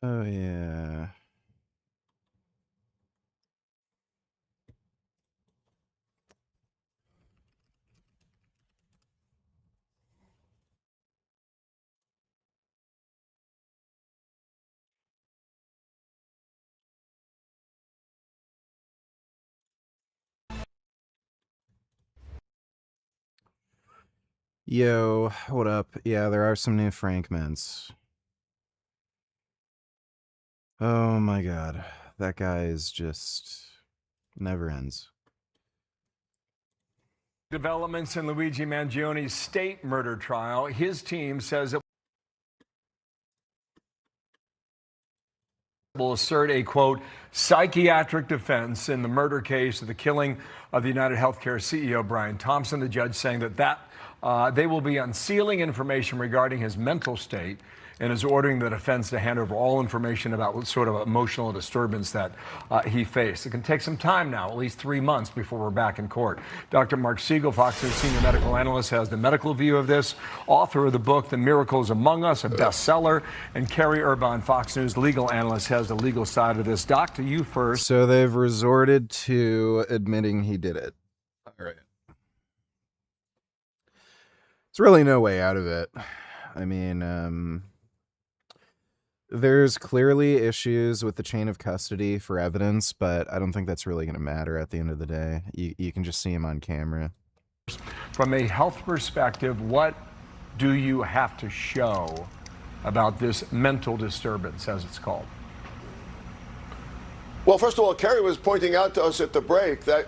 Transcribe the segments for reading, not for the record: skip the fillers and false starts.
Oh, yeah. Yo, what up? Yeah, there are some new Frankmans. Oh my god. That guy is just never ends. Developments in Luigi Mangioni's state murder trial. His team says it will assert a, quote, psychiatric defense in the murder case of the killing of the United Healthcare CEO, Brian Thompson. The judge saying that they will be unsealing information regarding his mental state and is ordering the defense to hand over all information about what sort of emotional disturbance that he faced. It can take some time now, at least 3 months before we're back in court. Dr. Mark Siegel, Fox News senior medical analyst, has the medical view of this, author of the book, The Miracles Among Us, a bestseller, and Carrie Urban, Fox News legal analyst, has the legal side of this. Doc, to you first. So they've resorted to admitting he did it. All right. There's really no way out of it. I mean, there's clearly issues with the chain of custody for evidence, but I don't think that's really going to matter at the end of the day. You can just see him on camera. From a health perspective, what do you have to show about this mental disturbance, as it's called? Well, first of all, Kerry was pointing out to us at the break that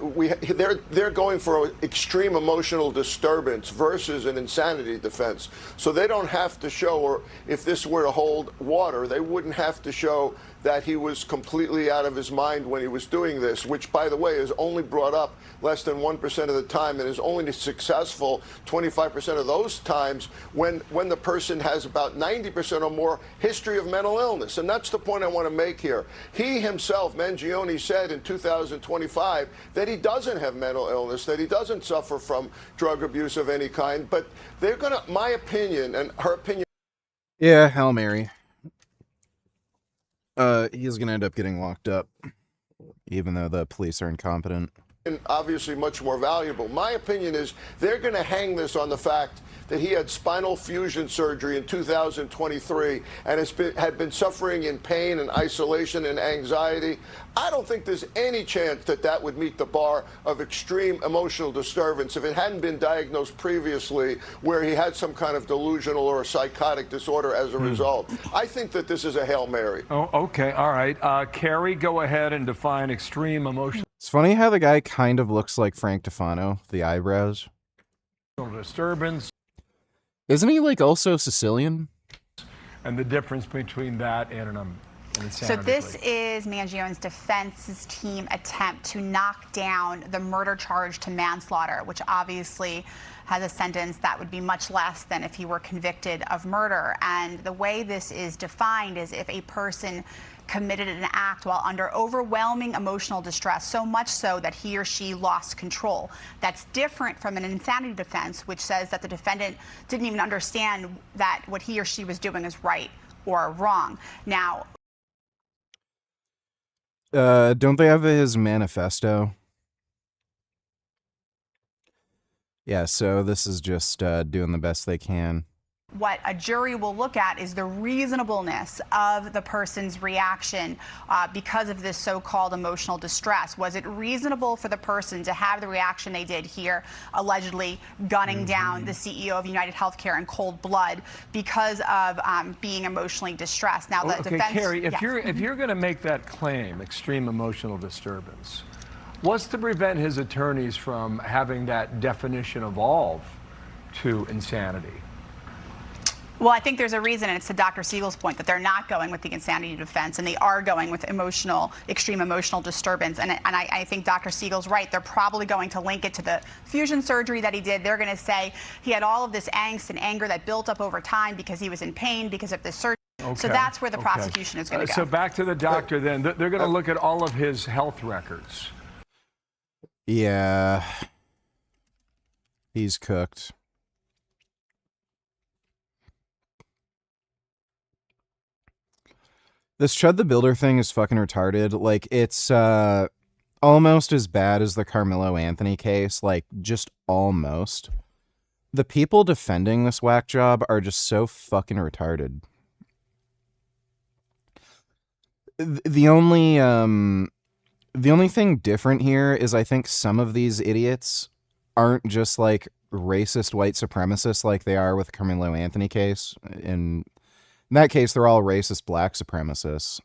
they're going for extreme emotional disturbance versus an insanity defense. So they don't have to show, or if this were to hold water, they wouldn't have to show that he was completely out of his mind when he was doing this, which, by the way, is only brought up less than 1% of the time and is only successful 25% of those times when the person has about 90% or more history of mental illness. And that's the point I want to make here. He himself, Mangione, said in 2025 that he doesn't have mental illness, that he doesn't suffer from drug abuse of any kind. But they're going to, my opinion and her opinion. Yeah, Hail Mary. He's going to end up getting locked up, even though the police are incompetent. Obviously much more valuable. My opinion is they're going to hang this on the fact that he had spinal fusion surgery in 2023 and had been suffering in pain and isolation and anxiety. I don't think there's any chance that that would meet the bar of extreme emotional disturbance if it hadn't been diagnosed previously where he had some kind of delusional or psychotic disorder as a result. I think that this is a Hail Mary. Oh, okay. All right. Carrie, go ahead and define extreme emotional It's funny how the guy kind of looks like Frank Tufano, the eyebrows. disturbance. Isn't he like also Sicilian? And the difference between that and an insanity So this plea. is Mangione's defense's team attempt to knock down the murder charge to manslaughter, which obviously has a sentence that would be much less than if he were convicted of murder. And the way this is defined is if a person committed an act while under overwhelming emotional distress, so much so that he or she lost control. That's different from an insanity defense, which says that the defendant didn't even understand that what he or she was doing is right or wrong. Now, Don't they have his manifesto? Yeah, so this is just doing the best they can. what a jury will look at is the reasonableness of the person's reaction because of this so-called emotional distress. Was it reasonable for the person to have the reaction they did here, allegedly gunning down the CEO of United Healthcare in cold blood because of being emotionally distressed? Now, the defense. Carrie, if yes. you're going to make that claim, extreme emotional disturbance, what's to prevent his attorneys from having that definition evolve to insanity? Well, I think there's a reason, and it's to Dr. Siegel's point, that they're not going with the insanity defense, and they are going with extreme emotional disturbance. And I think Dr. Siegel's right. They're probably going to link it to the fusion surgery that he did. They're going to say he had all of this angst and anger that built up over time because he was in pain because of this surgery. Okay. So that's where the prosecution is going to go. So back to the doctor then. They're going to look at all of his health records. Yeah. He's cooked. This Chud the Builder thing is fucking retarded. Like, it's almost as bad as the Carmelo Anthony case. Like, just almost. The people defending this whack job are just so fucking retarded. The only thing different here is I think some of these idiots aren't just like racist white supremacists like they are with the Carmelo Anthony case. In that case, they're all racist black supremacists.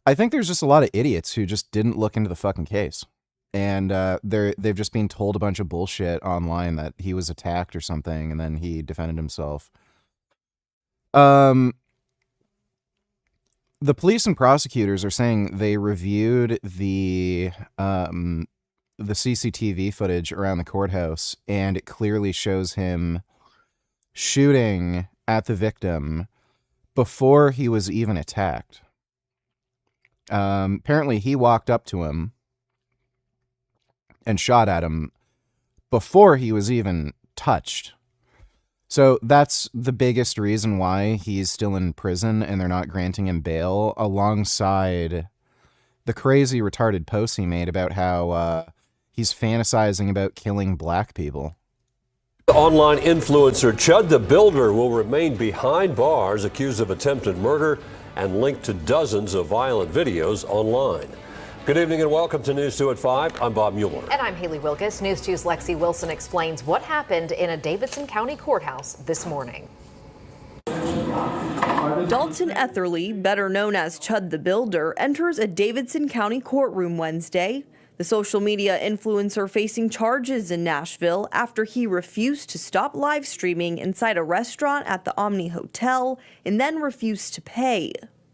I think there's just a lot of idiots who just didn't look into the fucking case. And they've just been told a bunch of bullshit online that he was attacked or something, and then he defended himself. The police and prosecutors are saying they reviewed the CCTV footage around the courthouse, and it clearly shows him shooting at the victim before he was even attacked. Apparently, he walked up to him and shot at him before he was even touched. So that's the biggest reason why he's still in prison and they're not granting him bail, alongside the crazy retarded posts he made about how he's fantasizing about killing black people. Online influencer Chud the Builder will remain behind bars, accused of attempted murder and linked to dozens of violent videos online. Good evening and welcome to News 2 at 5. I'm Bob Mueller. And I'm Haley Wilkes. News 2's Lexi Wilson explains what happened in a Davidson County courthouse this morning. Dalton Etherly, better known as Chud the Builder, enters a Davidson County courtroom Wednesday. The social media influencer facing charges in Nashville after he refused to stop live streaming inside a restaurant at the Omni Hotel and then refused to pay.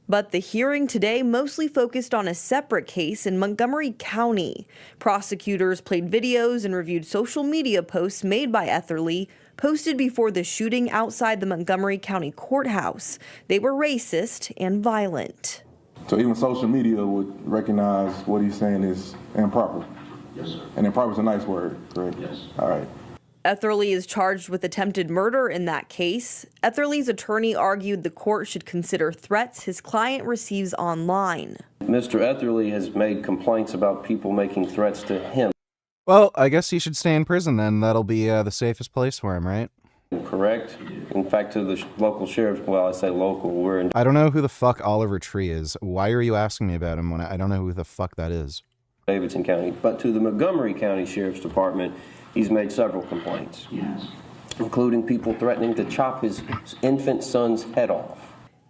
But the hearing today mostly focused on a separate case in Montgomery County. Prosecutors played videos and reviewed social media posts made by Etherly, posted before the shooting outside the Montgomery County courthouse. They were racist and violent. So even social media would recognize what he's saying is improper? Yes, sir. And improper is a nice word, correct? Yes. All right. Etherly is charged with attempted murder in that case. Etherly's attorney argued the court should consider threats his client receives online. Mr. Etherly has made complaints about people making threats to him. Well, I guess he should stay in prison then. That'll be the safest place for him, right? Correct? In fact, to the local sheriff, well, I say local, we're in I don't know who the fuck Oliver Tree is. Why are you asking me about him when I don't know who the fuck that is? Davidson County. But to the Montgomery County Sheriff's Department, he's made several complaints, Yes. including people threatening to chop his infant son's head off.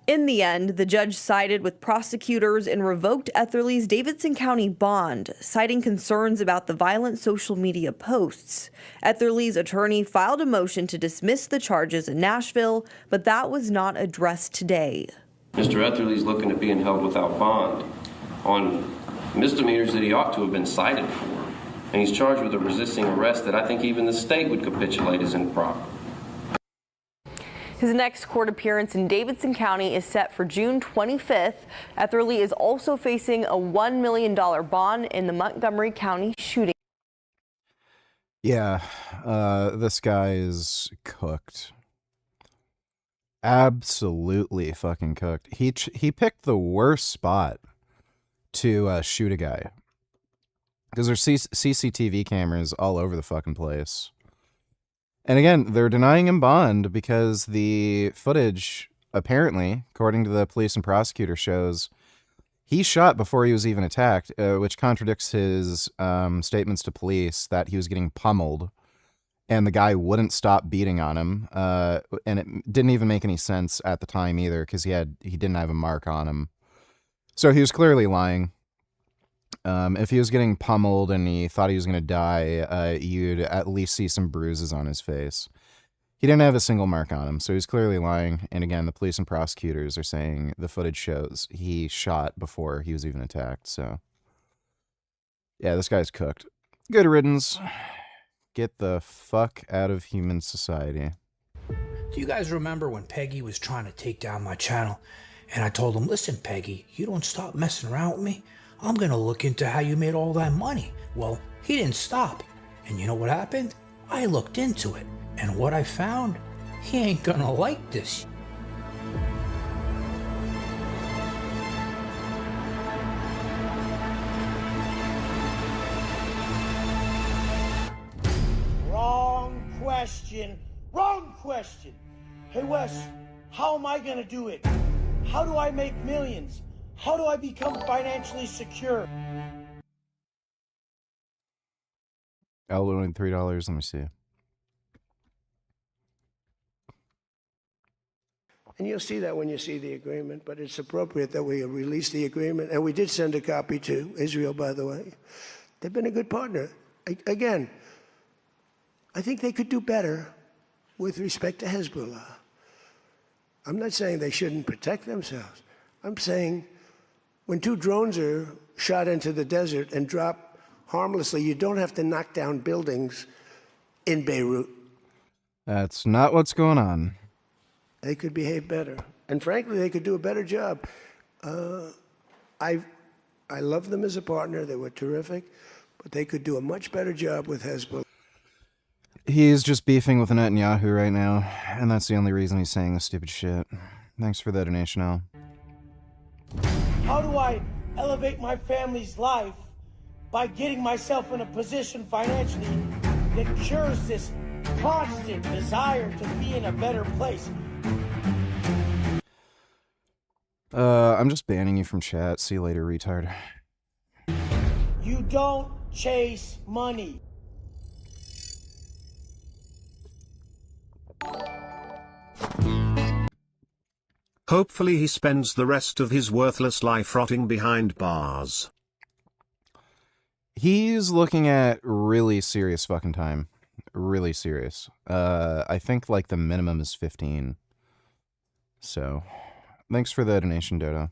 In the end, the judge sided with prosecutors and revoked Etherly's Davidson County bond, citing concerns about the violent social media posts. Etherly's attorney filed a motion to dismiss the charges in Nashville, but that was not addressed today. Mr. Etherly's looking at being held without bond on misdemeanors that he ought to have been cited for. And he's charged with a resisting arrest that I think even the state would capitulate as improper. His next court appearance in Davidson County is set for June 25th. Etherly is also facing a $1 million bond in the Montgomery County shooting. Yeah, this guy is cooked. Absolutely fucking cooked. He picked the worst spot to shoot a guy. Because there's CCTV cameras all over the fucking place. And again, they're denying him bond because the footage, apparently, according to the police and prosecutor, shows he shot before he was even attacked, which contradicts his statements to police that he was getting pummeled and the guy wouldn't stop beating on him. And it didn't even make any sense at the time either because he didn't have a mark on him. So he was clearly lying. If he was getting pummeled and he thought he was going to die, you'd at least see some bruises on his face. He didn't have a single mark on him, so he's clearly lying. And again, the police and prosecutors are saying the footage shows he shot before he was even attacked. So, yeah, this guy's cooked. Good riddance. Get the fuck out of human society. Do you guys remember when Peggy was trying to take down my channel? And I told him, listen, Peggy, you don't stop messing around with me. I'm going to look into how you made all that money. Well, he didn't stop. And you know what happened? I looked into it. And what I found? He ain't going to like this. question. Wrong question. Hey, Wes, how am I going to do it? How do I make millions? How do I become financially secure? I'll win $3. Let me see. And you'll see that when you see the agreement, but it's appropriate that we release the agreement. And we did send a copy to Israel, by the way. They've been a good partner. Again, I think they could do better with respect to Hezbollah. I'm not saying they shouldn't protect themselves. I'm saying when 2 drones are shot into the desert and drop harmlessly, you don't have to knock down buildings in Beirut. That's not what's going on. They could behave better. And frankly, they could do a better job. I love them as a partner. They were terrific. But they could do a much better job with Hezbollah. He's just beefing with Netanyahu right now, and that's the only reason he's saying this stupid shit. Thanks for the donation, Al. How do I elevate my family's life by getting myself in a position financially that cures this constant desire to be in a better place? I'm just banning you from chat. See you later, retard. You don't chase money. Hopefully he spends the rest of his worthless life rotting behind bars. He's looking at really serious fucking time. Really serious. I think like the minimum is 15. So, thanks for the donation, Dodo.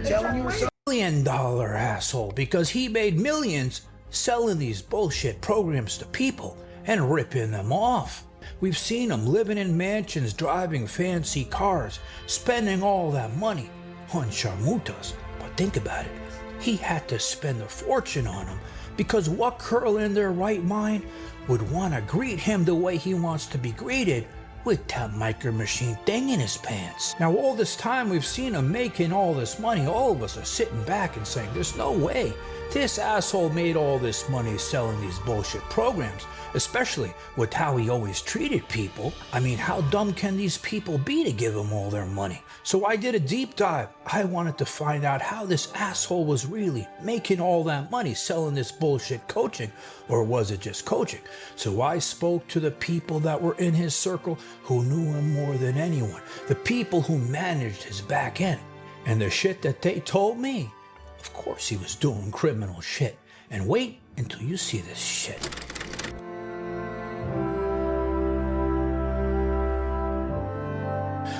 $1 million asshole because he made millions selling these bullshit programs to people and ripping them off. We've seen him living in mansions, driving fancy cars, spending all that money on sharmutas. But think about it, he had to spend a fortune on them because what girl in their right mind would want to greet him the way he wants to be greeted with that micro machine thing in his pants? Now all this time we've seen him making all this money, all of us are sitting back and saying there's no way this asshole made all this money selling these bullshit programs, especially with how he always treated people. I mean, how dumb can these people be to give him all their money? So I did a deep dive. I wanted to find out how this asshole was really making all that money selling this bullshit coaching, or was it just coaching? So I spoke to the people that were in his circle who knew him more than anyone, the people who managed his back end. And the shit that they told me, of course he was doing criminal shit. And wait until you see this shit.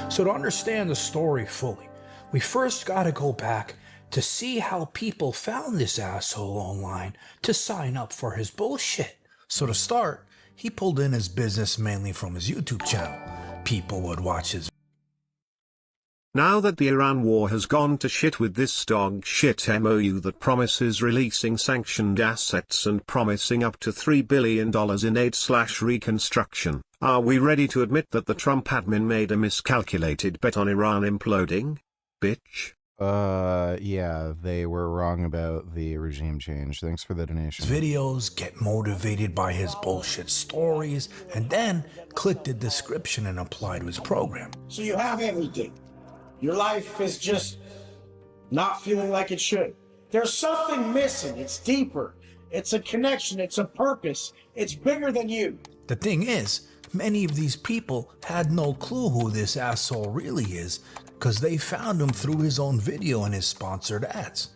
So to understand the story fully, we first gotta go back to see how people found this asshole online to sign up for his bullshit. So to start, he pulled in his business mainly from his YouTube channel. People would watch his. Now that the Iran war has gone to shit with this dog shit MOU that promises releasing sanctioned assets and promising up to $3 billion in aid/reconstruction, are we ready to admit that the Trump admin made a miscalculated bet on Iran imploding? Bitch. Yeah, they were wrong about the regime change. Thanks for the donation. Videos, get motivated by his bullshit stories, and then click the description and apply to his program. So you have everything. Your life is just not feeling like it should. There's something missing. It's deeper. It's a connection. It's a purpose. It's bigger than you. The thing is, many of these people had no clue who this asshole really is because they found him through his own video and his sponsored ads.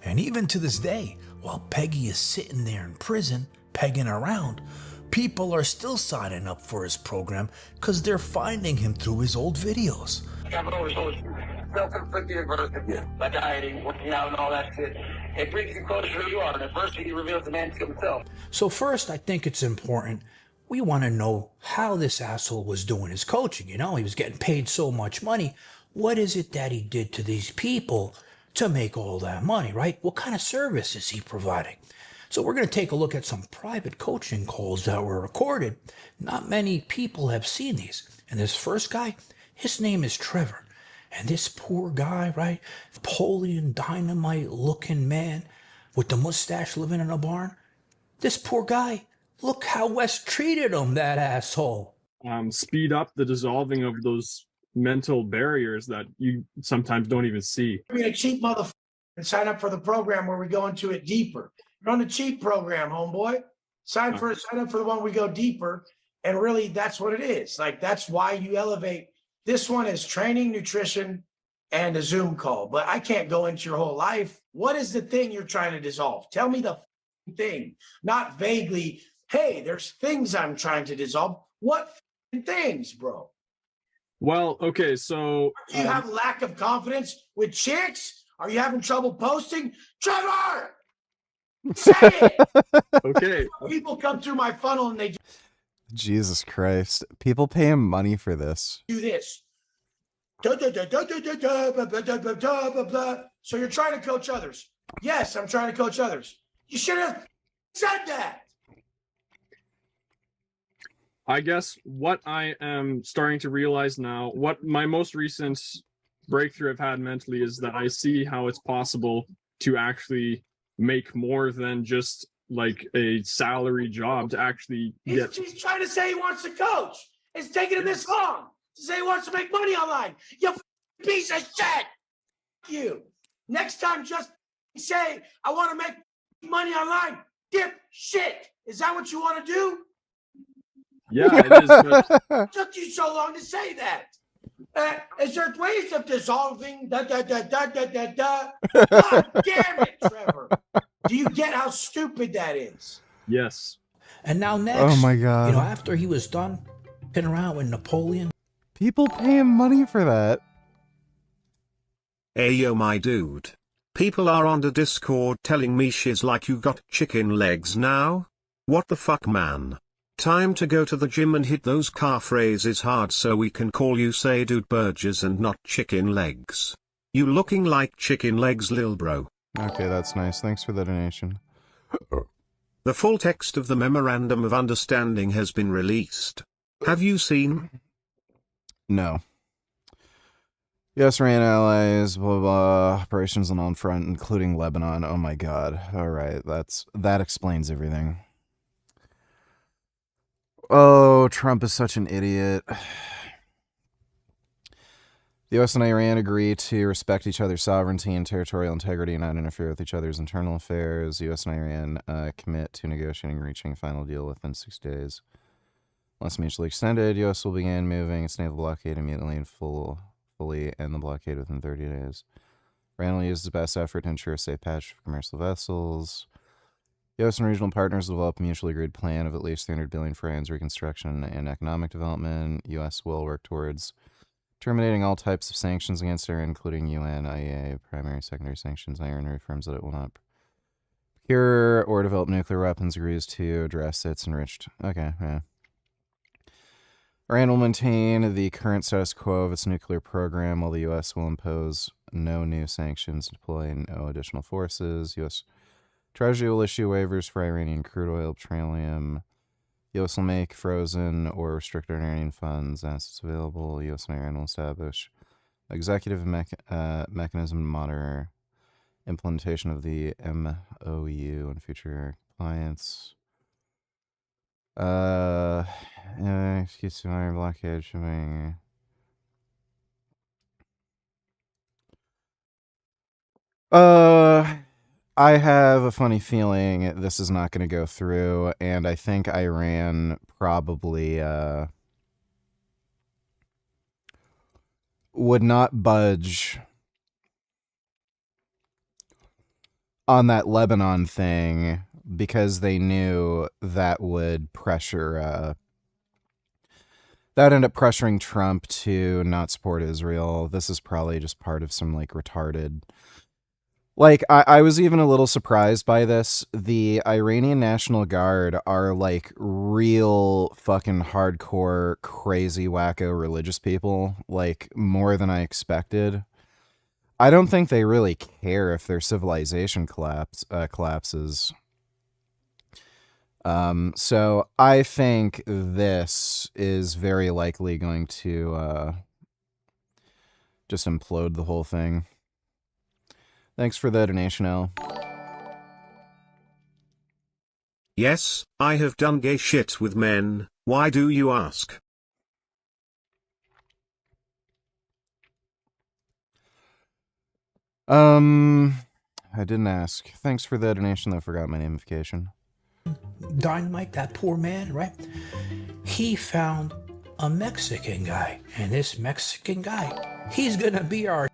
And even to this day, while Peggy is sitting there in prison, pegging around, people are still signing up for his program because they're finding him through his old videos. Self-inflicted adversity, like dieting, working out, and all that shit. It brings you closer to who you are, and adversity reveals the man to himself. So first, I think it's important. We want to know how this asshole was doing his coaching. You know, he was getting paid so much money. What is it that he did to these people to make all that money, right? What kind of service is he providing? So we're going to take a look at some private coaching calls that were recorded. Not many people have seen these. And this first guy, his name is Trevor. And this poor guy, right? Napoleon Dynamite looking man with the mustache living in a barn. This poor guy, look how West treated him, that asshole. Speed up the dissolving of those mental barriers that you sometimes don't even see. Be a cheap motherfucker and sign up for the program where we go into it deeper. You're on the cheap program, homeboy. Sign up for the one we go deeper. And really, that's what it is. Like, that's why you elevate. This one is training, nutrition, and a Zoom call. But I can't go into your whole life. What is the thing you're trying to dissolve? Tell me the thing, not vaguely, hey, there's things I'm trying to dissolve. What things, bro? Well, okay, so... Do you have lack of confidence with chicks? Are you having trouble posting? Trevor! Say it! Okay. People come through my funnel and they Jesus Christ. People pay him money for this. do this. So you're trying to coach others. Yes, I'm trying to coach others. You should have said that. I guess what I am starting to realize now, what my most recent breakthrough I've had mentally is that I see how it's possible to actually make more than just like a salary job to actually get... He's trying to say he wants to coach. It's taking him this long to say he wants to make money online. You piece of shit. You. Next time, just say, I want to make money online. Dip shit. Is that what you want to do? Yeah, it is. But... It took you so long to say that. Is there ways of dissolving? God damn it, Trevor. Do you get how stupid that is? Yes. And now next, Oh my God. you know, after he was done pin around with Napoleon. People pay him money for that. Hey yo my dude. People are on the Discord telling me shiz like you got chicken legs now? What the fuck, man? Time to go to the gym and hit those car phrases hard so we can call you say dude Burgers and not chicken legs. You looking like chicken legs, lil bro. Okay, that's nice. Thanks for the donation. The full text of the Memorandum of Understanding has been released. Have you seen? No. U.S. Iran allies, blah, blah, blah, operations on front, including Lebanon. Oh my God. All right, that explains everything. Oh, Trump is such an idiot. The U.S. and Iran agree to respect each other's sovereignty and territorial integrity and not interfere with each other's internal affairs. The U.S. and Iran commit to negotiating and reaching a final deal within 6 days. Unless mutually extended, U.S. will begin moving its naval blockade immediately and fully end the blockade within 30 days. Iran will use its best effort to ensure a safe passage for commercial vessels. U.S. and regional partners will develop a mutually agreed plan of at least $300 billion for Iran's reconstruction and economic development. U.S. will work towards terminating all types of sanctions against Iran, including UN, IEA, primary and secondary sanctions. Iran reaffirms that it will not procure or develop nuclear weapons, agrees to address its enriched... Okay, yeah. Iran will maintain the current status quo of its nuclear program, while the U.S. will impose no new sanctions, deploy no additional forces. U.S. Treasury will issue waivers for Iranian crude oil, petroleum. U.S. will make frozen or restricted Iranian funds assets available. U.S. and Iran will establish executive mechanism to monitor implementation of the MOU and future compliance. Excuse me, blockade shipping. I have a funny feeling this is not going to go through, and I think Iran probably would not budge on that Lebanon thing because they knew that would pressure that would end up pressuring Trump to not support Israel. This is probably just part of some like retarded... Like, I was even a little surprised by this. The Iranian National Guard are, like, real fucking hardcore, crazy, wacko religious people. Like, more than I expected. I don't think they really care if their civilization collapses. So I think this is very likely going to Just implode the whole thing. Thanks for the donation, Al. Yes, I have done gay shit with men, why do you ask? I didn't ask. Thanks for the donation, though. Forgot my namification. Dynamite, that poor man, right? He found a Mexican guy, and this Mexican guy, he's gonna be our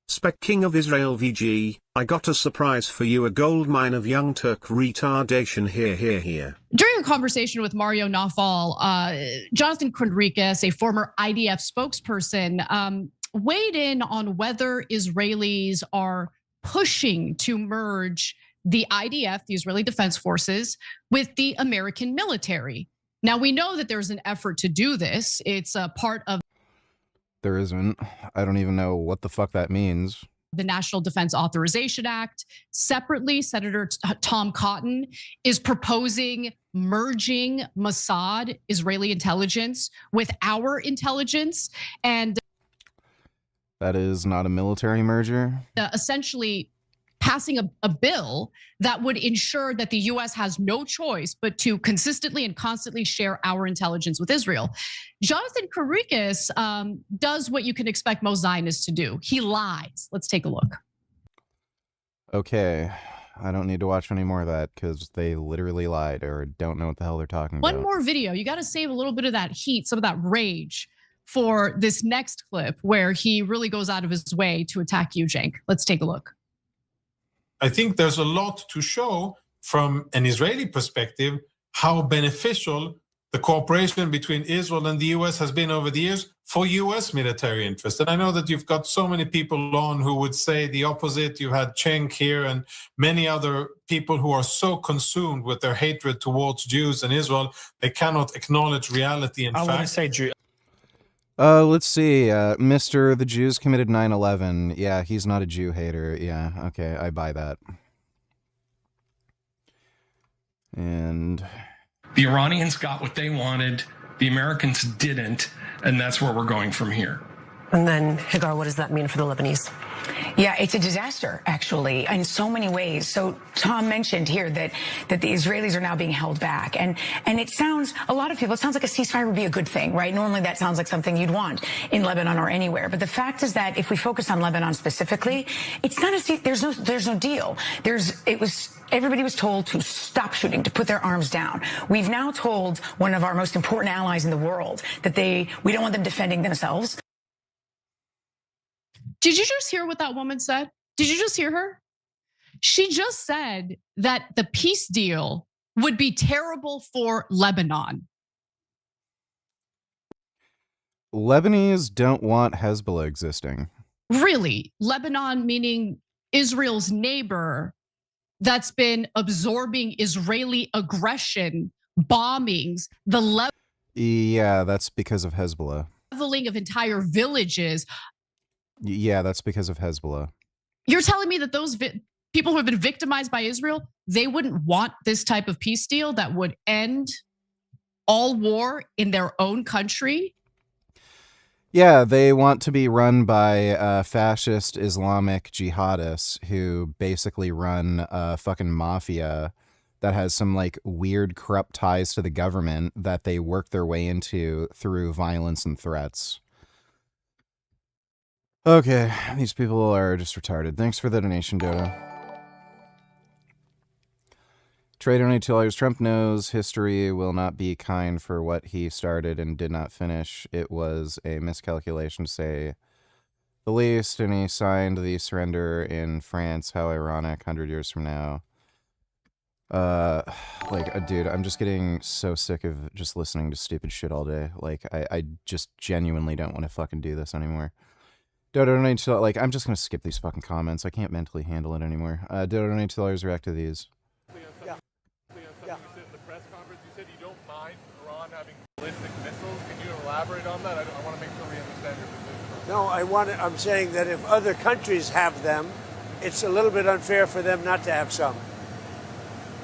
Spec King of Israel VG, I got a surprise for you, a gold mine of young Turk retardation here. During a conversation with Mario Nawfal, Jonathan Conricus, a former IDF spokesperson, weighed in on whether Israelis are pushing to merge the IDF, the Israeli Defense Forces, with the American military. Now, we know that there's an effort to do this. It's a part of There isn't. I don't even know what the fuck that means. the National Defense Authorization Act. Separately, Senator Tom Cotton is proposing merging Mossad, Israeli intelligence, with our intelligence, and That is not a military merger. essentially passing a bill that would ensure that the US has no choice but to consistently and constantly share our intelligence with Israel. Jonathan Conricus does what you can expect most Zionists to do. He lies. Let's take a look. Okay. I don't need to watch any more of that because they literally lied or don't know what the hell they're talking about. One more video. You got to save a little bit of that heat, some of that rage for this next clip where he really goes out of his way to attack you, Cenk. Let's take a look. I think there's a lot to show from an Israeli perspective how beneficial the cooperation between Israel and the US has been over the years for US military interests. And I know that you've got so many people on who would say the opposite. You had Cenk here and many other people who are so consumed with their hatred towards Jews and Israel, they cannot acknowledge reality and fact. I want to say Jew. Let's see. Mr. The Jews committed 9/11. Yeah, he's not a Jew hater. Yeah, okay, I buy that. And The Iranians got what they wanted, the Americans didn't, and that's where we're going from here. And then, Hagar, what does that mean for the Lebanese? Yeah, it's a disaster, actually, in so many ways. So Tom mentioned here that the Israelis are now being held back. And it sounds, a lot of people, it sounds like a ceasefire would be a good thing, right? Normally that sounds like something you'd want in Lebanon or anywhere. But the fact is that if we focus on Lebanon specifically, it's not there's no deal. Everybody was told to stop shooting, to put their arms down. We've now told one of our most important allies in the world that we don't want them defending themselves. Did you just hear what that woman said? Did you just hear her? She just said that the peace deal would be terrible for Lebanon. Lebanese don't want Hezbollah existing. Really, Lebanon meaning Israel's neighbor that's been absorbing Israeli aggression, bombings, Yeah, that's because of Hezbollah. leveling of entire villages. Yeah, that's because of Hezbollah. You're telling me that those people who have been victimized by Israel, they wouldn't want this type of peace deal that would end all war in their own country? Yeah, they want to be run by fascist Islamic jihadists who basically run a fucking mafia that has some like weird corrupt ties to the government that they work their way into through violence and threats. Okay, these people are just retarded. Thanks for the donation, Dodo. Trade only $2. Trump knows history will not be kind for what he started and did not finish. It was a miscalculation, to say the least, and he signed the surrender in France. How ironic, 100 years from now. Dude, I'm just getting so sick of just listening to stupid shit all day. Like, I just genuinely don't want to fucking do this anymore. Dodo donate to, like, I'm just gonna skip these fucking comments. I can't mentally handle it anymore. Dodo donate $2. React to these. Yeah. You said in the press conference, you said you don't mind Iran having ballistic missiles. Can you elaborate on that? I want to make sure we understand your position. No, I'm saying that if other countries have them, it's a little bit unfair for them not to have some.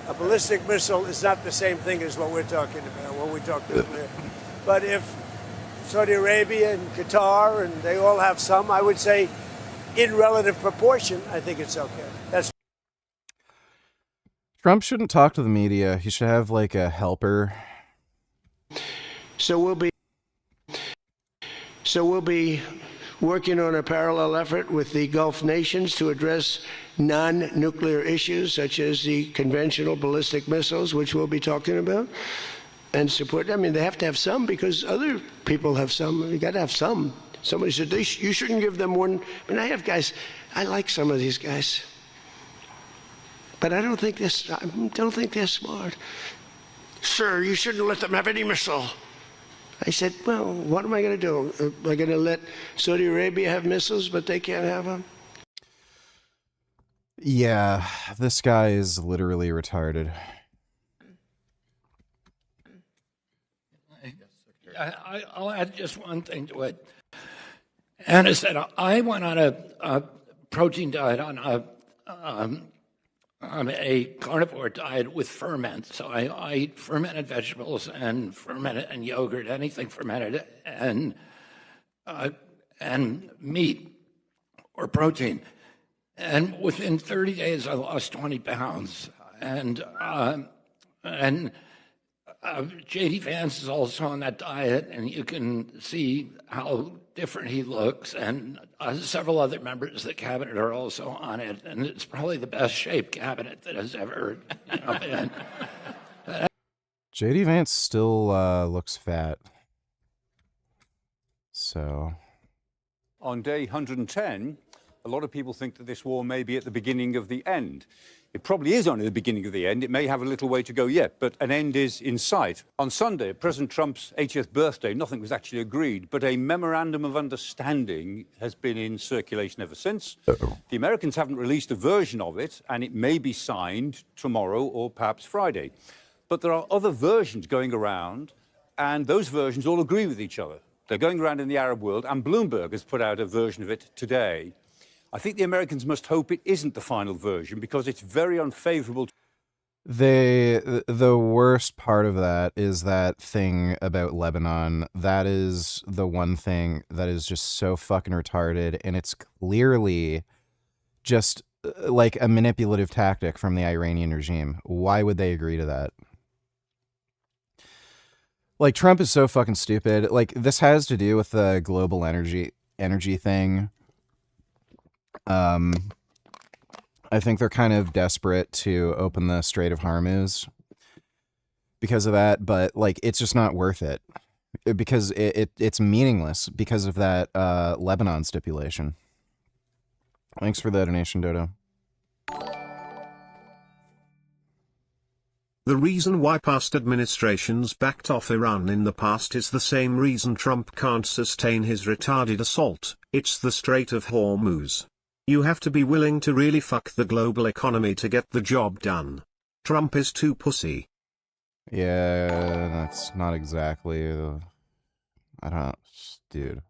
A ballistic missile is not the same thing as what we're talking about when we talk nuclear. But if Saudi Arabia and Qatar, and they all have some. I would say in relative proportion, I think it's okay. That's Trump shouldn't talk to the media. He should have like a helper. So we'll be working on a parallel effort with the Gulf nations to address non-nuclear issues such as the conventional ballistic missiles, which we'll be talking about, and support. I mean, they have to have some because other people have some. You got to have some. Somebody said you shouldn't give them one. I mean, I have guys. I like some of these guys, but I don't think they're smart. Sir, you shouldn't let them have any missile. I said, well, what am I going to do? Am I going to let Saudi Arabia have missiles, but they can't have them? Yeah, this guy is literally retarded. I'll add just one thing to it. Anna said, I went on a protein diet on a carnivore diet with ferment. So I eat fermented vegetables and yogurt, anything fermented, and meat or protein. And within 30 days, I lost 20 pounds. And J.D. Vance is also on that diet, and you can see how different he looks. And several other members of the cabinet are also on it, and it's probably the best shaped cabinet that has ever been. J.D. Vance still looks fat. So. On day 110, a lot of people think that this war may be at the beginning of the end. It probably is only the beginning of the end. It may have a little way to go yet, but an end is in sight. On Sunday, President Trump's 80th birthday, nothing was actually agreed, but a memorandum of understanding has been in circulation ever since. The Americans haven't released a version of it, and it may be signed tomorrow or perhaps Friday. But there are other versions going around, and those versions all agree with each other. They're going around in the Arab world, and Bloomberg has put out a version of it today. I think the Americans must hope it isn't the final version because it's very unfavorable. The worst part of that is that thing about Lebanon. That is the one thing that is just so fucking retarded, and it's clearly just like a manipulative tactic from the Iranian regime. Why would they agree to that? Like, Trump is so fucking stupid. Like, this has to do with the global energy thing. I think they're kind of desperate to open the Strait of Hormuz because of that, but like it's just not worth it because it's meaningless because of that Lebanon stipulation. Thanks for the donation, Dodo. The reason why past administrations backed off Iran in the past is the same reason Trump can't sustain his retarded assault. It's the Strait of Hormuz. You have to be willing to really fuck the global economy to get the job done. Trump is too pussy. Yeah, that's not exactly. I don't, dude.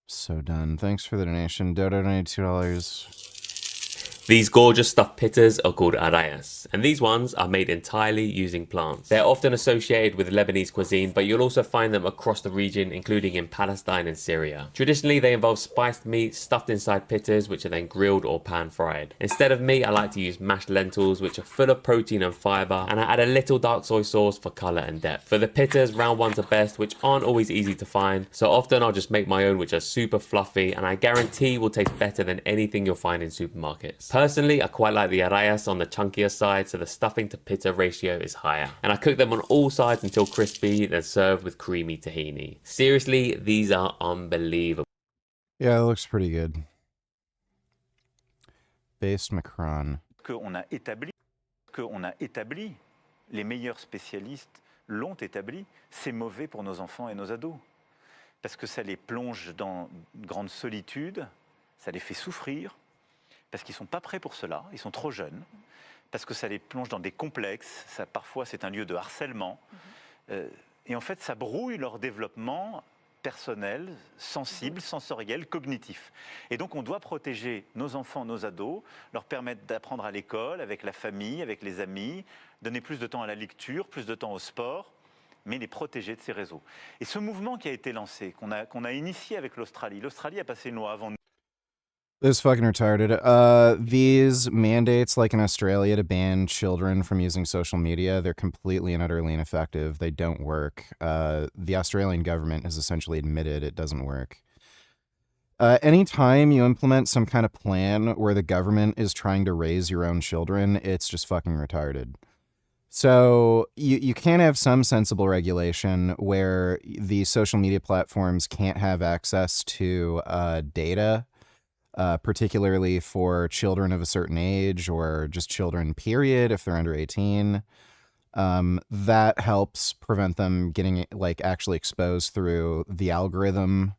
So done. Thanks for the donation. Dodo donated $2. These gorgeous stuffed pitters are called arrayas, and these ones are made entirely using plants. They're often associated with Lebanese cuisine, but you'll also find them across the region, including in Palestine and Syria. Traditionally, they involve spiced meat stuffed inside pitters, which are then grilled or pan-fried. Instead of meat, I like to use mashed lentils, which are full of protein and fiber, and I add a little dark soy sauce for color and depth. For the pitters, round ones are best, which aren't always easy to find, so often I'll just make my own, which are super fluffy, and I guarantee will taste better than anything you'll find in supermarkets. Personally, I quite like the arrayas on the chunkier side, so the stuffing to pitta ratio is higher. And I cook them on all sides until crispy, then serve with creamy tahini. Seriously, these are unbelievable. Yeah, it looks pretty good. Based Macron. Qu'on a établi, les meilleurs spécialistes l'ont établi, c'est mauvais pour nos enfants et nos ados. Parce que ça les plonge dans une grande solitude, ça les fait souffrir. Parce qu'ils ne sont pas prêts pour cela, ils sont trop jeunes, parce que ça les plonge dans des complexes, parfois c'est un lieu de harcèlement, et en fait ça brouille leur développement personnel, sensible, sensoriel, cognitif. Et donc on doit protéger nos enfants, nos ados, leur permettre d'apprendre à l'école, avec la famille, avec les amis, donner plus de temps à la lecture, plus de temps au sport, mais les protéger de ces réseaux. Et ce mouvement qui a été lancé, qu'on a initié avec l'Australie a passé une loi avant nous. This is fucking retarded. These mandates, like in Australia, to ban children from using social media, they're completely and utterly ineffective. They don't work. The Australian government has essentially admitted it doesn't work. Anytime you implement some kind of plan where the government is trying to raise your own children, it's just fucking retarded. So you can't have some sensible regulation where the social media platforms can't have access to data, particularly for children of a certain age or just children, period, if they're under 18. That helps prevent them getting like actually exposed through the algorithm,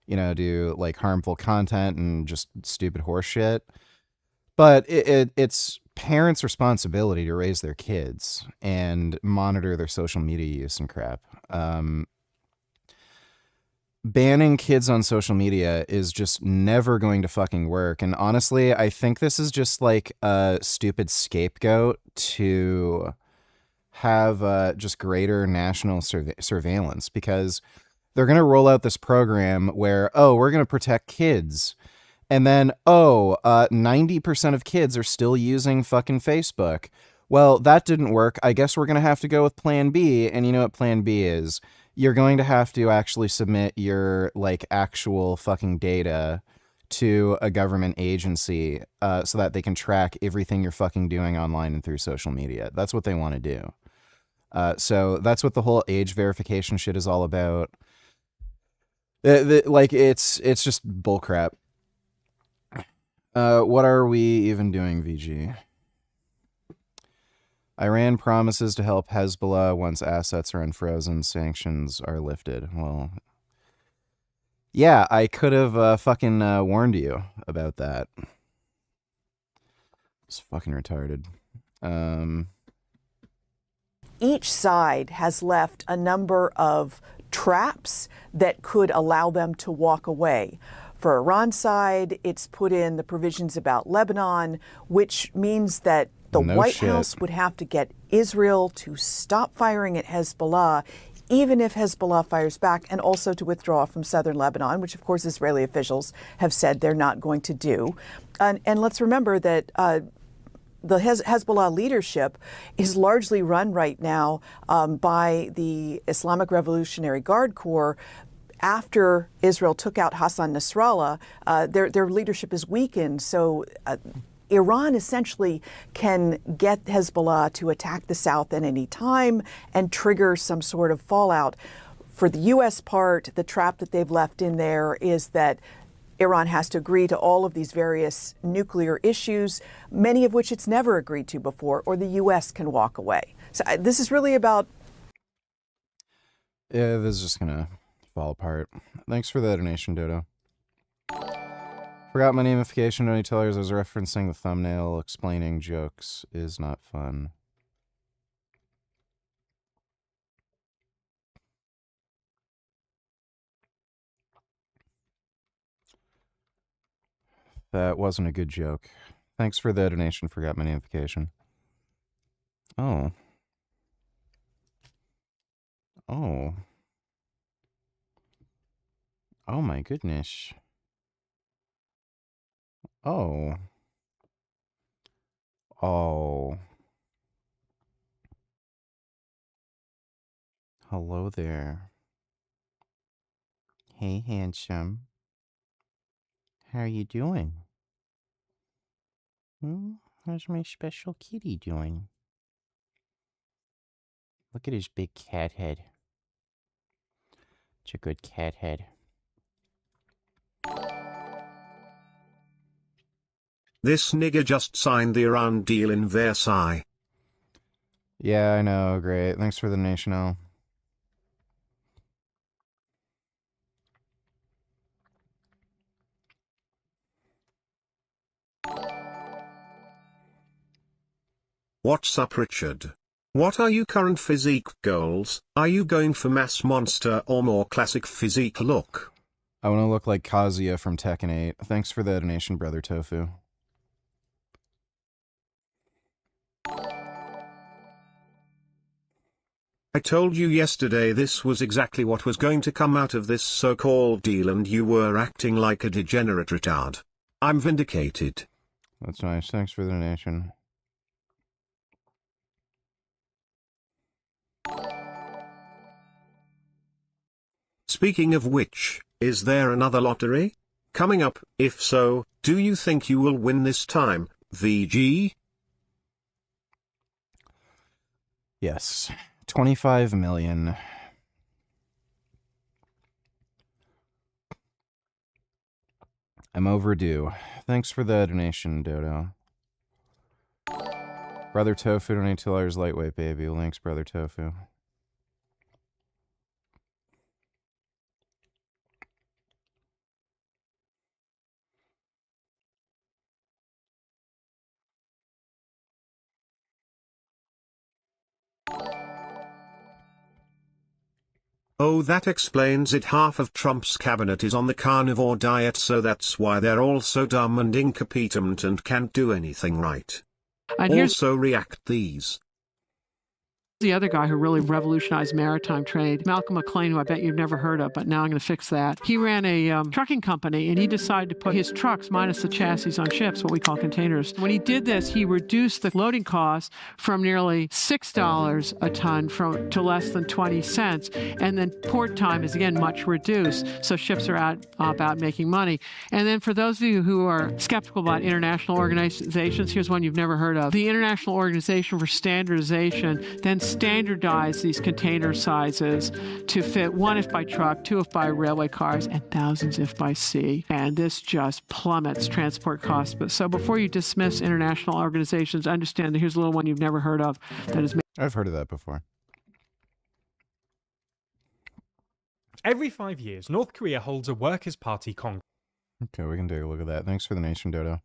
you know, to like harmful content and just stupid horse shit. But it's parents' responsibility to raise their kids and monitor their social media use and crap. Banning kids on social media is just never going to fucking work. And honestly, I think this is just like a stupid scapegoat to have just greater national surveillance, because they're going to roll out this program where, oh, we're going to protect kids. And then, 90% of kids are still using fucking Facebook. Well, that didn't work. I guess we're going to have to go with plan B. And you know what plan B is? You're going to have to actually submit your like actual fucking data to a government agency so that they can track everything you're fucking doing online and through social media. That's what they want to do. So that's what the whole age verification shit is all about. Like it's just bullcrap. What are we even doing, VG? Iran promises to help Hezbollah once assets are unfrozen, sanctions are lifted. Well, yeah, I could have fucking warned you about that. It's fucking retarded. Each side has left a number of traps that could allow them to walk away. For Iran's side, it's put in the provisions about Lebanon, which means that the White House would have to get Israel to stop firing at Hezbollah, even if Hezbollah fires back, and also to withdraw from southern Lebanon, which of course Israeli officials have said they're not going to do. And let's remember that the Hezbollah leadership is largely run right now by the Islamic Revolutionary Guard Corps. After Israel took out Hassan Nasrallah, their leadership is weakened. So Iran essentially can get Hezbollah to attack the south at any time and trigger some sort of fallout. For the U.S. part, the trap that they've left in there is that Iran has to agree to all of these various nuclear issues, many of which it's never agreed to before, or the U.S. can walk away. So this is really about... Yeah, this is just going to fall apart. Thanks for the donation, Dodo. Forgot my namification. Don't tell her I was referencing the thumbnail. Explaining jokes is not fun. That wasn't a good joke. Thanks for the donation. Forgot my namification. Oh. Oh. Oh my goodness. Oh. Oh. Hello there. Hey, handsome. How are you doing? How's my special kitty doing? Look at his big cat head. It's a good cat head. This nigga just signed the Iran deal in Versailles. Yeah, I know. Great. Thanks for the donation, Al. What's up, Richard? What are your current physique goals? Are you going for mass monster or more classic physique look? I want to look like Kazuya from Tekken 8. Thanks for the donation, Brother Tofu. I told you yesterday this was exactly what was going to come out of this so-called deal and you were acting like a degenerate retard. I'm vindicated. That's nice. Thanks for the donation. Speaking of which, is there another lottery coming up? If so, do you think you will win this time, VG? Yes. 25 million. I'm overdue. Thanks for the donation, Dodo. Brother Tofu donate $2 lightweight, baby. Thanks, Brother Tofu. Oh, that explains it. Half of Trump's cabinet is on the carnivore diet, so that's why they're all so dumb and incompetent and can't do anything right. And here's Also react these. the other guy who really revolutionized maritime trade, Malcolm McLean, who I bet you've never heard of, but now I'm going to fix that. He ran a trucking company, and he decided to put his trucks, minus the chassis, on ships, what we call containers. When he did this, he reduced the loading costs from nearly $6 a ton to less than 20 cents. And then port time is, again, much reduced, so ships are out about making money. And then for those of you who are skeptical about international organizations, here's one you've never heard of. The International Organization for Standardization then standardize these container sizes to fit 1 if by truck, 2 if by railway cars, and thousands if by sea. And this just plummets transport costs. But so before you dismiss international organizations, understand that here's a little one you've never heard of that is. I've heard of that before. Every 5 years, North Korea holds a Workers' Party Congress. Okay, we can take a look at that. Thanks for the nation, Dodo.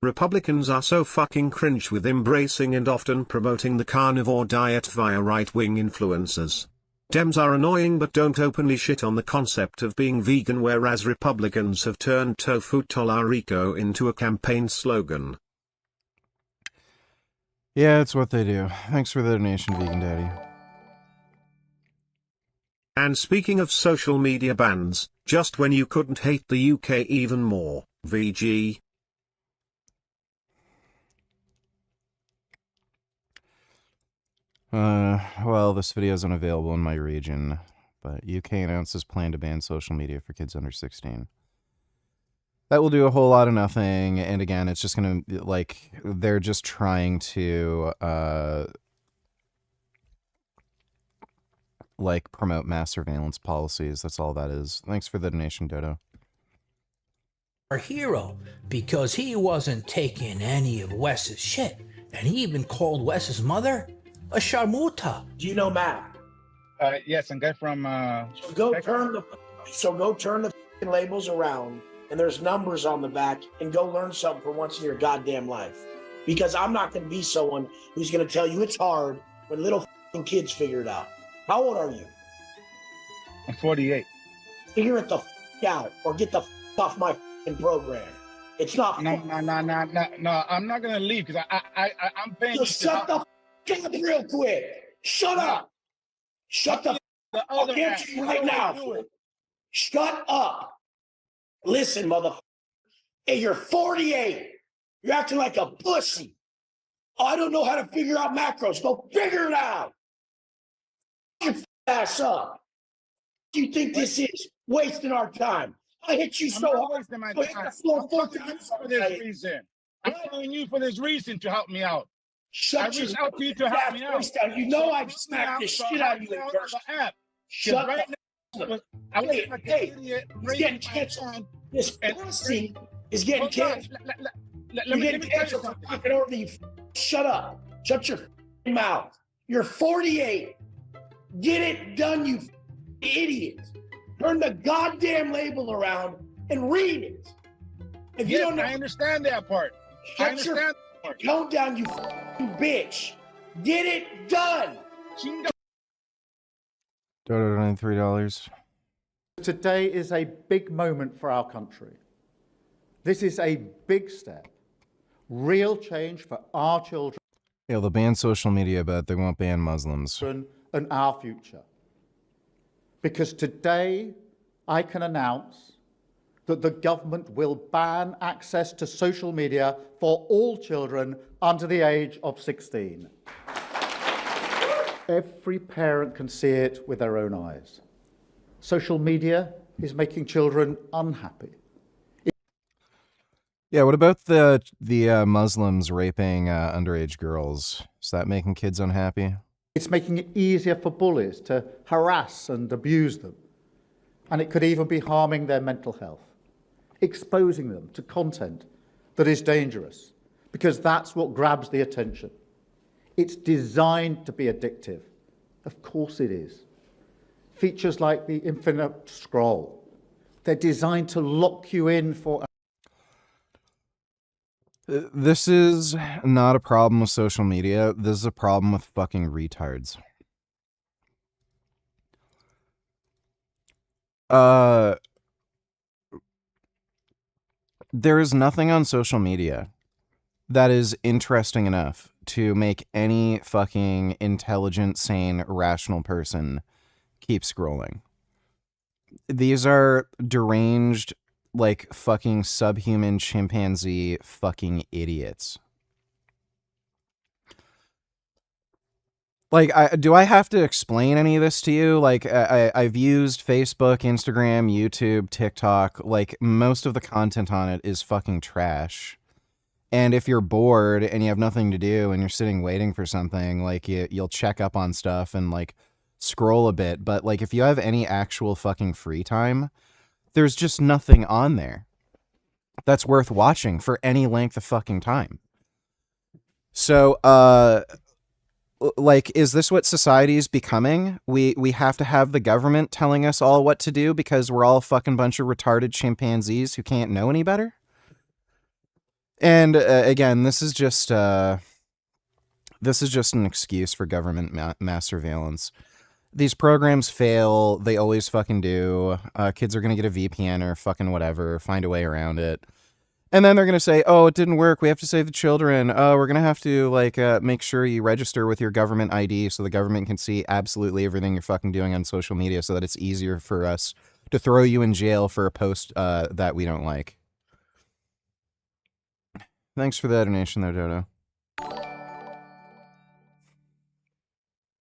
Republicans are so fucking cringe with embracing and often promoting the carnivore diet via right-wing influencers. Dems are annoying but don't openly shit on the concept of being vegan, whereas Republicans have turned tofu tolarico into a campaign slogan. Yeah, it's what they do. Thanks for the donation, Vegan Daddy. And speaking of social media bans, just when you couldn't hate the UK even more, VG. Well, this video is unavailable in my region, but UK announces plan to ban social media for kids under 16. That will do a whole lot of nothing, and again, it's just gonna, like, they're just trying to, like, promote mass surveillance policies. That's all that is. Thanks for the donation, Dodo. Our hero, because he wasn't taking any of Wes's shit, and he even called Wes's mother a sharmuta. Do you know Matt? Yes, I'm guy from. Go turn the labels around, and there's numbers on the back, and go learn something for once in your goddamn life. Because I'm not going to be someone who's going to tell you it's hard when little kids figure it out. How old are you? I'm 48. Figure it the out, or get the off my program. It's not. No. I'm not going to leave because I'm paying. So shut the up real quick. Shut up. Shut the I'll get you right now. Shut up. Listen, motherfucker. Hey, you're 48. You're acting like a pussy. I don't know how to figure out macros. Go figure it out. Your ass up. Do you think this is wasting our time? I hit you so hard. I'm for this reason. I'm calling you for this reason to help me out. I reached out to you to help me out. You know I've smacked the shit out of you in person. Shut up. Hey, he's getting canceled. This pussy is getting canceled. You're getting canceled for talking over you. Shut up. Shut your mouth. You're 48. Get it done, you idiot. Turn the goddamn label around and read it. If you don't know, I understand that part. Shut your Calm down, you f***ing bitch. Get it done. Dodo donating $3. Today is a big moment for our country. This is a big step, real change for our children. Yeah, they'll ban social media, but they won't ban Muslims. And our future. Because today I can announce that the government will ban access to social media for all children under the age of 16. Every parent can see it with their own eyes. Social media is making children unhappy. Yeah, what about the Muslims raping underage girls? Is that making kids unhappy? It's making it easier for bullies to harass and abuse them. And it could even be harming their mental health, exposing them to content that is dangerous, because that's what grabs the attention. It's designed to be addictive. Of course it is. Features like the infinite scroll, they're designed to lock you in for... This is not a problem with social media. This is a problem with fucking retards. There is nothing on social media that is interesting enough to make any fucking intelligent, sane, rational person keep scrolling. These are deranged, like, fucking subhuman chimpanzee fucking idiots. Like, do I have to explain any of this to you? Like, I've used Facebook, Instagram, YouTube, TikTok. Like, most of the content on it is fucking trash. And if you're bored and you have nothing to do and you're sitting waiting for something, like, you'll check up on stuff and, like, scroll a bit. But, like, if you have any actual fucking free time, there's just nothing on there that's worth watching for any length of fucking time. So, like, is this what society is becoming? We have to have the government telling us all what to do because we're all a fucking bunch of retarded chimpanzees who can't know any better? And again, this is just an excuse for government mass surveillance. These programs fail. They always fucking do. Kids are going to get a VPN or fucking whatever, find a way around it. And then they're going to say, oh, it didn't work. We have to save the children. Oh, we're going to have to, like, make sure you register with your government ID so the government can see absolutely everything you're fucking doing on social media so that it's easier for us to throw you in jail for a post that we don't like. Thanks for the donation there, Dodo.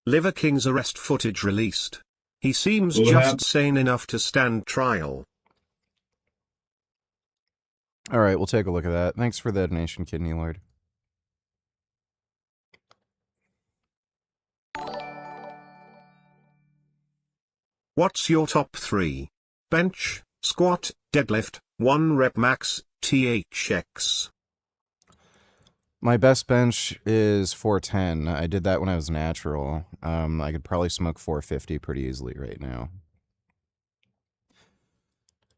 Liver King's arrest footage released. He seems What just happened? sane enough to stand trial. All right, we'll take a look at that. Thanks for the donation, Kidney Lord. What's your top 3? Bench, squat, deadlift, 1 rep max, THX. My best bench is 410. I did that when I was natural. I could probably smoke 450 pretty easily right now.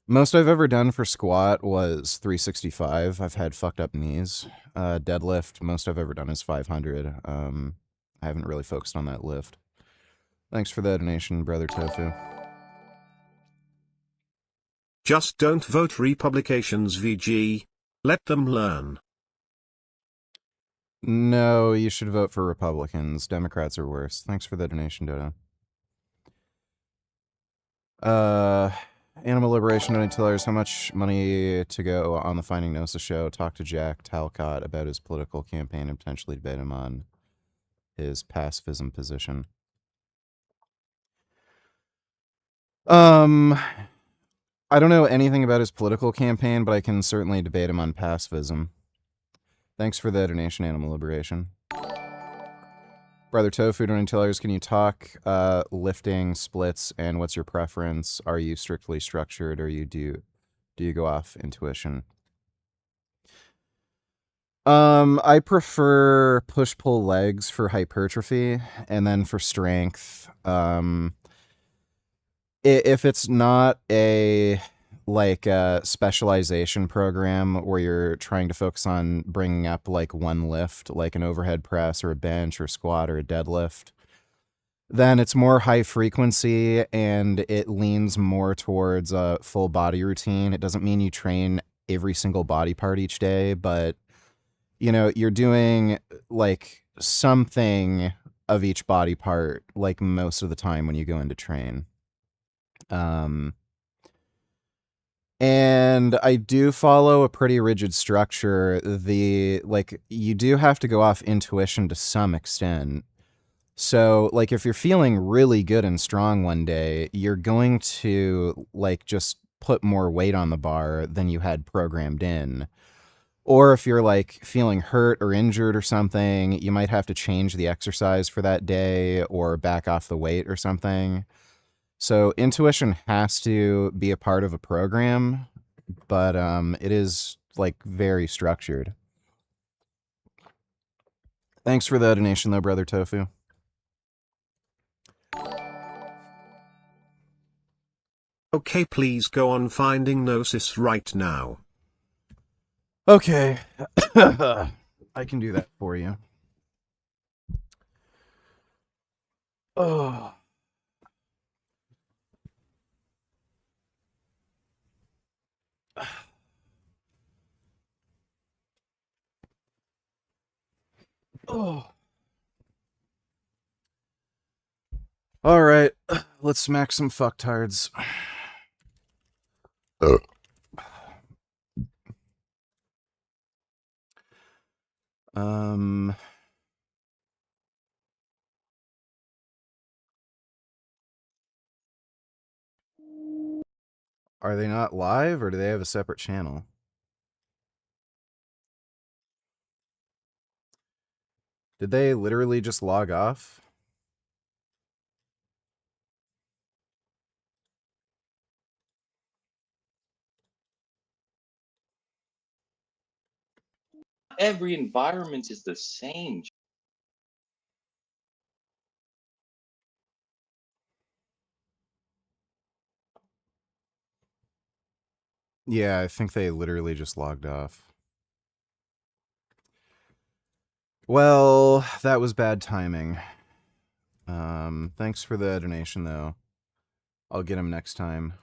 Most I've ever done for squat was 365. I've had fucked up knees. Deadlift, most I've ever done is 500. I haven't really focused on that lift. Thanks for the donation, Brother Tofu. Just don't vote Republicans VG. Let them learn. No, you should vote for Republicans. Democrats are worse. Thanks for the donation, Dodo. Animal Liberation Donatillers, how much money to go on the Finding Nosa show? Talk to Jack Talcott about his political campaign and potentially debate him on his pacifism position. I don't know anything about his political campaign, but I can certainly debate him on pacifism. Thanks for the donation, Animal Liberation. Brother Tofu, donatillers, can you talk lifting, splits, and what's your preference? Are you strictly structured, or do you go off intuition? I prefer push-pull legs for hypertrophy, and then for strength, if it's not a like a specialization program where you're trying to focus on bringing up like one lift, like an overhead press or a bench or squat or a deadlift, then it's more high frequency and it leans more towards a full body routine. It doesn't mean you train every single body part each day, but you know, you're doing like something of each body part like most of the time when you go in to train. And I do follow a pretty rigid structure. You do have to go off intuition to some extent. So, like, if you're feeling really good and strong one day, you're going to, like, just put more weight on the bar than you had programmed in. Or if you're, like, feeling hurt or injured or something, you might have to change the exercise for that day or back off the weight or something. So intuition has to be a part of a program, but it is like very structured. Thanks for the donation though, Brother Tofu. Okay, please go on finding Gnosis right now. Okay. I can do that for you. Oh. Oh. All right, let's smack some fucktards. Are they not live or do they have a separate channel? Did they literally just log off? Every environment is the same. Yeah, I think they literally just logged off. Well, that was bad timing. Thanks for the donation, though. I'll get him next time.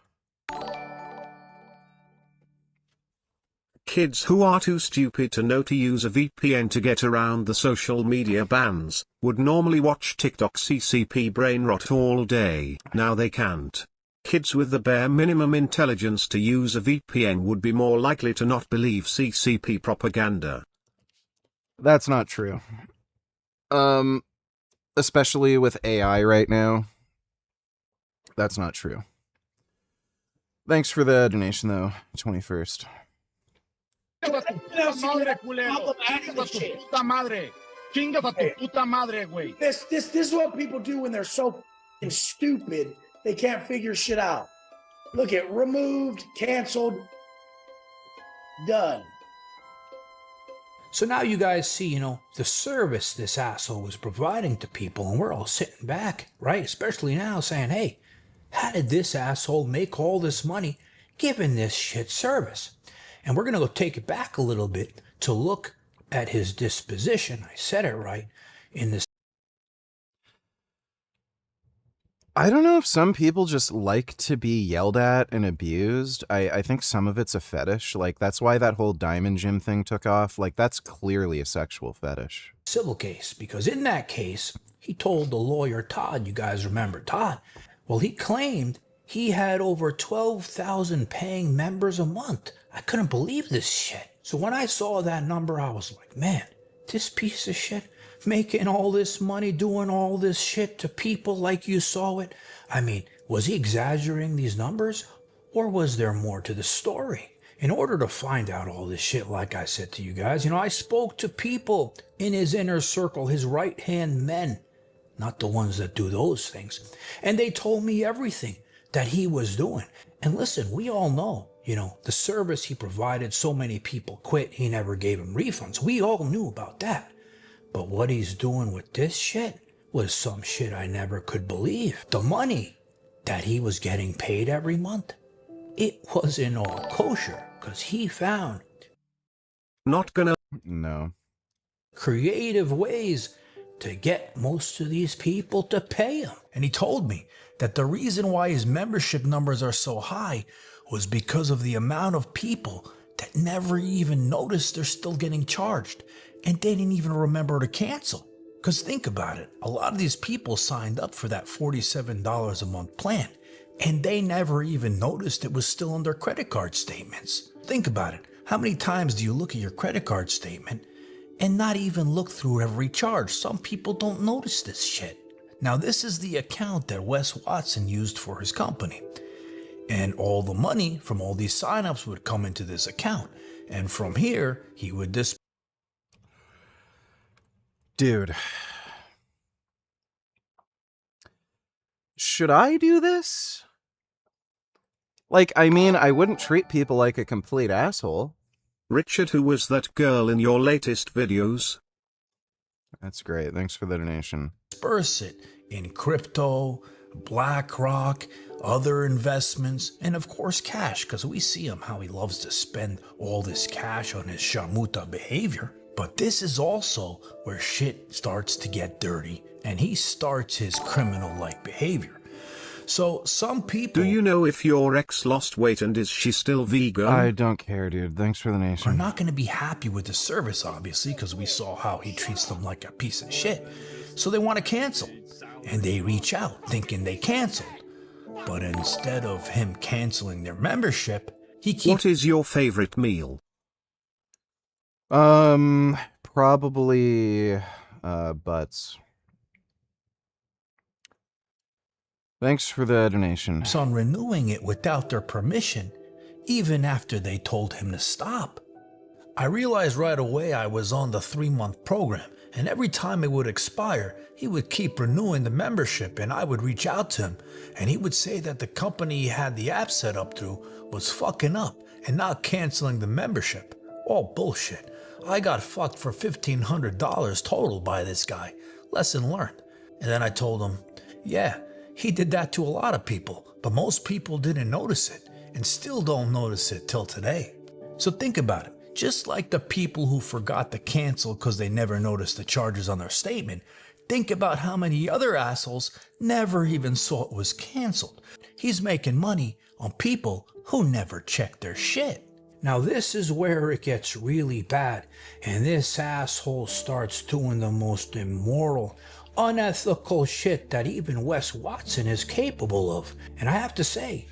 Kids who are too stupid to know to use a VPN to get around the social media bans would normally watch TikTok CCP brain rot all day. Now they can't. Kids with the bare minimum intelligence to use a VPN would be more likely to not believe CCP propaganda. That's not true. Especially with AI right now. That's not true. Thanks for the donation, though. 21st. Chingas a tu puta madre, culero. Chingas a tu puta madre. Chingas a tu puta madre, güey. This is what people do when they're so stupid they can't figure shit out. Look at removed, canceled, done. So now you guys see, the service this asshole was providing to people, and we're all sitting back, right? Especially now saying, hey, how did this asshole make all this money giving this shit service? And we're going to go take it back a little bit to look at his disposition. I said it right in this. I don't know if some people just like to be yelled at and abused. I think some of it's a fetish. Like, that's why that whole Diamond Gym thing took off. Like, that's clearly a sexual fetish. Civil case, because in that case, he told the lawyer, Todd, you guys remember Todd? Well, he claimed he had over 12,000 paying members a month. I couldn't believe this shit. So when I saw that number, I was like, man, this piece of shit making all this money, doing all this shit to people like you saw it. I mean, was he exaggerating these numbers, or was there more to the story? In order to find out all this shit, like I said to you guys, I spoke to people in his inner circle, his right-hand men, not the ones that do those things. And they told me everything that he was doing. And listen, we all know, the service he provided, so many people quit, he never gave them refunds. We all knew about that. But what he's doing with this shit was some shit I never could believe. The money that he was getting paid every month, it wasn't all kosher because he found Not gonna. No. creative ways to get most of these people to pay him. And he told me that the reason why his membership numbers are so high was because of the amount of people that never even noticed they're still getting charged and they didn't even remember to cancel. Because think about it, a lot of these people signed up for that $47 a month plan and they never even noticed it was still on their credit card statements. Think about it, how many times do you look at your credit card statement and not even look through every charge? Some people don't notice this shit. Now this is the account that Wes Watson used for his company. And all the money from all these signups would come into this account. And from here, he would Dude. Should I do this? Like, I mean, I wouldn't treat people like a complete asshole. Richard, who was that girl in your latest videos? That's great. Thanks for the donation. disperse it in crypto, BlackRock, other investments, and of course cash, because we see him how he loves to spend all this cash on his shamuta behavior. But this is also where shit starts to get dirty and he starts his criminal-like behavior. So some people... Do you know if your ex lost weight and is she still vegan? I don't care, dude. Thanks for the nation. are not going to be happy with the service, obviously, because we saw how he treats them like a piece of shit. So they want to cancel. And they reach out thinking they canceled. But instead of him canceling their membership, he keeps... What is your favorite meal? Probably, butts. Thanks for the donation. on renewing it without their permission, even after they told him to stop. I realized right away I was on the 3-month program, and every time it would expire, he would keep renewing the membership, and I would reach out to him, and he would say that the company he had the app set up through was fucking up and not canceling the membership. All bullshit. I got fucked for $1,500 total by this guy. Lesson learned. And then I told him, yeah, he did that to a lot of people, but most people didn't notice it and still don't notice it till today. So think about it. Just like the people who forgot to cancel because they never noticed the charges on their statement, think about how many other assholes never even saw it was canceled. He's making money on people who never checked their shit. Now this is where it gets really bad, and this asshole starts doing the most immoral, unethical shit that even Wes Watson is capable of. And I have to say,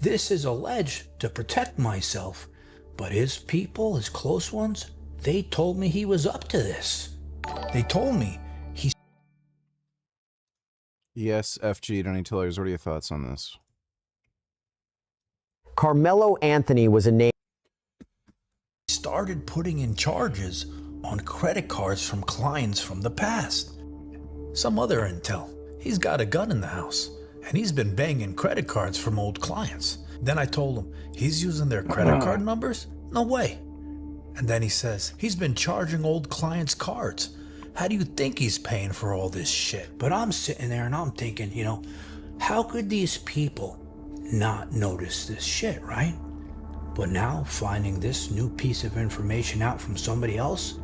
this is alleged to protect myself, but his people, his close ones, they told me he was up to this. They told me he... Yes, FG, Donny Tillers, what are your thoughts on this? Carmelo Anthony was a name. started putting in charges on credit cards from clients from the past. Some other intel. He's got a gun in the house, and he's been banging credit cards from old clients. Then I told him, he's using their credit card numbers? No way. And then he says, he's been charging old clients' cards. How do you think he's paying for all this shit? But I'm sitting there and I'm thinking, how could these people not notice this shit, right? But now, finding this new piece of information out from somebody else,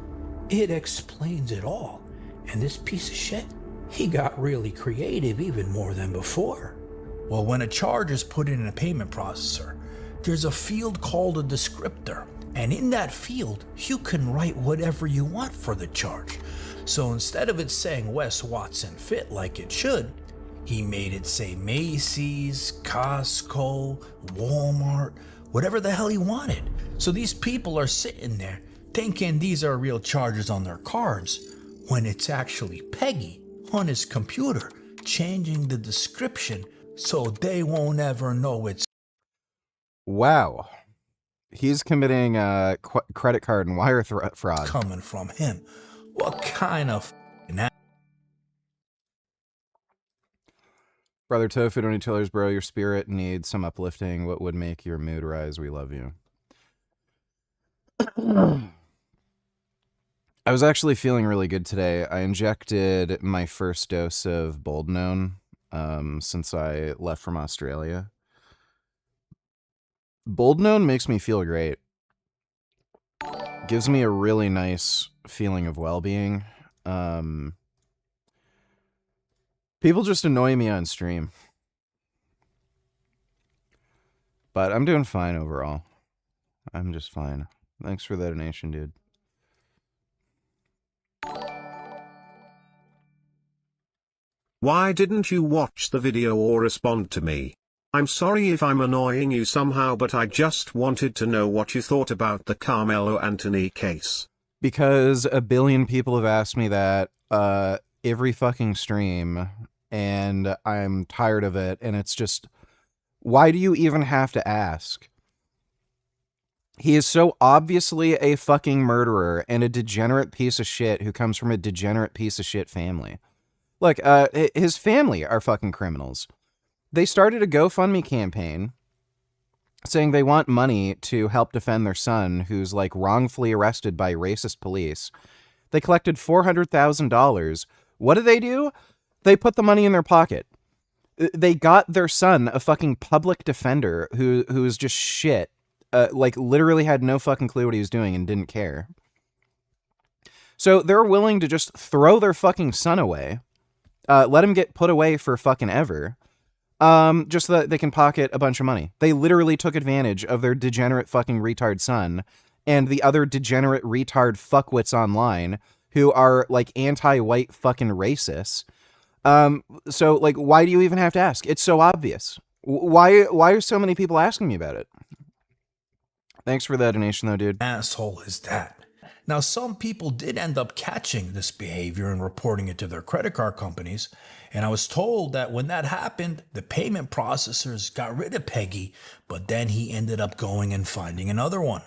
it explains it all. And this piece of shit, he got really creative even more than before. Well, when a charge is put in a payment processor, there's a field called a descriptor. And in that field, you can write whatever you want for the charge. So instead of it saying Wes Watson Fit like it should, he made it say Macy's, Costco, Walmart, whatever the hell he wanted. So these people are sitting there thinking these are real charges on their cards, when it's actually Peggy on his computer changing the description so they won't ever know it's... Wow. He's committing credit card and wire fraud. coming from him. What kind of Brother Tofu, Donny Tillers, bro, your spirit needs some uplifting. What would make your mood rise? We love you. I was actually feeling really good today. I injected my first dose of Boldenone since I left from Australia. Bold known makes me feel great. Gives me a really nice feeling of well-being. People just annoy me on stream. But I'm doing fine overall. I'm just fine. Thanks for the donation, dude. Why didn't you watch the video or respond to me? I'm sorry if I'm annoying you somehow, but I just wanted to know what you thought about the Carmelo Anthony case. Because a billion people have asked me that every fucking stream, and I'm tired of it, and it's just, why do you even have to ask? He is so obviously a fucking murderer and a degenerate piece of shit who comes from a degenerate piece of shit family. Look, his family are fucking criminals. They started a GoFundMe campaign saying they want money to help defend their son who's like wrongfully arrested by racist police. They collected $400,000. What do? They put the money in their pocket. They got their son a fucking public defender who's just shit. Like literally had no fucking clue what he was doing and didn't care. So they're willing to just throw their fucking son away. Let him get put away for fucking ever. Just so that they can pocket a bunch of money. They literally took advantage of their degenerate fucking retard son and the other degenerate retard fuckwits online who are like anti-white fucking racists. So like, why do you even have to ask? It's so obvious. Why are so many people asking me about it? Thanks for that donation though, dude. Asshole is that. Now, some people did end up catching this behavior and reporting it to their credit card companies. And I was told that when that happened, the payment processors got rid of Peggy, but then he ended up going and finding another one.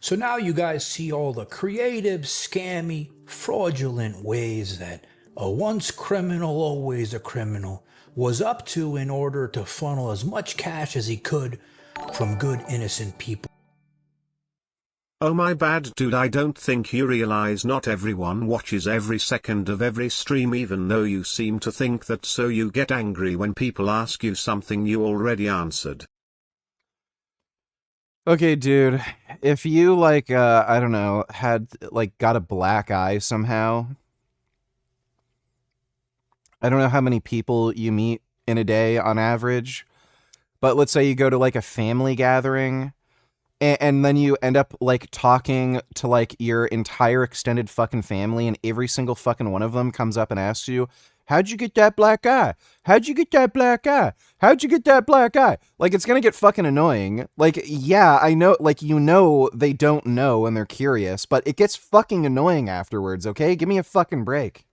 So now you guys see all the creative, scammy, fraudulent ways that a once criminal, always a criminal was up to in order to funnel as much cash as he could from good, innocent people. Oh my bad dude, I don't think you realize not everyone watches every second of every stream, even though you seem to think that, so you get angry when people ask you something you already answered. Okay, dude, if you like, I don't know, had like got a black eye somehow, I don't know how many people you meet in a day on average, but let's say you go to like a family gathering and then you end up like talking to like your entire extended fucking family and every single fucking one of them comes up and asks you, how'd you get that black eye? How'd you get that black eye? How'd you get that black eye? Like, it's gonna get fucking annoying. Like, yeah, I know, like, you know they don't know and they're curious, but it gets fucking annoying afterwards, okay? Give me a fucking break.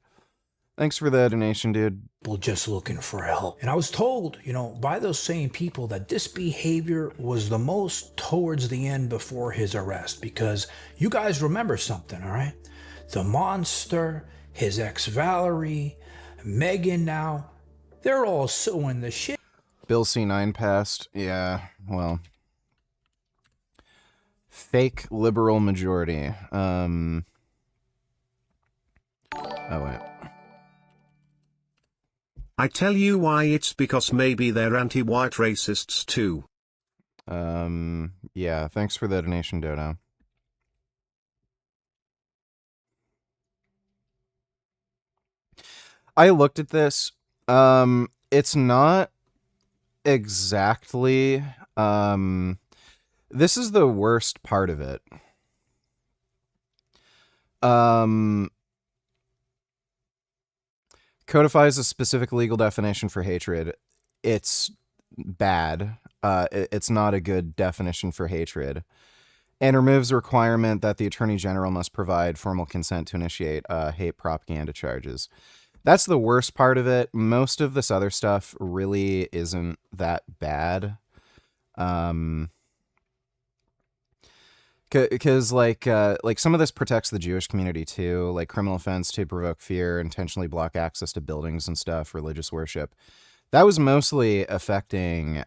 Thanks for the donation, dude. People just looking for help. And I was told, by those same people that this behavior was the most towards the end before his arrest, because you guys remember something, all right? The monster, his ex Valerie, Megan now, they're all suing the shit. Bill C9 passed. Yeah, well. Fake liberal majority. Oh, wait. I tell you why, it's because maybe they're anti-white racists too. Yeah, thanks for the donation, Dodo. I looked at this. It's not exactly, this is the worst part of it. Codifies a specific legal definition for hatred. It's bad. It's not a good definition for hatred. And removes the requirement that the Attorney General must provide formal consent to initiate hate propaganda charges. That's the worst part of it. Most of this other stuff really isn't that bad. Because like some of this protects the Jewish community too, like criminal offense to provoke fear, intentionally block access to buildings and stuff, religious worship. That was mostly affecting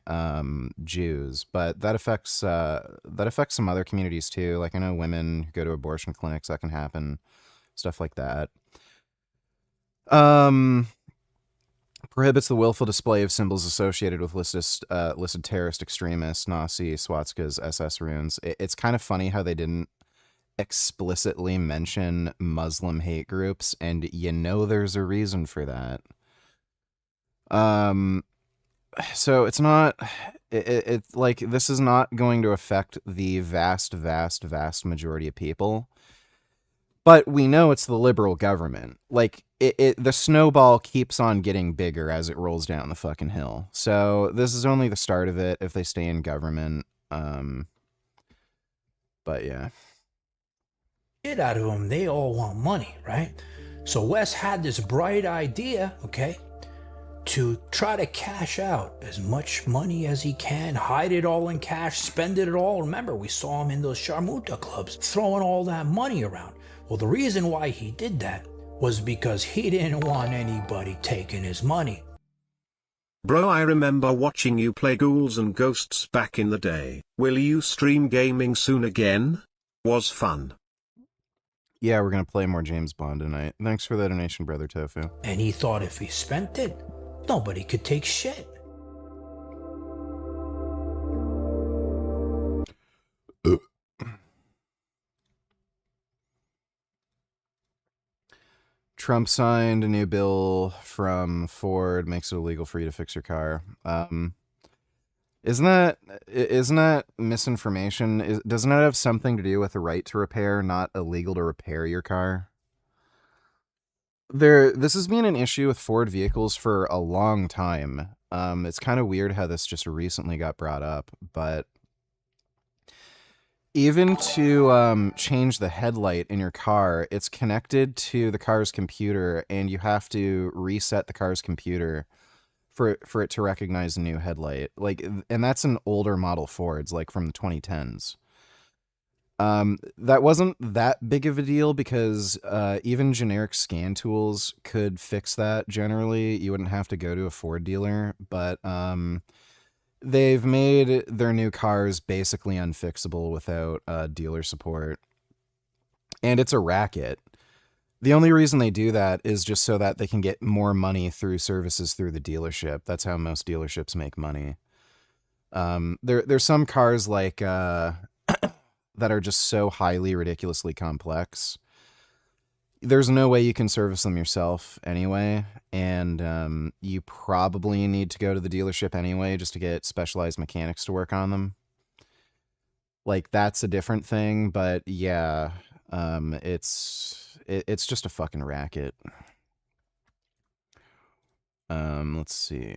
Jews, but that affects some other communities too. Like I know women who go to abortion clinics, that can happen, stuff like that. prohibits the willful display of symbols associated with listed terrorist extremists, Nazi, swastikas, SS runes. It's kind of funny how they didn't explicitly mention Muslim hate groups, and you know there's a reason for that. So it's not, it's like, this is not going to affect the vast majority of people. But we know it's the liberal government. Like, the snowball keeps on getting bigger as it rolls down the fucking hill. So this is only the start of it if they stay in government. But yeah. Shit out of them, they all want money, right? So Wes had this bright idea, okay, to try to cash out as much money as he can, hide it all in cash, spend it all. Remember, we saw him in those Sharmuta clubs throwing all that money around. Well, the reason why he did that was because he didn't want anybody taking his money. Bro, I remember watching you play Ghouls and Ghosts back in the day. Will you stream gaming soon again? Was fun. Yeah, we're gonna play more James Bond tonight. Thanks for the donation, Brother Tofu. And he thought if he spent it, nobody could take shit. Trump signed a new bill from Ford, makes it illegal for you to fix your car. Isn't that misinformation? Doesn't that have something to do with the right to repair, not illegal to repair your car? This has been an issue with Ford vehicles for a long time. It's kind of weird how this just recently got brought up, but even to change the headlight in your car, it's connected to the car's computer, and you have to reset the car's computer for it to recognize a new headlight. Like, and that's an older model Fords, like from the 2010s. That wasn't that big of a deal because even generic scan tools could fix that generally. You wouldn't have to go to a Ford dealer, but they've made their new cars basically unfixable without dealer support. And it's a racket. The only reason they do that is just so that they can get more money through services through the dealership. That's how most dealerships make money. There's some cars like that are just so highly ridiculously complex. There's no way you can service them yourself anyway, and you probably need to go to the dealership anyway just to get specialized mechanics to work on them. Like, that's a different thing, but yeah, it's just a fucking racket. Let's see.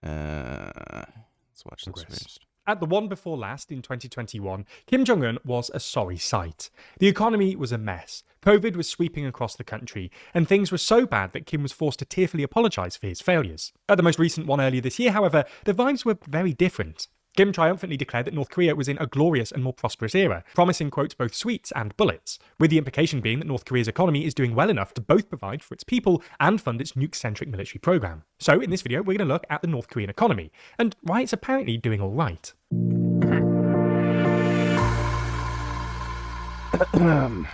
Let's watch this first. At the one before last in 2021, Kim Jong-un was a sorry sight. The economy was a mess. COVID was sweeping across the country, and things were so bad that Kim was forced to tearfully apologise for his failures. At the most recent one earlier this year, however, the vibes were very different. Kim triumphantly declared that North Korea was in a glorious and more prosperous era, promising, quote, both sweets and bullets, with the implication being that North Korea's economy is doing well enough to both provide for its people and fund its nuke-centric military program. So in this video, we're going to look at the North Korean economy, and why it's apparently doing all right.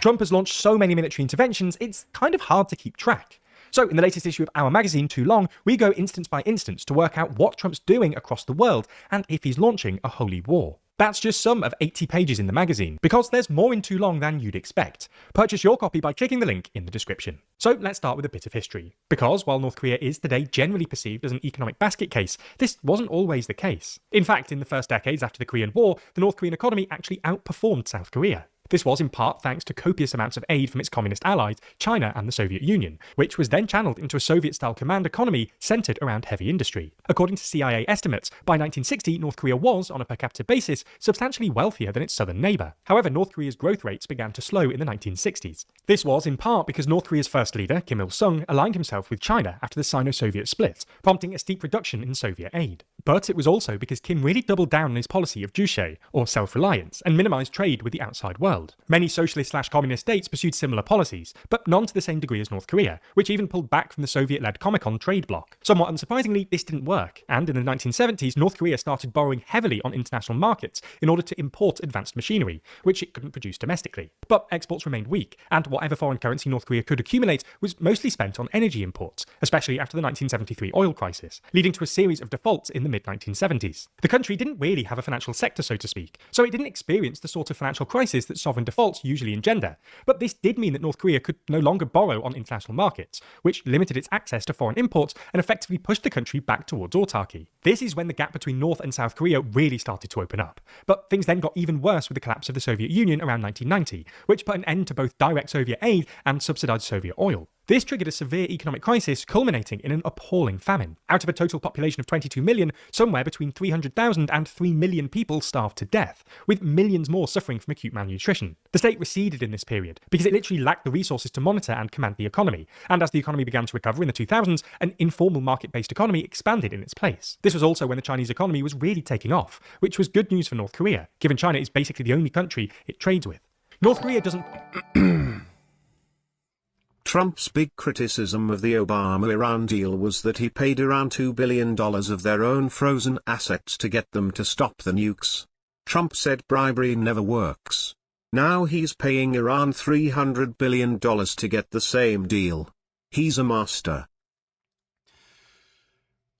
Trump has launched so many military interventions, it's kind of hard to keep track. So in the latest issue of our magazine, Too Long, we go instance by instance to work out what Trump's doing across the world and if he's launching a holy war. That's just some of 80 pages in the magazine, because there's more in Too Long than you'd expect. Purchase your copy by clicking the link in the description. So let's start with a bit of history. Because while North Korea is today generally perceived as an economic basket case, this wasn't always the case. In fact, in the first decades after the Korean War, the North Korean economy actually outperformed South Korea. This was in part thanks to copious amounts of aid from its communist allies, China and the Soviet Union, which was then channeled into a Soviet-style command economy centered around heavy industry. According to CIA estimates, by 1960, North Korea was, on a per capita basis, substantially wealthier than its southern neighbor. However, North Korea's growth rates began to slow in the 1960s. This was in part because North Korea's first leader, Kim Il-sung, aligned himself with China after the Sino-Soviet split, prompting a steep reduction in Soviet aid. But it was also because Kim really doubled down on his policy of juche, or self-reliance, and minimised trade with the outside world. Many socialist/communist states pursued similar policies, but none to the same degree as North Korea, which even pulled back from the Soviet-led Comecon trade bloc. Somewhat unsurprisingly, this didn't work, and in the 1970s, North Korea started borrowing heavily on international markets in order to import advanced machinery, which it couldn't produce domestically. But exports remained weak, and whatever foreign currency North Korea could accumulate was mostly spent on energy imports, especially after the 1973 oil crisis, leading to a series of defaults in the mid-1970s. The country didn't really have a financial sector, so to speak, so it didn't experience the sort of financial crisis that sovereign defaults usually engender. But this did mean that North Korea could no longer borrow on international markets, which limited its access to foreign imports and effectively pushed the country back towards autarky. This is when the gap between North and South Korea really started to open up. But things then got even worse with the collapse of the Soviet Union around 1990, which put an end to both direct Soviet aid and subsidized Soviet oil. This triggered a severe economic crisis culminating in an appalling famine. Out of a total population of 22 million, somewhere between 300,000 and 3 million people starved to death, with millions more suffering from acute malnutrition. The state receded in this period because it literally lacked the resources to monitor and command the economy, and as the economy began to recover in the 2000s, an informal market-based economy expanded in its place. This was also when the Chinese economy was really taking off, which was good news for North Korea, given China is basically the only country it trades with. North Korea doesn't... Trump's big criticism of the Obama-Iran deal was that he paid Iran $2 billion of their own frozen assets to get them to stop the nukes. Trump said bribery never works. Now he's paying Iran $300 billion to get the same deal. He's a master.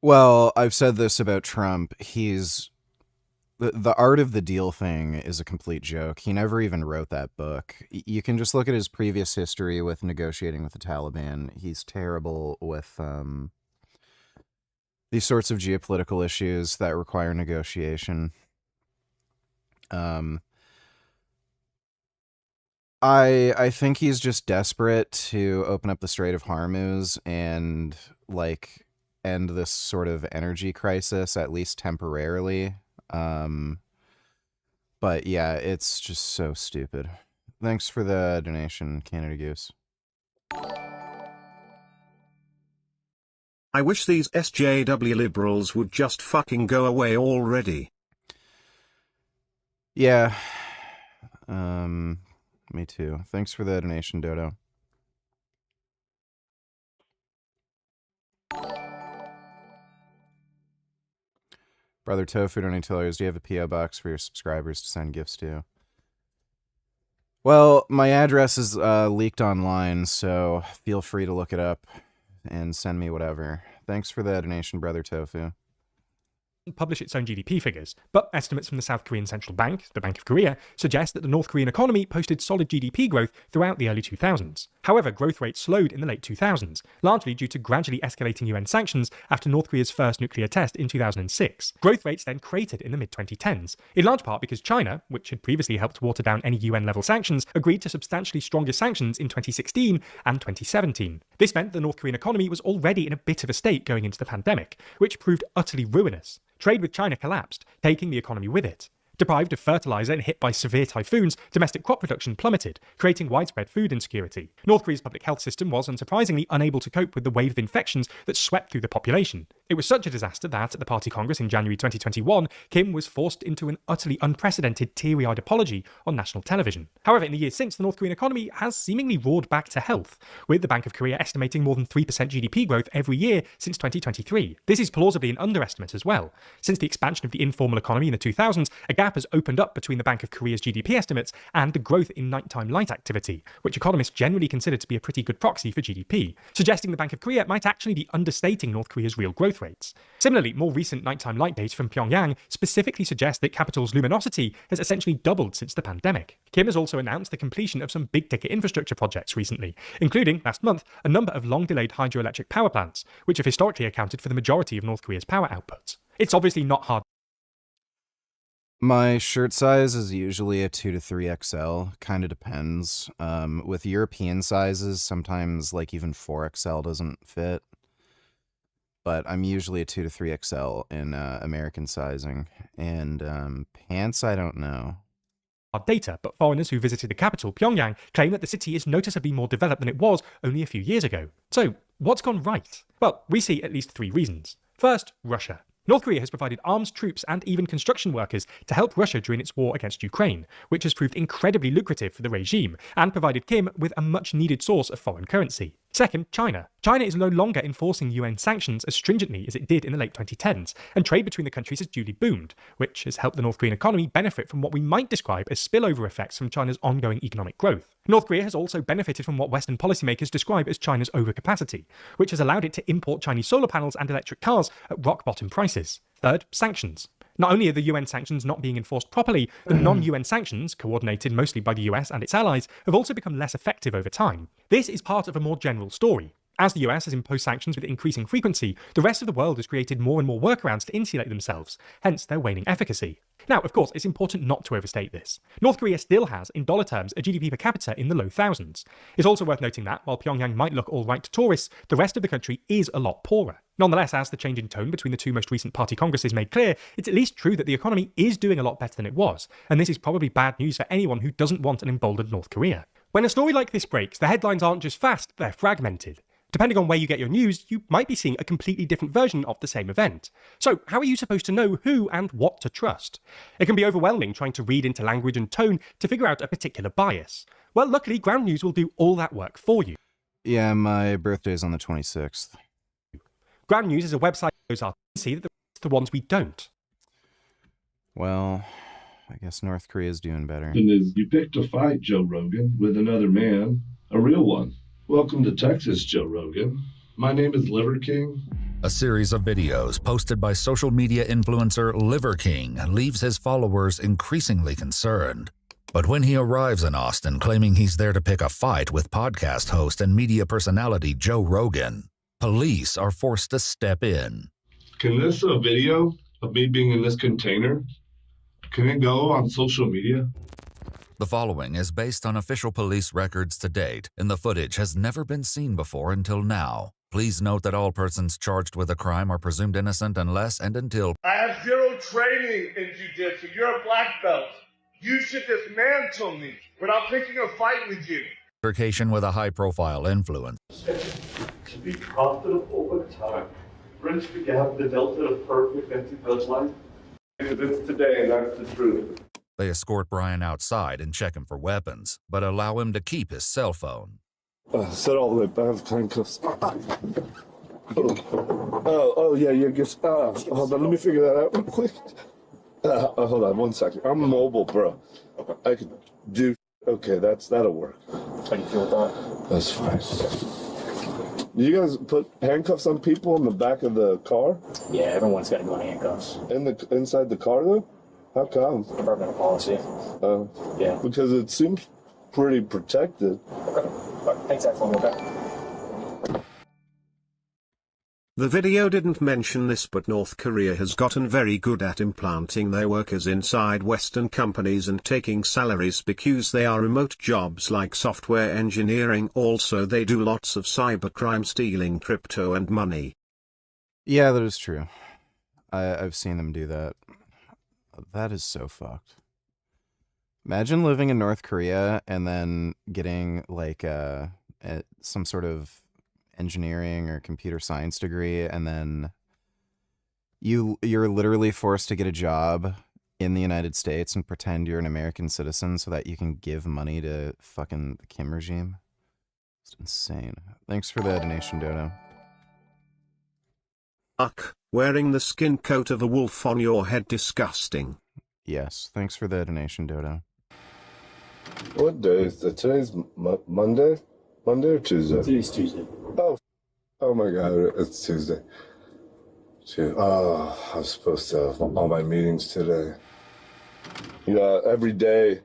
Well, I've said this about Trump. The art of the deal thing is a complete joke. He never even wrote that book. You can just look at his previous history with negotiating with the Taliban. He's terrible with these sorts of geopolitical issues that require negotiation. I think he's just desperate to open up the Strait of Hormuz and end this sort of energy crisis, at least temporarily. But yeah, it's just so stupid. Thanks for the donation, Canada Goose. I wish these SJW liberals would just fucking go away already. Yeah. Me too. Thanks for the donation, Dodo. Brother Tofu $20. Do you have a P.O. box for your subscribers to send gifts to? Well, my address is leaked online, so feel free to look it up and send me whatever. Thanks for the donation, Brother Tofu. Publish its own GDP figures, but estimates from the South Korean Central Bank, the Bank of Korea, suggest that the North Korean economy posted solid GDP growth throughout the early 2000s. However, growth rates slowed in the late 2000s, largely due to gradually escalating UN sanctions after North Korea's first nuclear test in 2006. Growth rates then cratered in the mid-2010s, in large part because China, which had previously helped water down any UN-level sanctions, agreed to substantially stronger sanctions in 2016 and 2017. This meant the North Korean economy was already in a bit of a state going into the pandemic, which proved utterly ruinous. Trade with China collapsed, taking the economy with it. Deprived of fertilizer and hit by severe typhoons, domestic crop production plummeted, creating widespread food insecurity. North Korea's public health system was, unsurprisingly, unable to cope with the wave of infections that swept through the population. It was such a disaster that, at the Party Congress in January 2021, Kim was forced into an utterly unprecedented teary-eyed apology on national television. However, in the years since, the North Korean economy has seemingly roared back to health, with the Bank of Korea estimating more than 3% GDP growth every year since 2023. This is plausibly an underestimate as well. Since the expansion of the informal economy in the 2000s, a gap has opened up between the Bank of Korea's GDP estimates and the growth in nighttime light activity, which economists generally consider to be a pretty good proxy for GDP, suggesting the Bank of Korea might actually be understating North Korea's real growth rates. Similarly, more recent nighttime light data from Pyongyang specifically suggest that capital's luminosity has essentially doubled since the pandemic. Kim has also announced the completion of some big-ticket infrastructure projects recently, including, last month, a number of long-delayed hydroelectric power plants, which have historically accounted for the majority of North Korea's power output. It's obviously not hard. My shirt size is usually a 2 to 3XL, kind of depends. With European sizes, sometimes like even 4XL doesn't fit. But I'm usually a 2 to 3XL in American sizing. And pants, I don't know. Data, but foreigners who visited the capital, Pyongyang, claim that the city is noticeably more developed than it was only a few years ago. So, what's gone right? Well, we see at least 3 reasons. First, Russia. North Korea has provided arms, troops, and even construction workers to help Russia during its war against Ukraine, which has proved incredibly lucrative for the regime and provided Kim with a much-needed source of foreign currency. Second, China. China is no longer enforcing UN sanctions as stringently as it did in the late 2010s, and trade between the countries has duly boomed, which has helped the North Korean economy benefit from what we might describe as spillover effects from China's ongoing economic growth. North Korea has also benefited from what Western policymakers describe as China's overcapacity, which has allowed it to import Chinese solar panels and electric cars at rock-bottom prices. Third, sanctions. Not only are the UN sanctions not being enforced properly, the non-UN sanctions, coordinated mostly by the US and its allies, have also become less effective over time. This is part of a more general story. As the US has imposed sanctions with increasing frequency, the rest of the world has created more and more workarounds to insulate themselves, hence their waning efficacy. Now, of course, it's important not to overstate this. North Korea still has, in dollar terms, a GDP per capita in the low thousands. It's also worth noting that, while Pyongyang might look all right to tourists, the rest of the country is a lot poorer. Nonetheless, as the change in tone between the two most recent party congresses made clear, it's at least true that the economy is doing a lot better than it was, and this is probably bad news for anyone who doesn't want an emboldened North Korea. When a story like this breaks, the headlines aren't just fast, they're fragmented. Depending on where you get your news, you might be seeing a completely different version of the same event. So, how are you supposed to know who and what to trust? It can be overwhelming trying to read into language and tone to figure out a particular bias. Well, luckily, Ground News will do all that work for you. Yeah, my birthday's on the 26th. Ground News is a website that shows our see that the ones we don't. Well, I guess North Korea's doing better. You picked a fight, Joe Rogan, with another man, a real one. Welcome to Texas, Joe Rogan. My name is Liver King. A series of videos posted by social media influencer Liver King leaves his followers increasingly concerned. But when he arrives in Austin claiming he's there to pick a fight with podcast host and media personality Joe Rogan, police are forced to step in. Can this video of me being in this container, can it go on social media? The following is based on official police records to date, and the footage has never been seen before until now. Please note that all persons charged with a crime are presumed innocent unless and until... I have zero training in jiu-jitsu. You're a black belt. You should dismantle me without picking a fight with you. ...altercation with a high-profile influence. To be profitable with time. Rich began developed a perfect anti-belt life. It's today, and that's the truth. They escort Brian outside and check him for weapons, but allow him to keep his cell phone. Set all the way back, handcuffs. Yeah, hold on, let me figure that out real quick. Hold on 1 second. I'm mobile, bro. I could do... Okay, that'll work. How do you feel with that? That's fine. You guys put handcuffs on people in the back of the car? Yeah, everyone's got to go in handcuffs. Inside the car, though? How come? Department policy. Yeah. Because it seems pretty protected. Okay. Thanks, Axel. Okay. The video didn't mention this, but North Korea has gotten very good at implanting their workers inside Western companies and taking salaries because they are remote jobs like software engineering. Also, they do lots of cybercrime, stealing crypto and money. Yeah, that is true. I've seen them do that. That is so fucked. Imagine living in North Korea and then getting like some sort of engineering or computer science degree, and then you're literally forced to get a job in the United States and pretend you're an American citizen so that you can give money to fucking the Kim regime. It's insane. Thanks for the donation, Dodo. Wearing the skin coat of a wolf on your head, disgusting. Yes, thanks for the donation, Dodo. What day is it? Today's Monday? Monday or Tuesday? Today's Tuesday. Oh my God, it's Tuesday. Oh, I'm supposed to have all my meetings today. You know, every day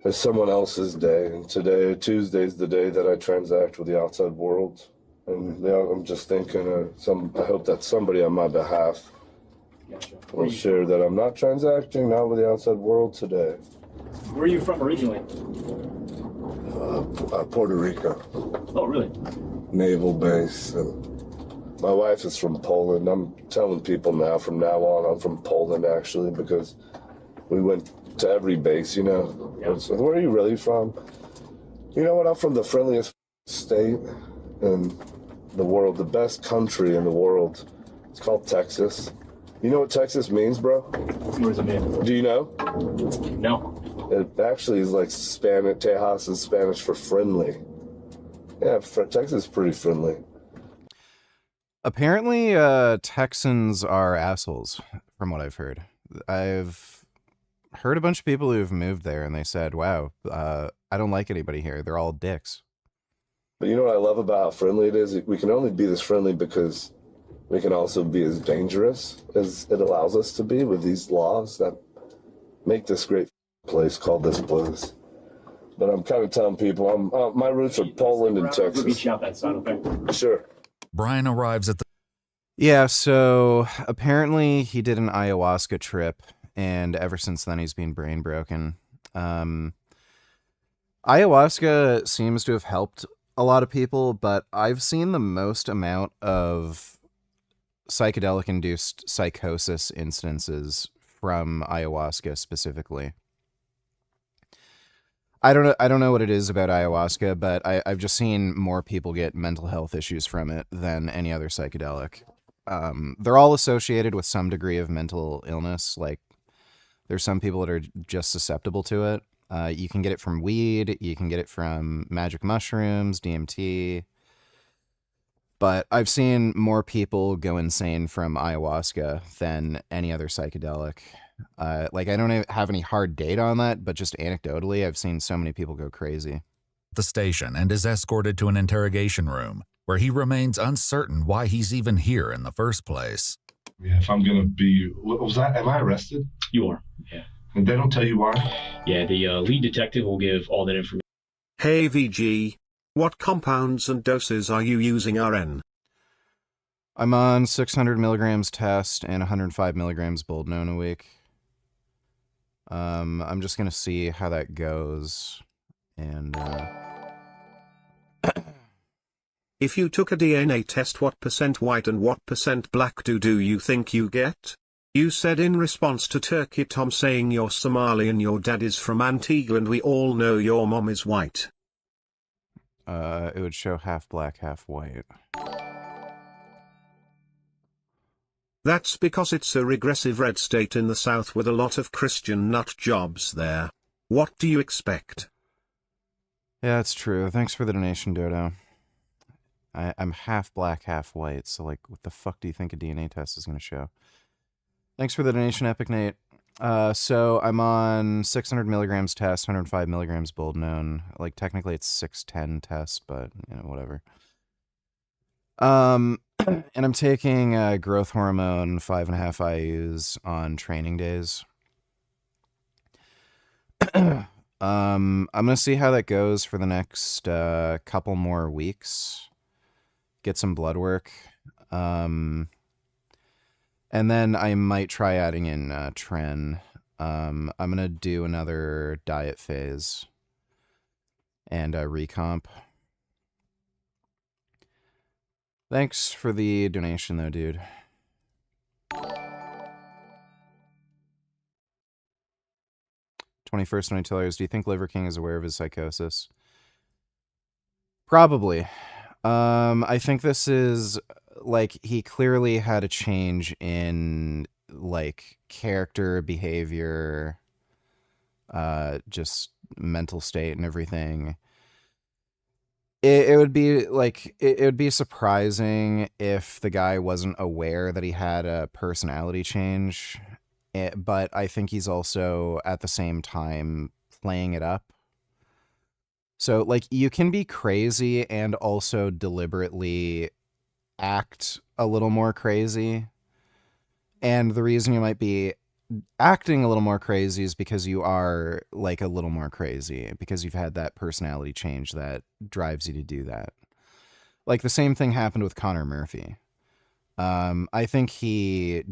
is someone else's day, and Tuesday is the day that I transact with the outside world. And I'm just thinking I hope that somebody on my behalf will share that I'm not transacting now with the outside world today. Where are you from originally? Puerto Rico. Oh, really? Naval base. And my wife is from Poland. I'm telling people now, from now on, I'm from Poland, actually, because we went to every base, you know. Yeah. So where are you really from? You know what? I'm from the friendliest state in the world, the best country in the world. It's called Texas. You know what Texas means, bro? What does it mean? Do you know? No. It actually is like Spanish. Tejas is Spanish for friendly. Yeah, Texas is pretty friendly. Apparently, Texans are assholes, from what I've heard. I've heard a bunch of people who've moved there, and they said, wow, I don't like anybody here. They're all dicks. But you know what I love about how friendly it is? We can only be this friendly because we can also be as dangerous as it allows us to be with these laws that make this great place called this place. But I'm kind of telling people, my roots are Poland and Texas. We'll meet you out that side, okay? Sure. Brian arrives at the... Yeah, so apparently he did an ayahuasca trip, and ever since then he's been brain broken. Ayahuasca seems to have helped a lot of people, but I've seen the most amount of psychedelic-induced psychosis instances from ayahuasca specifically. I don't know what it is about ayahuasca, but I've just seen more people get mental health issues from it than any other psychedelic. They're all associated with some degree of mental illness. Like, there's some people that are just susceptible to it. You can get it from weed, you can get it from magic mushrooms, DMT. But I've seen more people go insane from ayahuasca than any other psychedelic. Like, I don't have any hard data on that, but just anecdotally, I've seen so many people go crazy. The station and is escorted to an interrogation room where he remains uncertain why he's even here in the first place. Yeah, if I'm gonna be, what was that? Am I arrested? You are, yeah. And they don't tell you why? Yeah, the lead detective will give all that information. Hey VG, what compounds and doses are you using RN? I'm on 600 milligrams test and 105 milligrams Boldenone a week. I'm just gonna see how that goes, and If you took a DNA test, what % white and what % black do you think you get? You said in response to Turkey Tom saying you're Somali and your dad is from Antigua and we all know your mom is white. it would show half black, half white. That's because it's a regressive red state in the South with a lot of Christian nut jobs there. What do you expect? Yeah, that's true. Thanks for the donation, Dodo. I'm half black, half white, so, like, what the fuck do you think a DNA test is going to show? Thanks for the donation, Epic Nate. So I'm on 600 milligrams test, 105 milligrams Boldenone. Like, technically it's 610 test, but, you know, whatever. And I'm taking growth hormone 5.5 IUs on training days. I'm gonna see how that goes for the next couple more weeks. Get some blood work. And then I might try adding in Tren. I'm gonna do another diet phase and recomp. Thanks for the donation, though, dude. $21st $20. Do you think Liver King is aware of his psychosis? Probably. I think this is, like, he clearly had a change in, like, character, behavior, just mental state and everything. It would be, like, it would be surprising if the guy wasn't aware that he had a personality change, but I think he's also, at the same time, playing it up. So, like, you can be crazy and also deliberately act a little more crazy. And the reason you might be acting a little more crazy is because you are, like, a little more crazy, because you've had that personality change that drives you to do that. Like, the same thing happened with Connor Murphy. I think he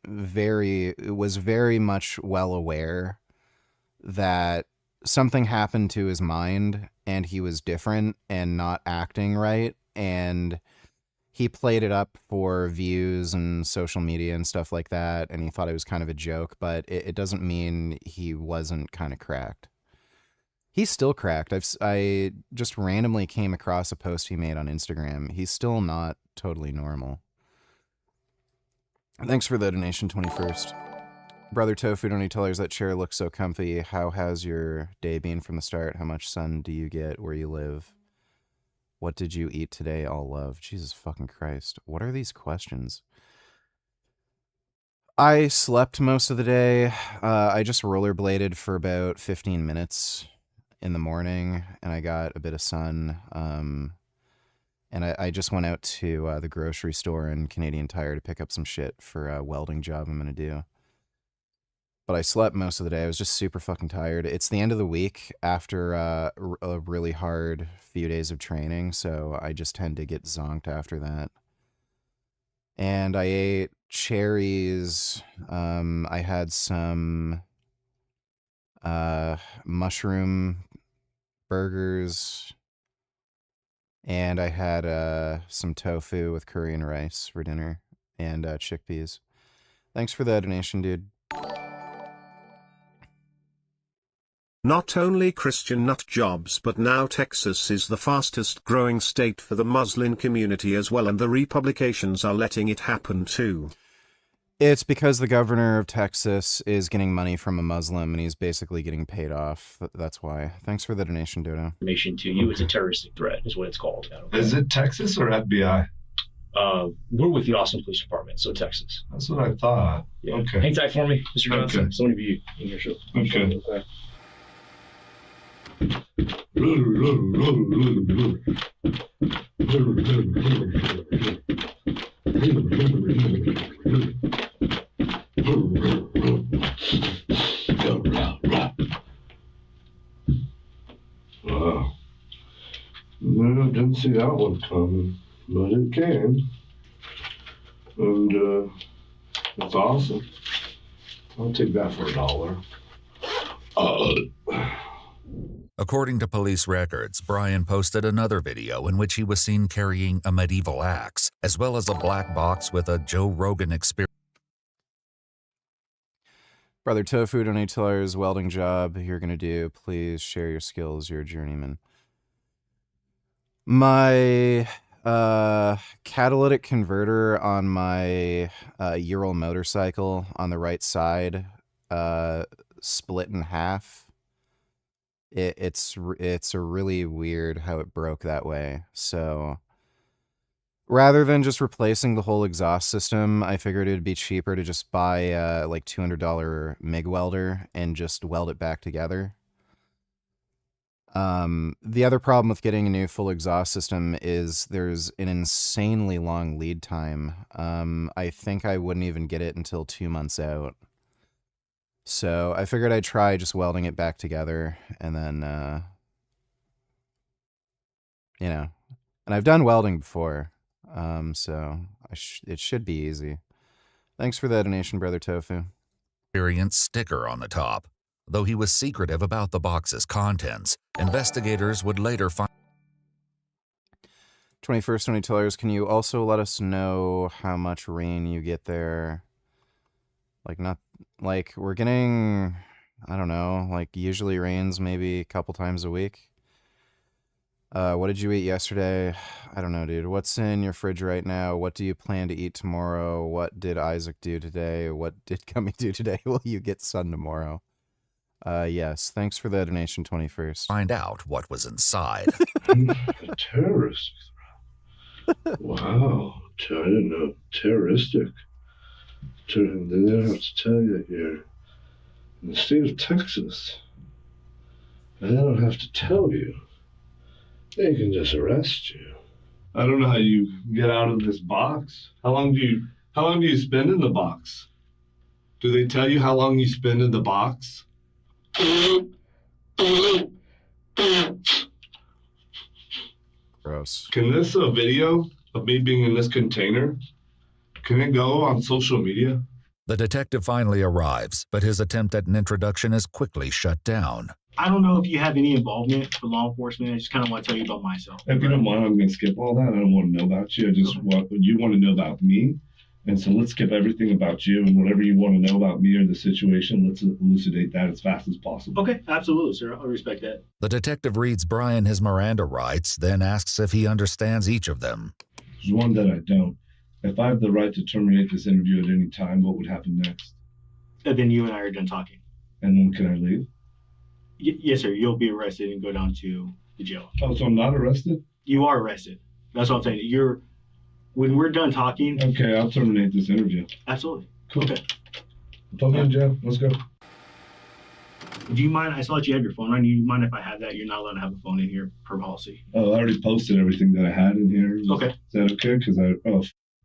was very much well aware that something happened to his mind and he was different and not acting right, and he played it up for views and social media and stuff like that, and he thought it was kind of a joke, but it doesn't mean he wasn't kind of cracked. He's still cracked. I just randomly came across a post he made on Instagram. He's still not totally normal. Thanks for the donation, 21st. Brother Tofu, don't you tell us that chair looks so comfy. How has your day been from the start? How much sun do you get where you live? What did you eat today, all love? Jesus fucking Christ. What are these questions? I slept most of the day. I just rollerbladed for about 15 minutes in the morning, and I got a bit of sun. And I just went out to the grocery store in Canadian Tire to pick up some shit for a welding job I'm going to do. But I slept most of the day. I was just super fucking tired. It's the end of the week after a really hard few days of training, so I just tend to get zonked after that. And I ate cherries. I had some mushroom burgers. And I had some tofu with curry and rice for dinner. And chickpeas. Thanks for the donation, dude. Not only Christian nut jobs, but now Texas is the fastest growing state for the Muslim community as well, and the Republicans are letting it happen too. It's because the governor of Texas is getting money from a Muslim, and he's basically getting paid off. That's why. Thanks for the donation, Dodo. Information to you. It's a terroristic threat, is what it's called. Is it Texas or FBI? We're with the Austin Police Department, so Texas. That's what I thought. Yeah. Okay. Hang tight for me, Mr. Johnson. Okay. Somebody view in your show. Okay. Wow. No, didn't see that one coming, but it came. And it's awesome. I'll take that for $1. According to police records, Brian posted another video in which he was seen carrying a medieval axe, as well as a black box with a Joe Rogan experience. Brother Tofu, donate to our welding job you're going to do. Please share your skills. You're a journeyman. My catalytic converter on my Ural motorcycle on the right side split in half. It's a really weird how it broke that way. So rather than just replacing the whole exhaust system, I figured it'd be cheaper to just buy like $200 MIG welder and just weld it back together. The other problem with getting a new full exhaust system is there's an insanely long lead time. I think I wouldn't even get it until 2 months out. So I figured I'd try just welding it back together, and then, you know, and I've done welding before, so it should be easy. Thanks for the donation, Brother Tofu. Experience sticker on the top. Though he was secretive about the box's contents, investigators would later find. 21st, $20. Can you also let us know how much rain you get there? Like, we're getting, I don't know, like, usually rains maybe a couple times a week. What did you eat yesterday? I don't know, dude. What's in your fridge right now? What do you plan to eat tomorrow? What did Isaac do today? What did Gummy do today? Will you get sun tomorrow? Yes. Thanks for the donation, 21st. Find out what was inside. A terrorist threat. Wow. I didn't know. Terroristic. They don't have to tell you here. In the state of Texas, they don't have to tell you. They can just arrest you. I don't know how you get out of this box. How long do you spend in the box? Do they tell you how long you spend in the box? Gross. Can this video of me being in this container, can it go on social media? The detective finally arrives, but his attempt at an introduction is quickly shut down. I don't know if you have any involvement with law enforcement. I just kind of want to tell you about myself. If you don't mind, I'm going to skip all that. I don't want to know about you. I just want you want to know about me. And so let's skip everything about you, and whatever you want to know about me or the situation, let's elucidate that as fast as possible. Okay, absolutely, sir. I respect that. The detective reads Brian his Miranda rights, then asks if he understands each of them. There's one that I don't. If I have the right to terminate this interview at any time, what would happen next? And then you and I are done talking. And when can I leave? Yes, sir. You'll be arrested and go down to the jail. Oh, so I'm not arrested? You are arrested. That's what I'm saying. When we're done talking. Okay, I'll terminate this interview. Absolutely. Cool. Okay. Put me in jail. Let's go. Do you mind? I saw that you have your phone on. Do you mind if I have that? You're not allowed to have a phone in here per policy. Oh, I already posted everything that I had in here. Okay. Is that okay? Because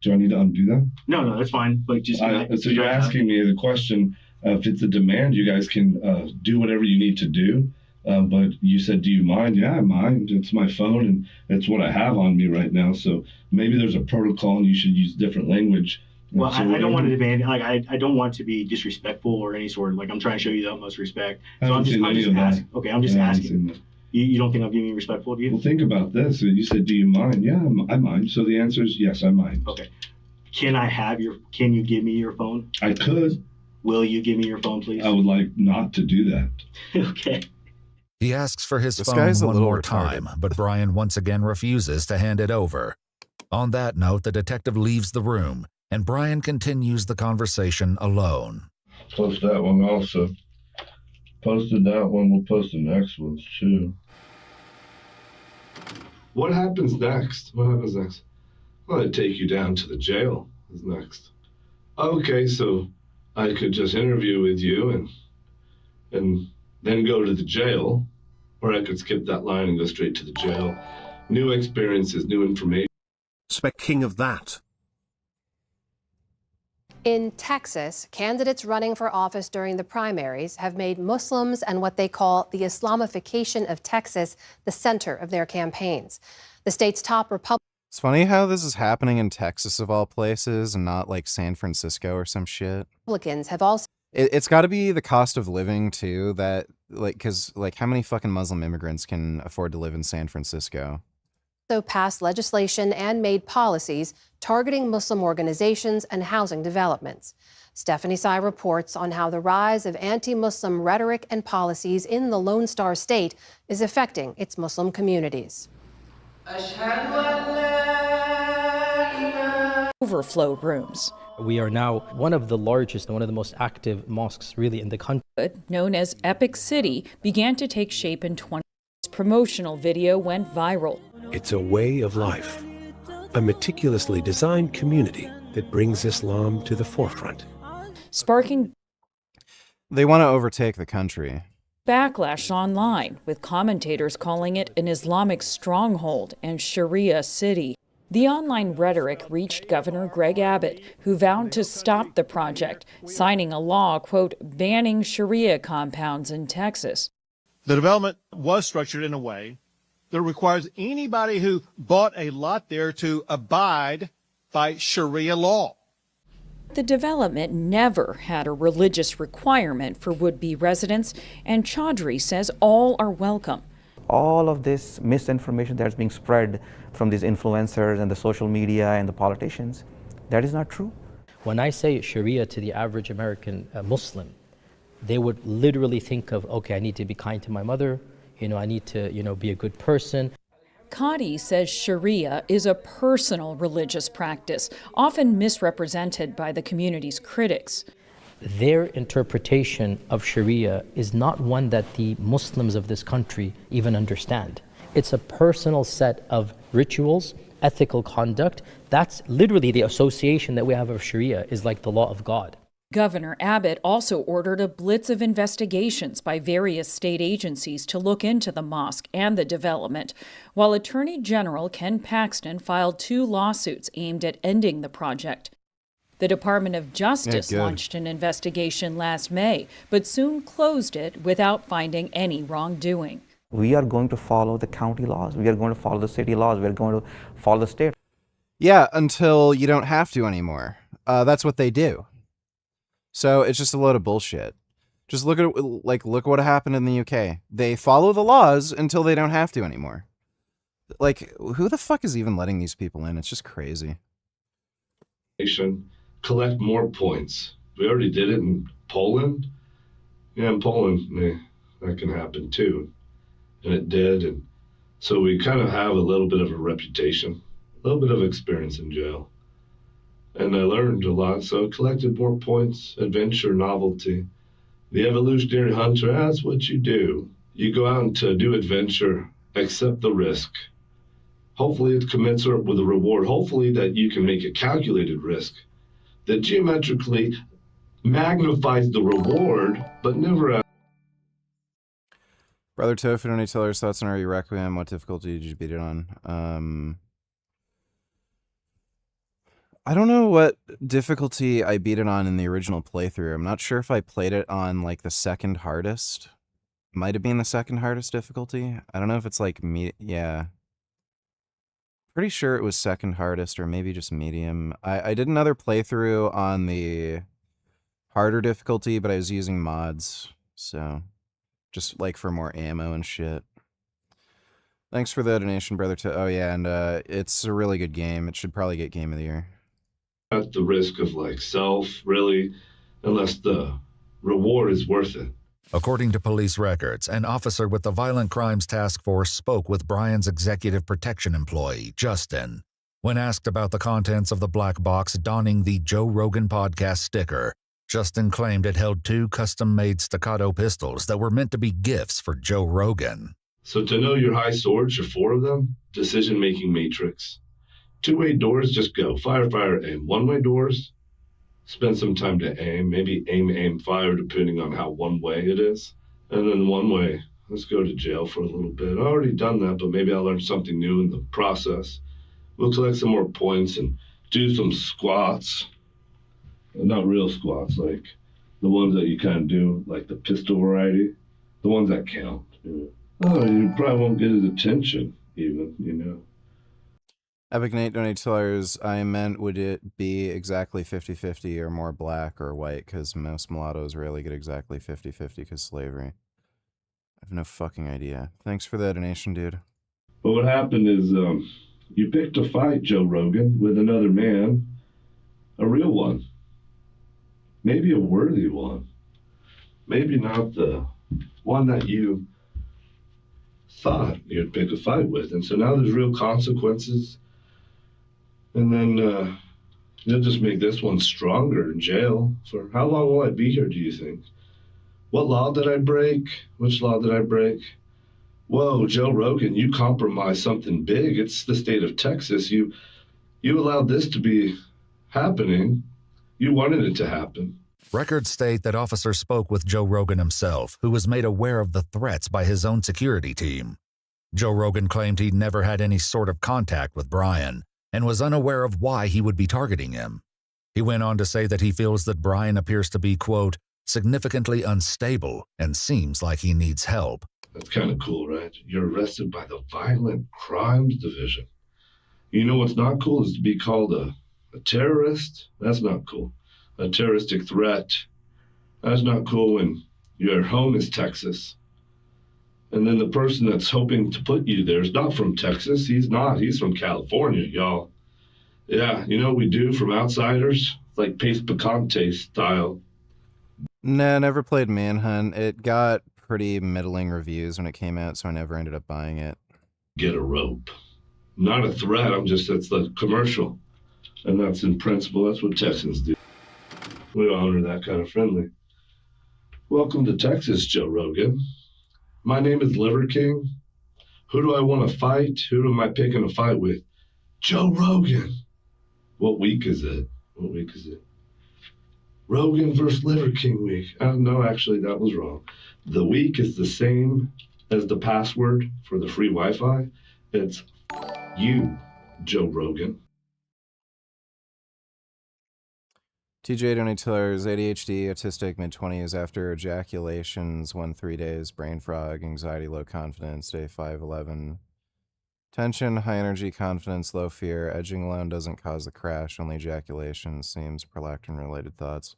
do I need to undo that? No, that's fine. But just. So you're asking me the question, if it's a demand, you guys can do whatever you need to do. But you said, do you mind? Yeah, I mind. It's my phone and it's what I have on me right now. So maybe there's a protocol and you should use different language. Well, So I don't want to demand, like, I don't want to be disrespectful or any sort of, like, I'm trying to show you the utmost respect. So I'm just asking. Okay, I'm just asking. You don't think I'm being respectful to you? Well, think about this. You said, do you mind? Yeah, I mind. So the answer is yes, I mind. Okay. Can you give me your phone? I could. Will you give me your phone, please? I would like not to do that. Okay. He asks for his This phone guy's a one little more retarded. time, but Brian once again refuses to hand it over. On that note, the detective leaves the room, and Brian continues the conversation alone. Post that one also. Posted that one. We'll post the next ones too. What happens next? What happens next? Well, I take you down to the jail is next. Okay, so I could just interview with you and then go to the jail, or I could skip that line and go straight to the jail. New experiences, new information. Speaking of that. In Texas, candidates running for office during the primaries have made Muslims and what they call the Islamification of Texas the center of their campaigns. The state's top Republican. It's funny how this is happening in Texas of all places and not like San Francisco or some shit. Republicans have also. It's got to be the cost of living too, that like, because like how many fucking Muslim immigrants can afford to live in San Francisco? Passed legislation and made policies targeting Muslim organizations and housing developments. Stephanie Sy reports on how the rise of anti-Muslim rhetoric and policies in the Lone Star State is affecting its Muslim communities. Overflow rooms. We are now one of the largest and one of the most active mosques really in the country. Known as Epic City began to take shape in 20. Promotional video went viral. It's a way of life, a meticulously designed community that brings Islam to the forefront. Sparking They want to overtake the country. backlash online, with commentators calling it an Islamic stronghold and Sharia city. The online rhetoric reached Governor Greg Abbott, who vowed to stop the project, signing a law, quote, banning Sharia compounds in Texas. The development was structured in a way that requires anybody who bought a lot there to abide by Sharia law. The development never had a religious requirement for would-be residents, and Chaudhry says all are welcome. All of this misinformation that's being spread from these influencers and the social media and the politicians, that is not true. When I say Sharia to the average American Muslim, they would literally think of, okay, I need to be kind to my mother, I need to, be a good person. Qadi says Sharia is a personal religious practice, often misrepresented by the community's critics. Their interpretation of Sharia is not one that the Muslims of this country even understand. It's a personal set of rituals, ethical conduct. That's literally the association that we have of Sharia is like the law of God. Governor Abbott also ordered a blitz of investigations by various state agencies to look into the mosque and the development, while Attorney General Ken Paxton filed 2 lawsuits aimed at ending the project. The Department of Justice launched an investigation last May, but soon closed it without finding any wrongdoing. We are going to follow the county laws. We are going to follow the city laws. We are going to follow the state. Yeah, until you don't have to anymore. That's what they do. So it's just a load of bullshit. Just look what happened in the UK. They follow the laws until they don't have to anymore. Like, who the fuck is even letting these people in? It's just crazy. Collect more points. We already did it in Poland. Yeah, in Poland, that can happen too. And it did. And so we kind of have a little bit of a reputation, a little bit of experience in jail. and I learned a lot, so I collected more points, adventure, novelty. The evolutionary hunter, that's what you do. You go out to do adventure, accept the risk. Hopefully it's commensurate with the reward. Hopefully that you can make a calculated risk that geometrically magnifies the reward, but never. Brother Tufano, any tell us thoughts on RE Requiem? What difficulty did you beat it on? I don't know what difficulty I beat it on in the original playthrough. I'm not sure if I played it on like the second hardest. Might have been the second hardest difficulty. I don't know if it's like yeah. Pretty sure it was second hardest or maybe just medium. I did another playthrough on the harder difficulty, but I was using mods, so just like for more ammo and shit. Thanks for the donation, brother. Oh yeah, and it's a really good game. It should probably get Game of the Year. At the risk of like self, really, unless the reward is worth it. According to police records, an officer with the Violent Crimes Task Force spoke with Brian's executive protection employee, Justin. When asked about the contents of the black box donning the Joe Rogan podcast sticker, Justin claimed it held 2 custom-made staccato pistols that were meant to be gifts for Joe Rogan. So to know your high swords, your 4 of them, decision-making matrix. 2-way doors, just go. Fire, fire, aim. 1-way doors, spend some time to aim. Maybe aim, fire, depending on how one-way it is. And then 1-way, let's go to jail for a little bit. I already done that, but maybe I'll learn something new in the process. We'll collect some more points and do some squats. Not real squats, like the ones that you kind of do, like the pistol variety. The ones that count. Oh, you probably won't get his attention, even. Epic Nate donates $2. I meant, would it be exactly 50-50 or more black or white? Because most mulattoes rarely get exactly 50-50 because slavery. I have no fucking idea. Thanks for the donation, dude. But what happened is, you picked a fight, Joe Rogan, with another man. A real one. Maybe a worthy one. Maybe not the one that you thought you'd pick a fight with. And so now there's real consequences. And then you'll just make this one stronger in jail. For how long will I be here, do you think? What law did I break? Which law did I break? Whoa, Joe Rogan, you compromised something big. It's the state of Texas. You allowed this to be happening. You wanted it to happen. Records state that officers spoke with Joe Rogan himself, who was made aware of the threats by his own security team. Joe Rogan claimed he'd never had any sort of contact with Brian and was unaware of why he would be targeting him. He went on to say that he feels that Brian appears to be, quote, significantly unstable and seems like he needs help. That's kind of cool, right? You're arrested by the Violent Crimes Division. You know what's not cool is to be called a terrorist. That's not cool. A terroristic threat. That's not cool when your home is Texas. And then the person that's hoping to put you there is not from Texas. He's not. He's from California, y'all. Yeah, you know what we do from outsiders? It's like Pace Picante style. Nah, never played Manhunt. It got pretty middling reviews when it came out, so I never ended up buying it. Get a rope. Not a threat. That's the commercial. And that's in principle. That's what Texans do. We honor that kind of friendly. Welcome to Texas, Joe Rogan. My name is Liver King. Who do I want to fight? Who am I picking a fight with? Joe Rogan. What week is it? Rogan versus Liver King week. No, actually, that was wrong. The week is the same as the password for the free Wi-Fi. It's you, Joe Rogan. TJ Donatillers, ADHD, autistic, mid-20s, after ejaculations, 1-3 days, brain frog, anxiety, low confidence, day 5-11. Tension, high energy, confidence, low fear. Edging alone doesn't cause the crash, only ejaculation. Seems prolactin-related thoughts.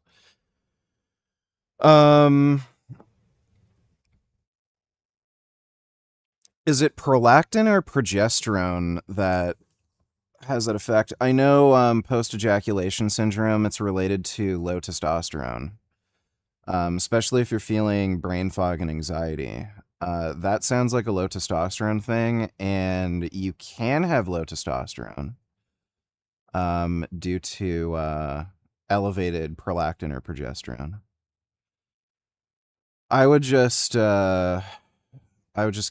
Is it prolactin or progesterone that has that effect? I know post-ejaculation syndrome, it's related to low testosterone, especially if you're feeling brain fog and anxiety. That sounds like a low testosterone thing, and you can have low testosterone. due to elevated prolactin or progesterone. I would just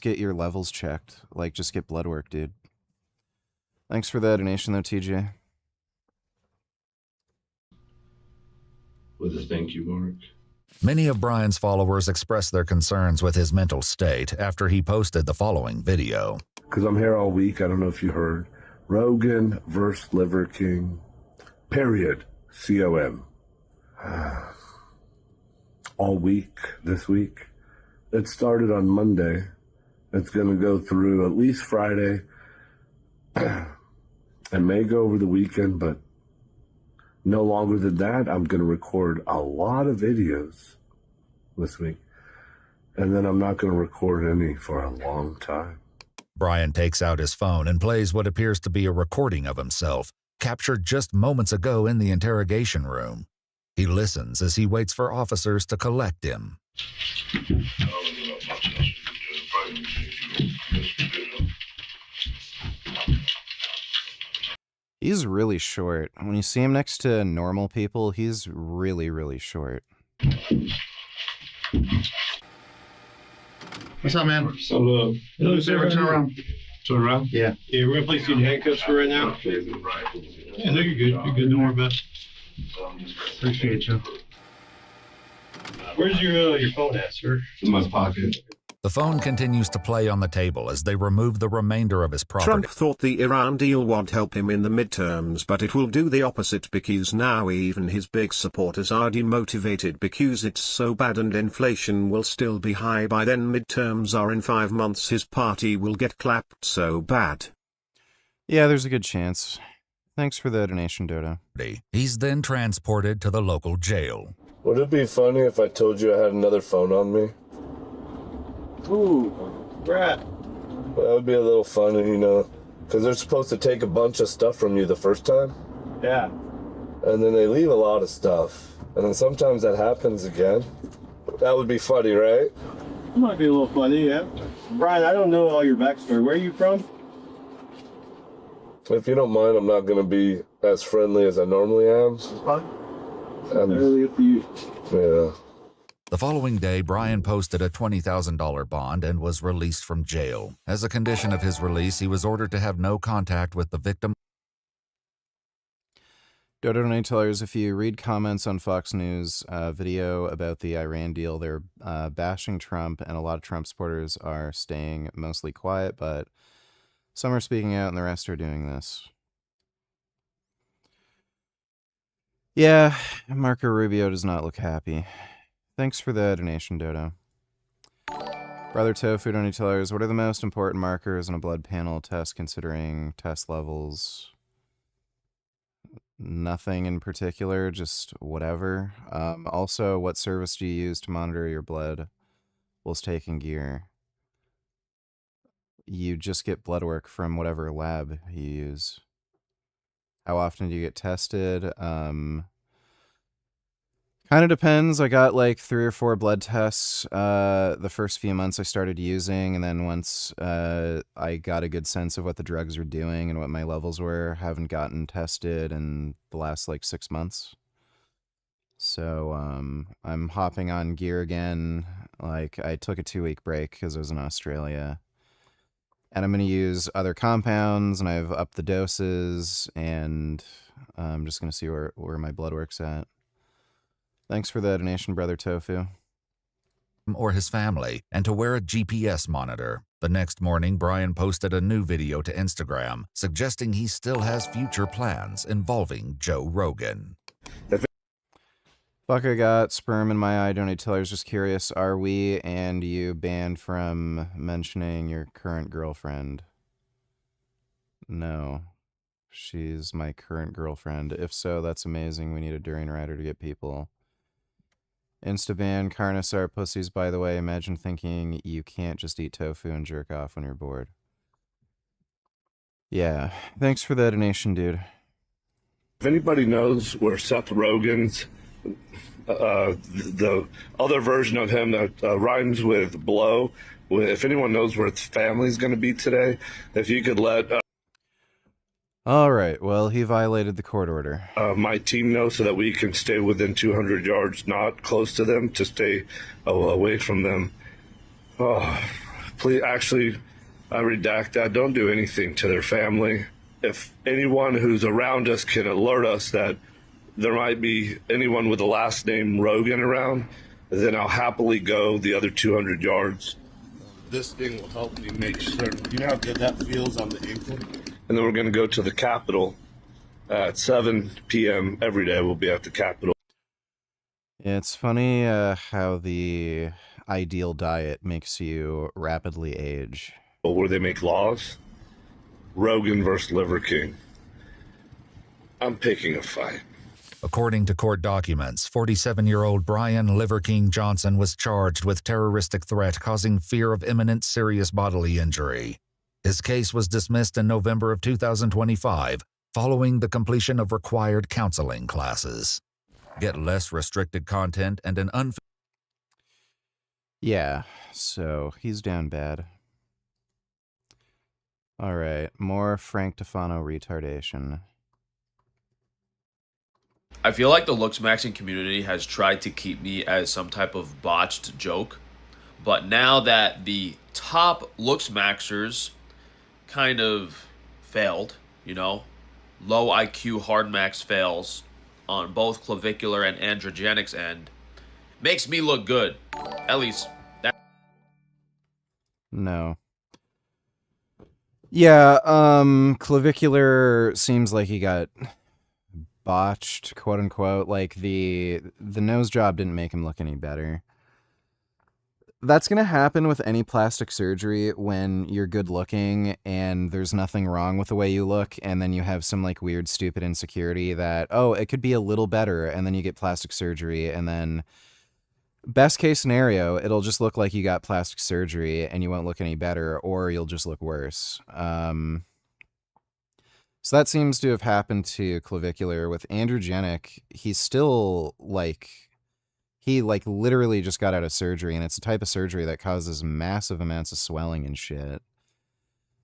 get your levels checked. Like, just get blood work, dude. Thanks for the donation, though, TJ. With a thank you, Mark. Many of Brian's followers expressed their concerns with his mental state after he posted the following video. Because I'm here all week. I don't know if you heard. Rogan versus Liver King. Period. COM. All week this week. It started on Monday. It's going to go through at least Friday. It may go over the weekend, but no longer than that. I'm going to record a lot of videos this week. And then I'm not going to record any for a long time. Brian takes out his phone and plays what appears to be a recording of himself, captured just moments ago in the interrogation room. He listens as he waits for officers to collect him. He's really short. When you see him next to normal people, he's really, really short. What's up, man? So, Turn around. Turn around? Yeah. Yeah, we're gonna place you in handcuffs for right now. Yeah, no, you're good. You're good. Don't worry about it. Appreciate you. Where's your phone at, sir? In my pocket. The phone continues to play on the table as they remove the remainder of his property. Trump thought the Iran deal won't help him in the midterms, but it will do the opposite because now even his big supporters are demotivated because it's so bad and inflation will still be high by then. Midterms are in 5 months. His party will get clapped so bad. Yeah, there's a good chance. Thanks for the donation, Dodo. He's then transported to the local jail. Would it be funny if I told you I had another phone on me? Ooh, rat. That would be a little funny, you know, because they're supposed to take a bunch of stuff from you the first time. Yeah. And then they leave a lot of stuff. And then sometimes that happens again. That would be funny, right? It might be a little funny, yeah. Brian, I don't know all your backstory. Where are you from? If you don't mind, I'm not going to be as friendly as I normally am. Early up to you. Yeah. The following day, Brian posted a $20,000 bond and was released from jail. As a condition of his release, he was ordered to have no contact with the victim. Dodo Night Tellers, if you read comments on Fox News video about the Iran deal, they're bashing Trump, and a lot of Trump supporters are staying mostly quiet, but some are speaking out and the rest are doing this. Yeah, Marco Rubio does not look happy. Thanks for the donation, Dodo. Brother Tofu, Donny Tellers, what are the most important markers in a blood panel test considering test levels? Nothing in particular, just whatever. Also, what service do you use to monitor your blood whilst taking gear? You just get blood work from whatever lab you use. How often do you get tested? Kind of depends. I got like 3 or 4 blood tests the first few months I started using, and then once I got a good sense of what the drugs were doing and what my levels were, haven't gotten tested in the last like 6 months. So I'm hopping on gear again. Like, I took a 2-week break because I was in Australia. And I'm going to use other compounds, and I've upped the doses, and I'm just going to see where my blood work's at. Thanks for the donation, Brother Tofu. Or his family, and to wear a GPS monitor. The next morning, Brian posted a new video to Instagram, suggesting he still has future plans involving Joe Rogan. Fuck, I got sperm in my eye. Donate Tellers, just curious, are we and you banned from mentioning your current girlfriend? No. She's my current girlfriend. If so, that's amazing. We need a Durian Rider to get people. Instaban, carnists are pussies, by the way. Imagine thinking you can't just eat tofu and jerk off when you're bored. Yeah. Thanks for the donation, dude. If anybody knows where Seth Rogen's, the other version of him that rhymes with blow, if anyone knows where its family's going to be today, if you could let... All right. Well, he violated the court order. My team knows so that we can stay within 200 yards, not close to them, to stay away from them. Oh, please, actually, I redact that. Don't do anything to their family. If anyone who's around us can alert us that there might be anyone with the last name Rogan around, then I'll happily go the other 200 yards. This thing will help me make certain. You know how good that feels on the ankle? And then we're going to go to the Capitol at 7 p.m. every day. We'll be at the Capitol. Yeah, it's funny how the ideal diet makes you rapidly age. Where they make laws. Rogan versus Liver King. I'm picking a fight. According to court documents, 47-year-old Brian Liver King Johnson was charged with terroristic threat causing fear of imminent serious bodily injury. His case was dismissed in November of 2025, following the completion of required counseling classes. Get less restricted content and an Yeah, so he's down bad. All right, more Frank Tufano retardation. I feel like the looks maxing community has tried to keep me as some type of botched joke, but now that the top looks maxers kind of failed, you know, low IQ hard max fails on both clavicular and androgenics end, makes me look good. At least that. No. Yeah, clavicular seems like he got botched, quote unquote. Like the nose job didn't make him look any better. That's gonna happen with any plastic surgery when you're good looking and there's nothing wrong with the way you look, and then you have some like weird stupid insecurity that, oh, it could be a little better, and then you get plastic surgery, and then best case scenario, it'll just look like you got plastic surgery and you won't look any better, or you'll just look worse. So that seems to have happened to clavicular. With androgenic, he's still like, he like literally just got out of surgery, and it's a type of surgery that causes massive amounts of swelling and shit.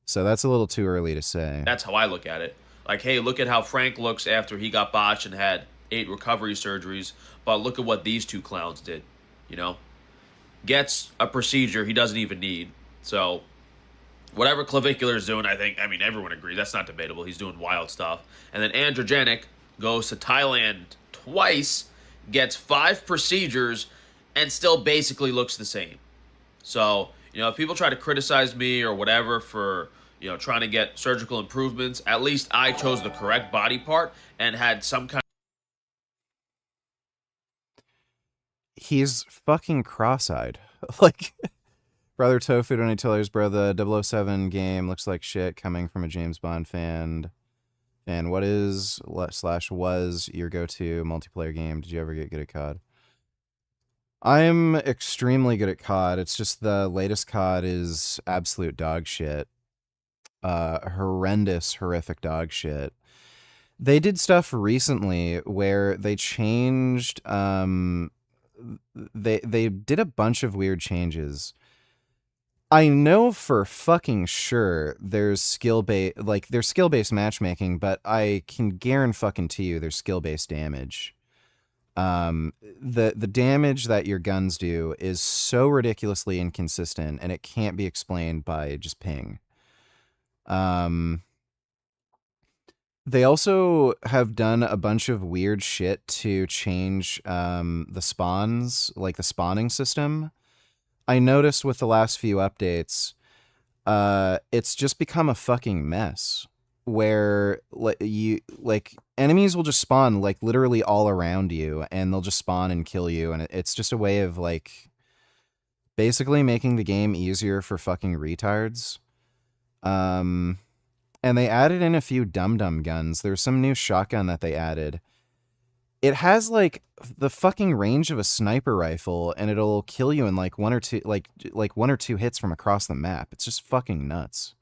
So that's a little too early to say. That's how I look at it. Like, hey, look at how Frank looks after he got botched and had 8 recovery surgeries, but look at what these two clowns did, you know? Gets a procedure he doesn't even need. So whatever clavicular is doing, I mean, everyone agrees. That's not debatable. He's doing wild stuff. And then androgenic goes to Thailand twice, gets 5 procedures, and still basically looks the same. So, you know, if people try to criticize me or whatever for, you know, trying to get surgical improvements, at least I chose the correct body part and had some kind. He's fucking cross-eyed. Like, Brother Tofu Donate Tellers, bro, the 007 game looks like shit coming from a James Bond fan. And what is / was your go-to multiplayer game? Did you ever get good at COD? I'm extremely good at COD. It's just the latest COD is absolute dog shit. Horrendous, horrific dog shit. They did stuff recently where they changed, they did a bunch of weird changes. I know for fucking sure there's skill-based matchmaking, but I can guarantee you there's skill-based damage. The damage that your guns do is so ridiculously inconsistent, and it can't be explained by just ping. They also have done a bunch of weird shit to change the spawns, like the spawning system. I noticed with the last few updates, it's just become a fucking mess where enemies will just spawn like literally all around you, and they'll just spawn and kill you, and it's just a way of like basically making the game easier for fucking retards. And they added in a few dum-dum guns. There's some new shotgun that they added. It has like the fucking range of a sniper rifle, and it'll kill you in like one or two hits from across the map. It's just fucking nuts.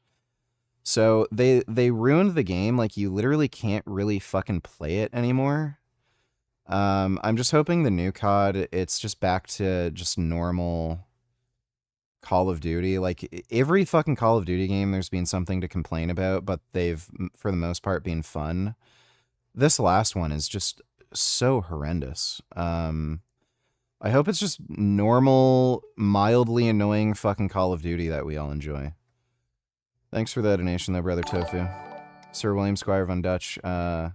So they ruined the game. Like, you literally can't really fucking play it anymore. I'm just hoping the new COD, it's just back to just normal Call of Duty. Like, every fucking Call of Duty game, there's been something to complain about, but they've, for the most part, been fun. This last one is just so horrendous. I hope it's just normal, mildly annoying fucking Call of Duty that we all enjoy. Thanks for that donation, though, Brother Tofu. Sir William Squire Von Dutch, Donate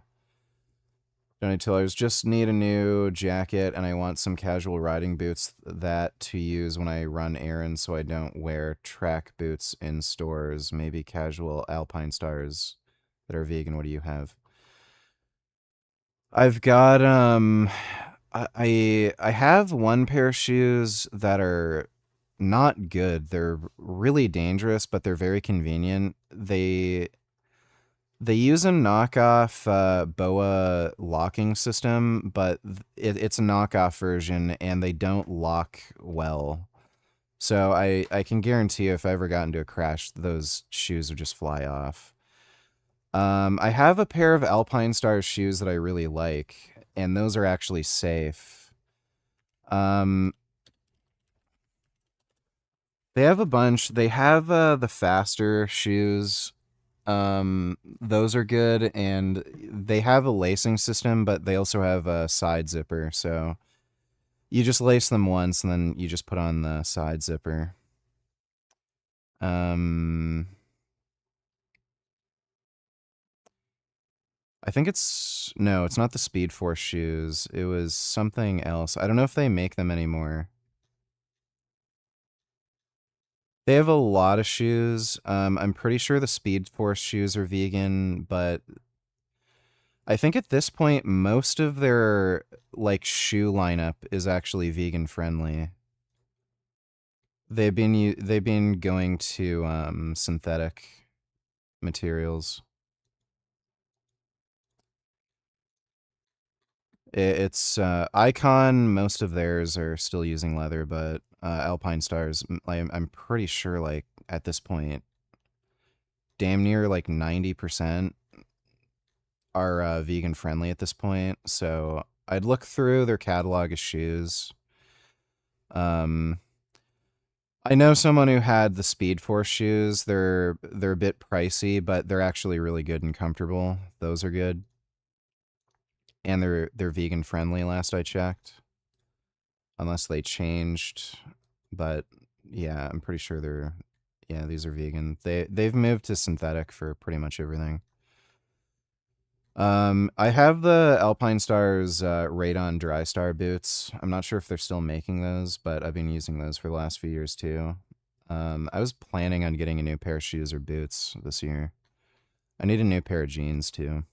$2. Just need a new jacket, and I want some casual riding boots that to use when I run errands so I don't wear track boots in stores. Maybe casual Alpine Stars that are vegan. What do you have? I've got, I have one pair of shoes that are not good. They're really dangerous, but they're very convenient. They use a knockoff BOA locking system, but it's a knockoff version, and they don't lock well. So I can guarantee you if I ever got into a crash, those shoes would just fly off. I have a pair of Alpine Stars shoes that I really like, and those are actually safe. They have a bunch. They have the faster shoes. Those are good, and they have a lacing system, but they also have a side zipper, so you just lace them once, and then you just put on the side zipper. I think no, it's not the Speed Force shoes. It was something else. I don't know if they make them anymore. They have a lot of shoes. I'm pretty sure the Speed Force shoes are vegan, but I think at this point, most of their like shoe lineup is actually vegan friendly. They've been going to synthetic materials. It's Icon. Most of theirs are still using leather, but Alpine Stars, I'm pretty sure, like, at this point, damn near like 90% are vegan friendly at this point. So I'd look through their catalog of shoes. I know someone who had the Speed Force shoes. They're a bit pricey, but they're actually really good and comfortable. Those are good. And they're vegan friendly last I checked. Unless they changed. But yeah, I'm pretty sure these are vegan. They've moved to synthetic for pretty much everything. I have the Alpine Stars Radon Dry Star boots. I'm not sure if they're still making those, but I've been using those for the last few years too. I was planning on getting a new pair of shoes or boots this year. I need a new pair of jeans too.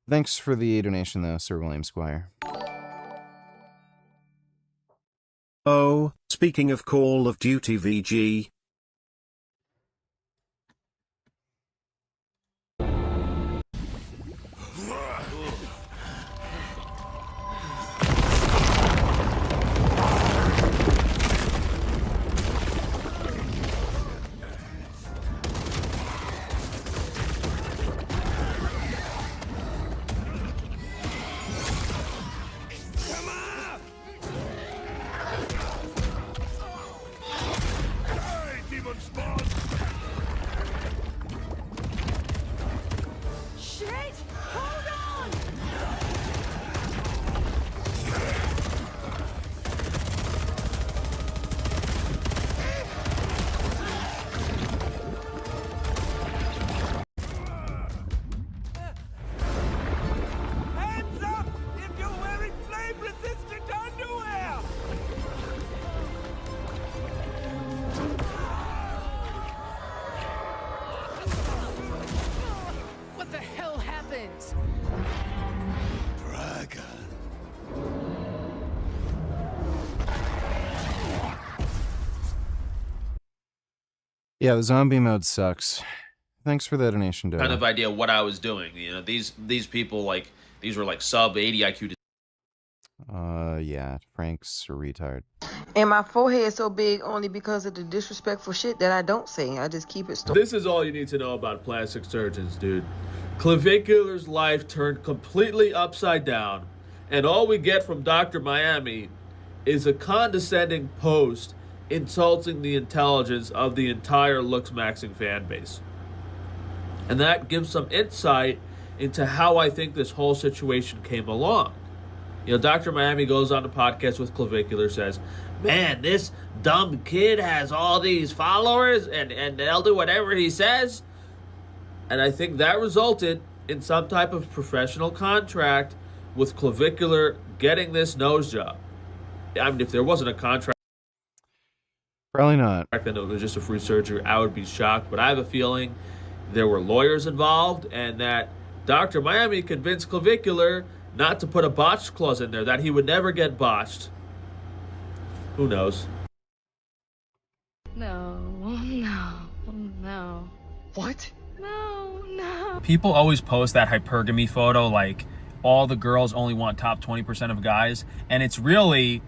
Thanks for the donation though, Sir William Squire. Oh, speaking of Call of Duty VG. What the hell happened? Dragon. Yeah, the zombie mode sucks. Thanks for that donation, Doe. Kind of idea what I was doing. You know, these people, like, these were like sub 80 IQ. Yeah, Frank's a retard. And my forehead so big only because of the disrespectful shit that I don't say. I just keep it stored. This is all you need to know about plastic surgeons, dude. Clavicular's life turned completely upside down, and all we get from Dr. Miami is a condescending post insulting the intelligence of the entire Looks Maxing fan base. And that gives some insight into how I think this whole situation came along. You know, Dr. Miami goes on a podcast with Clavicular, says, man, this dumb kid has all these followers and they'll do whatever he says. And I think that resulted in some type of professional contract with Clavicular getting this nose job. I mean, if there wasn't a contract, Probably not. then it was just a free surgery, I would be shocked. But I have a feeling there were lawyers involved and that Dr. Miami convinced Clavicular not to put a botched clause in there, that he would never get botched. Who knows? No, no. What? No. People always post that hypergamy photo like all the girls only want top 20% of guys, and it's really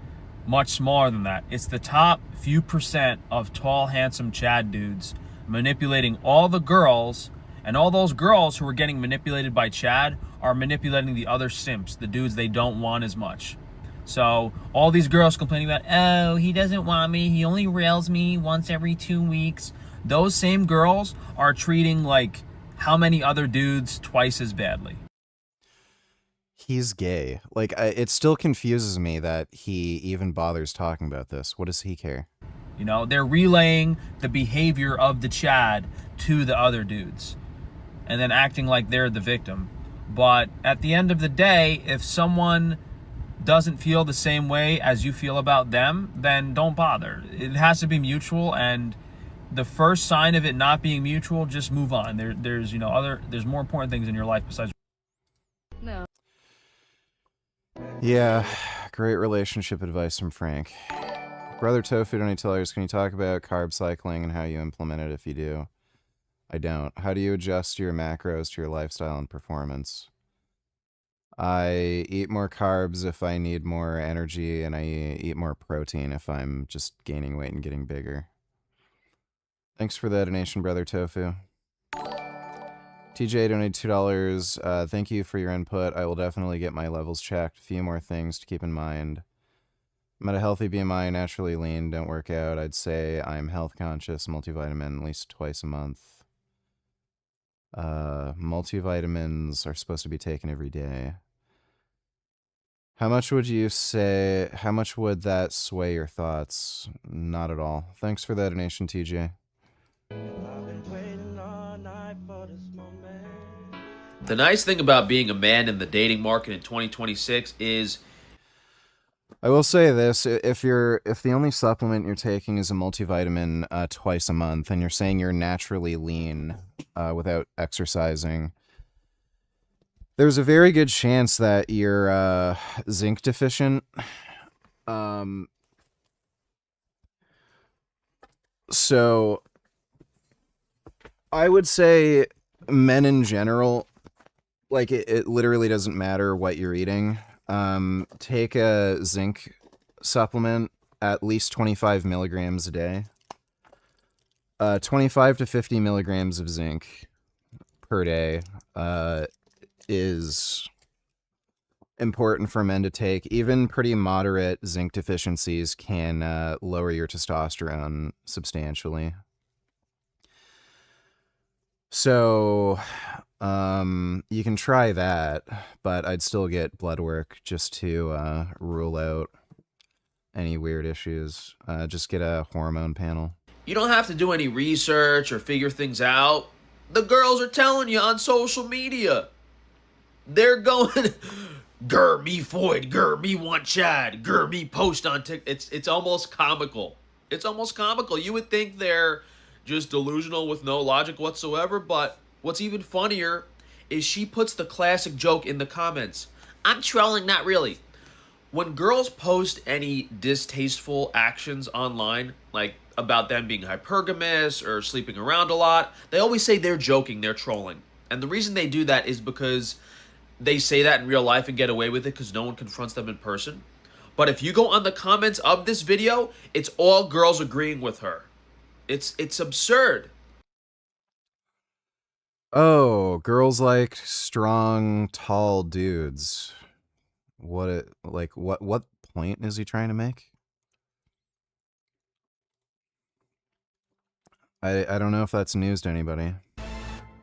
much smaller than that. It's the top few percent of tall, handsome Chad dudes manipulating all the girls, and all those girls who are getting manipulated by Chad are manipulating the other simps, the dudes they don't want as much. So all these girls complaining about, oh, he doesn't want me, he only rails me once every 2 weeks. Those same girls are treating like how many other dudes twice as badly. He's gay. Like, it still confuses me that he even bothers talking about this. What does he care? You know, they're relaying the behavior of the Chad to the other dudes and then acting like they're the victim. But at the end of the day, if someone doesn't feel the same way as you feel about them, then don't bother. It has to be mutual, and the first sign of it not being mutual, just move on. There's more important things in your life besides. No. Yeah, great relationship advice from Frank. Brother Tofu, don't tell us, can you talk about carb cycling and how you implement it if you do? I don't. How do you adjust your macros to your lifestyle and performance? I eat more carbs if I need more energy, and I eat more protein if I'm just gaining weight and getting bigger. Thanks for the donation, Brother Tofu. TJ donated $2. Thank you for your input. I will definitely get my levels checked. A few more things to keep in mind. I'm at a healthy BMI, naturally lean, don't work out. I'd say I'm health conscious, multivitamin at least twice a month. Multivitamins are supposed to be taken every day. How much would that sway your thoughts? Not at all. Thanks for that donation, TJ. The nice thing about being a man in the dating market in 2026 is, I will say this: if the only supplement you're taking is a multivitamin twice a month, and you're saying you're naturally lean without exercising, there's a very good chance that you're zinc deficient. So I would say men in general, like it literally doesn't matter what you're eating. Take a zinc supplement, at least 25 milligrams a day. 25 to 50 milligrams of zinc per day is important for men to take. Even pretty moderate zinc deficiencies can lower your testosterone substantially. So you can try that, but I'd still get blood work just to rule out any weird issues. Just get a hormone panel. you don't have to do any research or figure things out. The girls are telling you on social media. They're going, grr, me Floyd, grr, me want Chad, grr, me post on TikTok. It's almost comical. It's almost comical. You would think they're just delusional with no logic whatsoever, but what's even funnier is she puts the classic joke in the comments. I'm trolling, not really. When girls post any distasteful actions online, like about them being hypergamous or sleeping around a lot, they always say they're joking, they're trolling. And the reason they do that is because they say that in real life and get away with it because no one confronts them in person. But if you go on the comments of this video, it's all girls agreeing with her. It's absurd. Oh, girls like strong, tall dudes. What point is he trying to make? I don't know if that's news to anybody.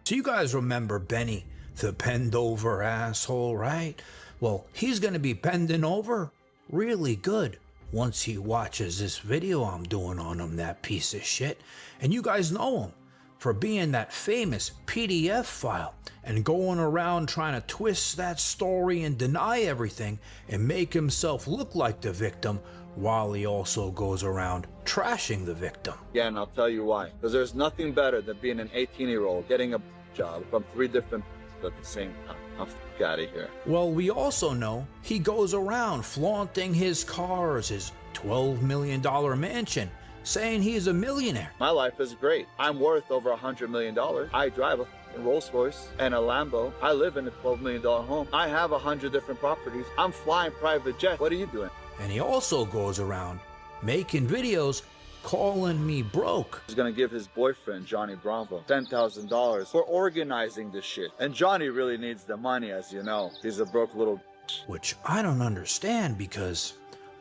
So you guys remember Benny, the bend over asshole, right? Well, he's gonna be bending over really good once he watches this video I'm doing on him, that piece of shit. And you guys know him for being that famous PDF file and going around trying to twist that story and deny everything and make himself look like the victim while he also goes around trashing the victim. Yeah, and I'll tell you why. Because there's nothing better than being an 18-year-old getting a job from 3 different at the same time. I'm out of here. Well, we also know he goes around flaunting his cars, his $12 million mansion, saying he's a millionaire. My life is great. I'm worth over $100 million. I drive a Rolls Royce and a Lambo. I live in a $12 million home. I have 100 different properties. I'm flying private jet. What are you doing? And he also goes around making videos calling me broke. He's gonna give his boyfriend, Johnny Bravo, $10,000 for organizing this shit. And Johnny really needs the money, as you know. He's a broke little... Which I don't understand, because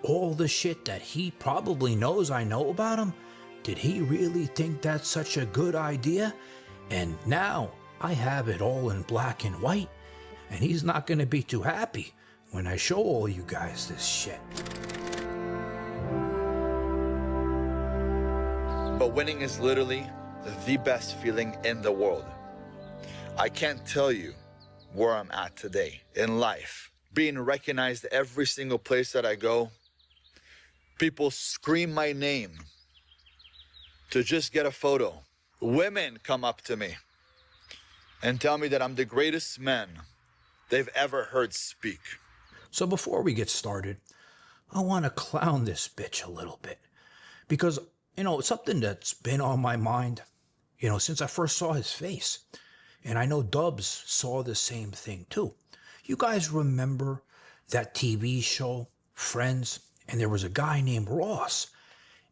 all the shit that he probably knows I know about him, did he really think that's such a good idea? And now I have it all in black and white, and he's not gonna be too happy when I show all you guys this shit. But winning is literally the best feeling in the world. I can't tell you where I'm at today in life. Being recognized every single place that I go. People scream my name to just get a photo. Women come up to me and tell me that I'm the greatest man they've ever heard speak. So before we get started, I want to clown this bitch a little bit. Because, you know, it's something that's been on my mind, you know, since I first saw his face. And I know Dubs saw the same thing too. You guys remember that TV show, Friends? And there was a guy named Ross.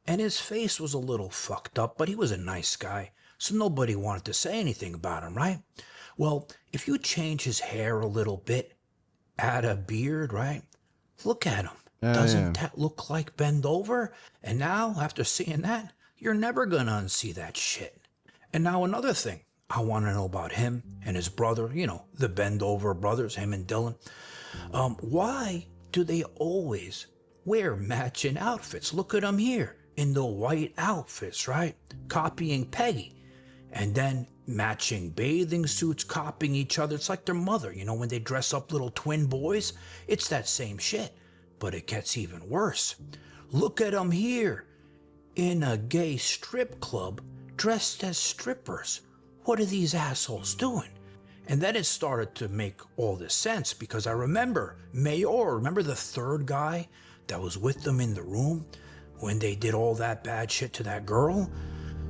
And his face was a little fucked up, but he was a nice guy. So nobody wanted to say anything about him, right? Well, if you change his hair a little bit, add a beard, right? Look at him. Doesn't that look like bend over? And now, after seeing that, you're never gonna unsee that shit. And now another thing I want to know about him and his brother, you know, the bend over brothers, him and Dylan. Why do they always wear matching outfits? Look at them here in the white outfits, right? Copying Peggy. And then matching bathing suits, copying each other. It's like their mother, you know, when they dress up little twin boys. It's that same shit, but it gets even worse. Look at them here in a gay strip club dressed as strippers. What are these assholes doing? And then it started to make all this sense, because I remember remember the third guy that was with them in the room when they did all that bad shit to that girl?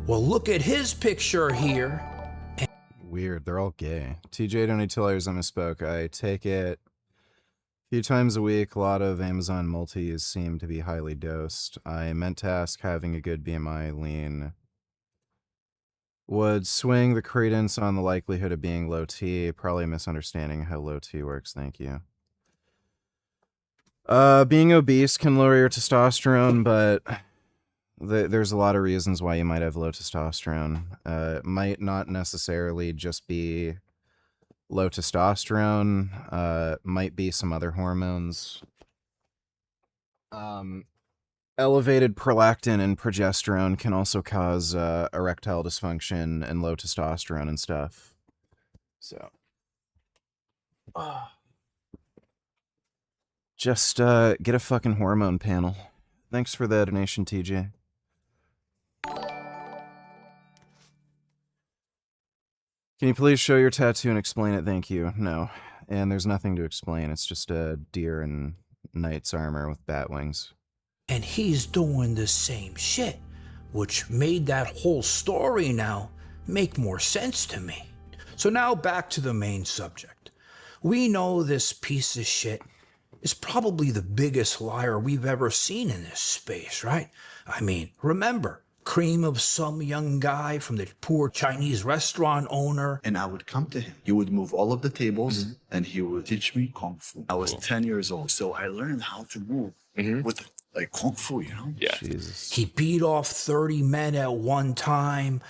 Well, look at his picture here. Weird, they're all gay. TJ, don't need to tell I misspoke. I take it a few times a week. A lot of Amazon multis seem to be highly dosed. I meant to ask, having a good BMI lean would swing the credence on the likelihood of being low T. Probably a misunderstanding how low T works. Thank you. Being obese can lower your testosterone, but there's a lot of reasons why you might have low testosterone. It might not necessarily just be low testosterone. Might be some other hormones. Elevated prolactin and progesterone can also cause erectile dysfunction and low testosterone and stuff. So, just get a fucking hormone panel. Thanks for the donation, TJ. Can you please show your tattoo and explain it? Thank you. No. And there's nothing to explain. It's just a deer in knight's armor with bat wings. And he's doing the same shit, which made that whole story now make more sense to me. So now back to the main subject. We know this piece of shit is probably the biggest liar we've ever seen in this space, right? I mean, remember, cream of some young guy from the poor Chinese restaurant owner. And I would come to him. He would move all of the tables and he would teach me Kung Fu. I was 10 years old, so I learned how to move with like kung fu, you know? Yeah. Jesus. He beat off 30 men at one time.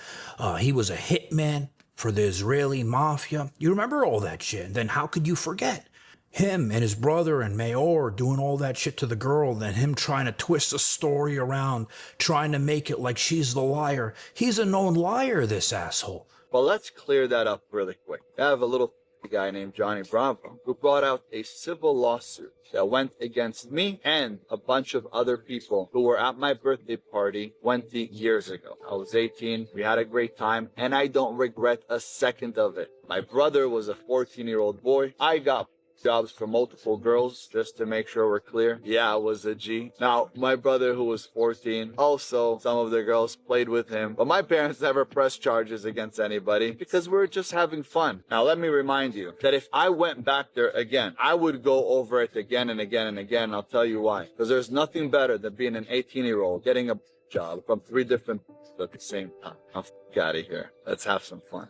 He was a hitman for the Israeli mafia. You remember all that shit. And then how could you forget? Him and his brother and Mayor doing all that shit to the girl, then him trying to twist the story around, trying to make it like she's the liar. He's a known liar, this asshole. Well, let's clear that up really quick. I have a little guy named Johnny Bravo who brought out a civil lawsuit that went against me and a bunch of other people who were at my birthday party 20 years ago. I was 18, we had a great time, and I don't regret a second of it. My brother was a 14-year-old boy. I got jobs for multiple girls, just to make sure we're clear. Yeah, I was a G. Now, my brother who was 14, also some of the girls played with him, but my parents never pressed charges against anybody because we were just having fun. Now, let me remind you that if I went back there again, I would go over it again and again and again, and I'll tell you why. Because there's nothing better than being an 18-year-old getting a job from 3 different people at the same time. Now, f*** out of here. Let's have some fun.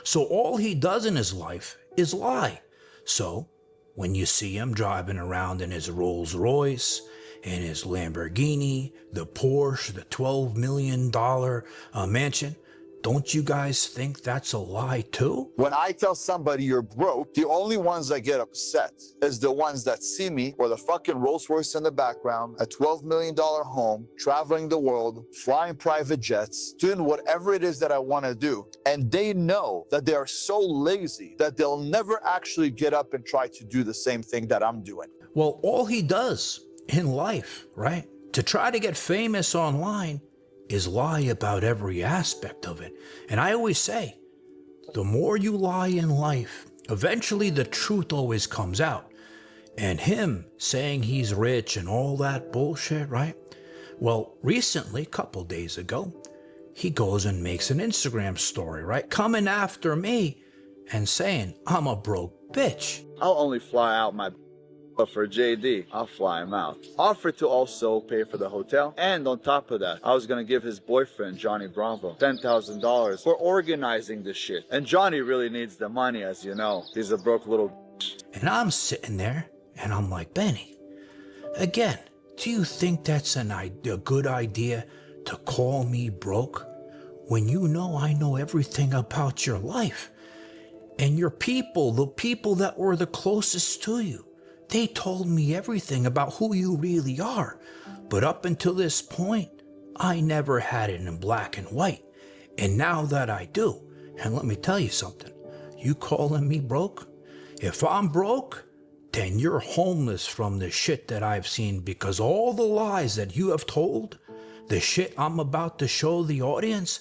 So all he does in his life is lie. So when you see him driving around in his Rolls Royce, in his Lamborghini, the Porsche, the $12 million mansion, don't you guys think that's a lie too? When I tell somebody you're broke, the only ones that get upset is the ones that see me with a fucking Rolls Royce in the background, a $12 million home, traveling the world, flying private jets, doing whatever it is that I want to do. And they know that they are so lazy that they'll never actually get up and try to do the same thing that I'm doing. Well, all he does in life, right, to try to get famous online is lie about every aspect of it. And I always say, the more you lie in life, eventually the truth always comes out. And him saying he's rich and all that bullshit, right? Well, recently, a couple days ago, he goes and makes an Instagram story, right? Coming after me and saying, I'm a broke bitch. I'll only fly out my but for JD, I'll fly him out. Offered to also pay for the hotel, and on top of that, I was gonna give his boyfriend, Johnny Bravo, $10,000 for organizing this shit. And Johnny really needs the money, as you know. He's a broke little bitch. And I'm sitting there, and I'm like, Benny, again, do you think that's a good idea to call me broke when you know I know everything about your life? And your people, the people that were the closest to you, they told me everything about who you really are. But up until this point, I never had it in black and white. And now that I do, and let me tell you something, you calling me broke? If I'm broke, then you're homeless from the shit that I've seen, because all the lies that you have told, the shit I'm about to show the audience,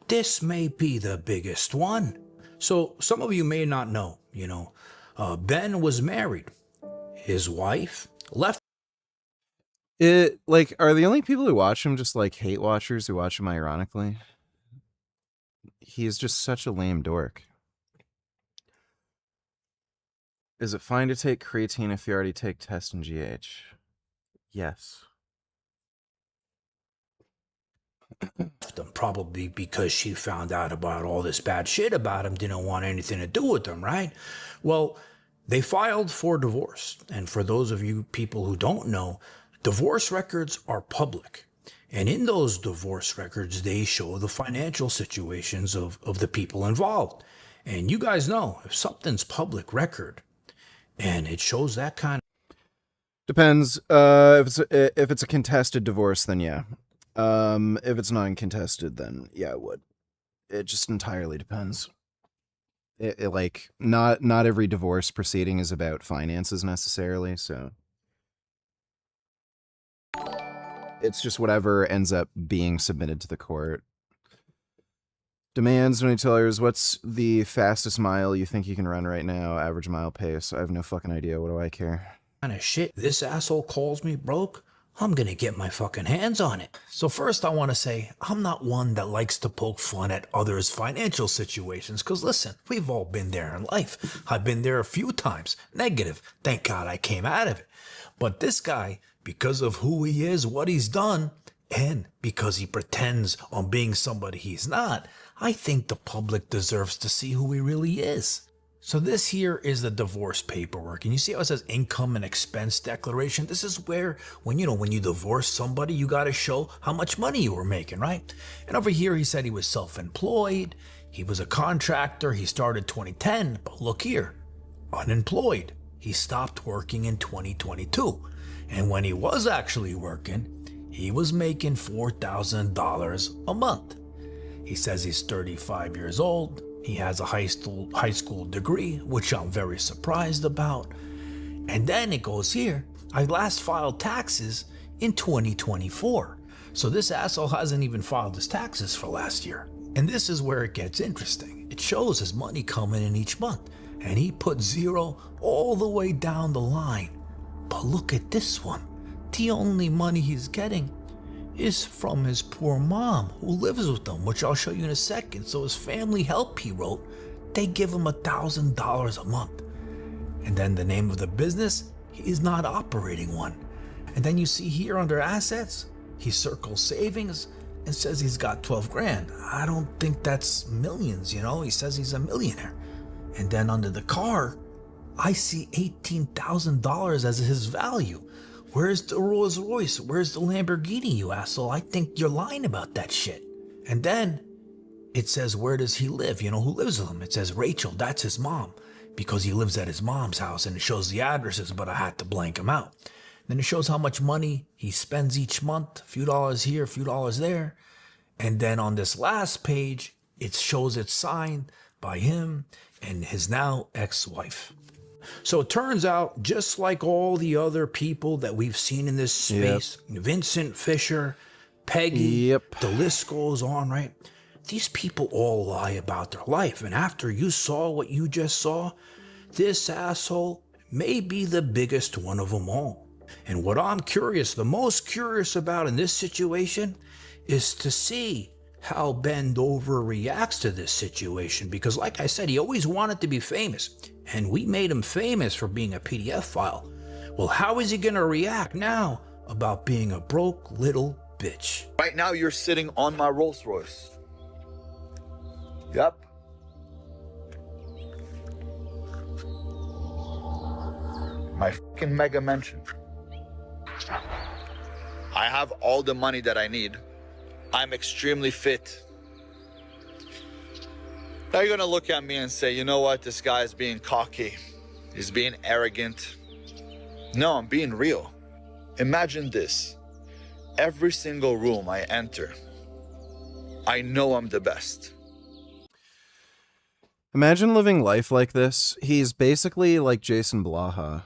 this may be the biggest one. So some of you may not know, Ben was married. His wife left. It like, are the only people who watch him just like hate watchers who watch him ironically? He is just such a lame dork. Is it fine to take creatine if you already take test and GH? Yes. Them probably because she found out about all this bad shit about him, didn't want anything to do with him, right? Well, they filed for divorce. And for those of you people who don't know, divorce records are public. And in those divorce records, they show the financial situations of the people involved. And you guys know, if something's public record and it shows that kind of... Depends. If it's a contested divorce, then yeah. If it's not uncontested, then yeah, it would. It just entirely depends. It like not every divorce proceeding is about finances necessarily, so it's just whatever ends up being submitted to the court. Demands $20. What's the fastest mile you think you can run right now? Average mile pace. I have no fucking idea. What do I care? Kind of shit this asshole calls me broke, I'm gonna get my fucking hands on it. So first I want to say, I'm not one that likes to poke fun at others' financial situations, because listen, we've all been there in life. I've been there a few times. Negative. Thank God I came out of it. But this guy, because of who he is, what he's done, and because he pretends on being somebody he's not, I think the public deserves to see who he really is. So this here is the divorce paperwork, and you see how it says income and expense declaration? This is where, when you divorce somebody, you got to show how much money you were making, right? And over here, he said he was self-employed, he was a contractor, he started 2010, but look here, unemployed. He stopped working in 2022, and when he was actually working, he was making $4,000 a month. He says he's 35 years old. He has a high school degree, which I'm very surprised about. And then it goes here, I last filed taxes in 2024. So this asshole hasn't even filed his taxes for last year. And this is where it gets interesting. It shows his money coming in each month. And he put zero all the way down the line. But look at this one. The only money he's getting is from his poor mom who lives with him, which I'll show you in a second. So his family help, he wrote, they give him $1,000 a month. And then the name of the business, he's not operating one. And then you see here under assets, he circles savings and says he's got 12 grand. I don't think that's millions, he says he's a millionaire. And then under the car, I see $18,000 as his value. Where's the Rolls Royce? Where's the Lamborghini, you asshole? I think you're lying about that shit. And then it says, where does he live? Who lives with him? It says Rachel, that's his mom, because he lives at his mom's house, and it shows the addresses, but I had to blank them out. Then it shows how much money he spends each month, a few dollars here, a few dollars there. And then on this last page, it shows it's signed by him and his now ex-wife. So it turns out, just like all the other people that we've seen in this space, Vincent Fisher, Peggy, the list goes on, right? These people all lie about their life. And after you saw what you just saw, this asshole may be the biggest one of them all. And what I'm the most curious about in this situation is to see how Bendover reacts to this situation. Because like I said, he always wanted to be famous. And we made him famous for being a PDF file. Well, how is he going to react now about being a broke little bitch? Right now, you're sitting on my Rolls Royce. Yep. My fucking mega mansion. I have all the money that I need. I'm extremely fit. Now you're gonna look at me and say, you know what, this guy is being cocky. He's being arrogant. No, I'm being real. Imagine this. Every single room I enter, I know I'm the best. Imagine living life like this. He's basically like Jason Blaha.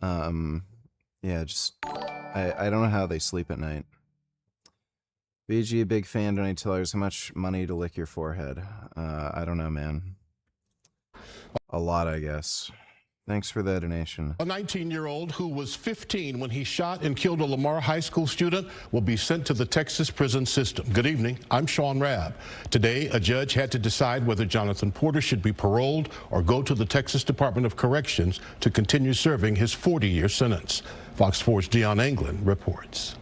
Yeah, just I don't know how they sleep at night. BG, a big fan. Donate $2. How much money to lick your forehead? I don't know, man. A lot, I guess. Thanks for the donation. A 19-year-old who was 15 when he shot and killed a Lamar High School student will be sent to the Texas prison system. Good evening. I'm Sean Rabb. Today, a judge had to decide whether Jonathan Porter should be paroled or go to the Texas Department of Corrections to continue serving his 40-year sentence. Fox 4's Dion Anglin reports.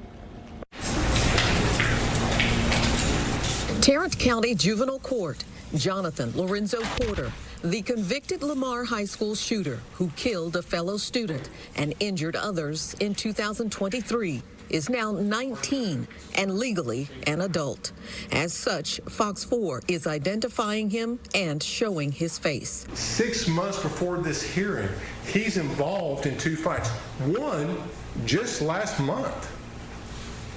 Tarrant County Juvenile Court. Jonathan Lorenzo Porter, the convicted Lamar High School shooter who killed a fellow student and injured others in 2023, is now 19 and legally an adult. As such, Fox 4 is identifying him and showing his face. 6 months before this hearing, he's involved in 2 fights. One just last month.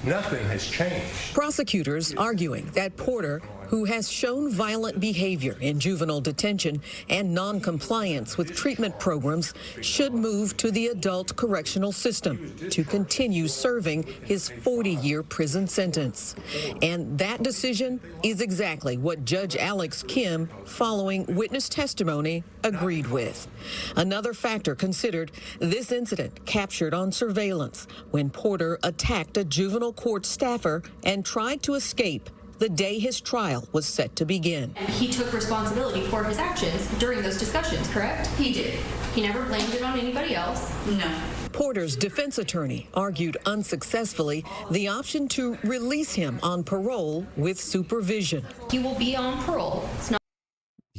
Nothing has changed. Prosecutors arguing that Porter, who has shown violent behavior in juvenile detention and non-compliance with treatment programs, should move to the adult correctional system to continue serving his 40-year prison sentence. And that decision is exactly what Judge Alex Kim, following witness testimony, agreed with. Another factor considered, this incident captured on surveillance when Porter attacked a juvenile court staffer and tried to escape the day his trial was set to begin. And he took responsibility for his actions during those discussions, correct? He did. He never blamed it on anybody else. No. Porter's defense attorney argued unsuccessfully the option to release him on parole with supervision. He will be on parole. It's not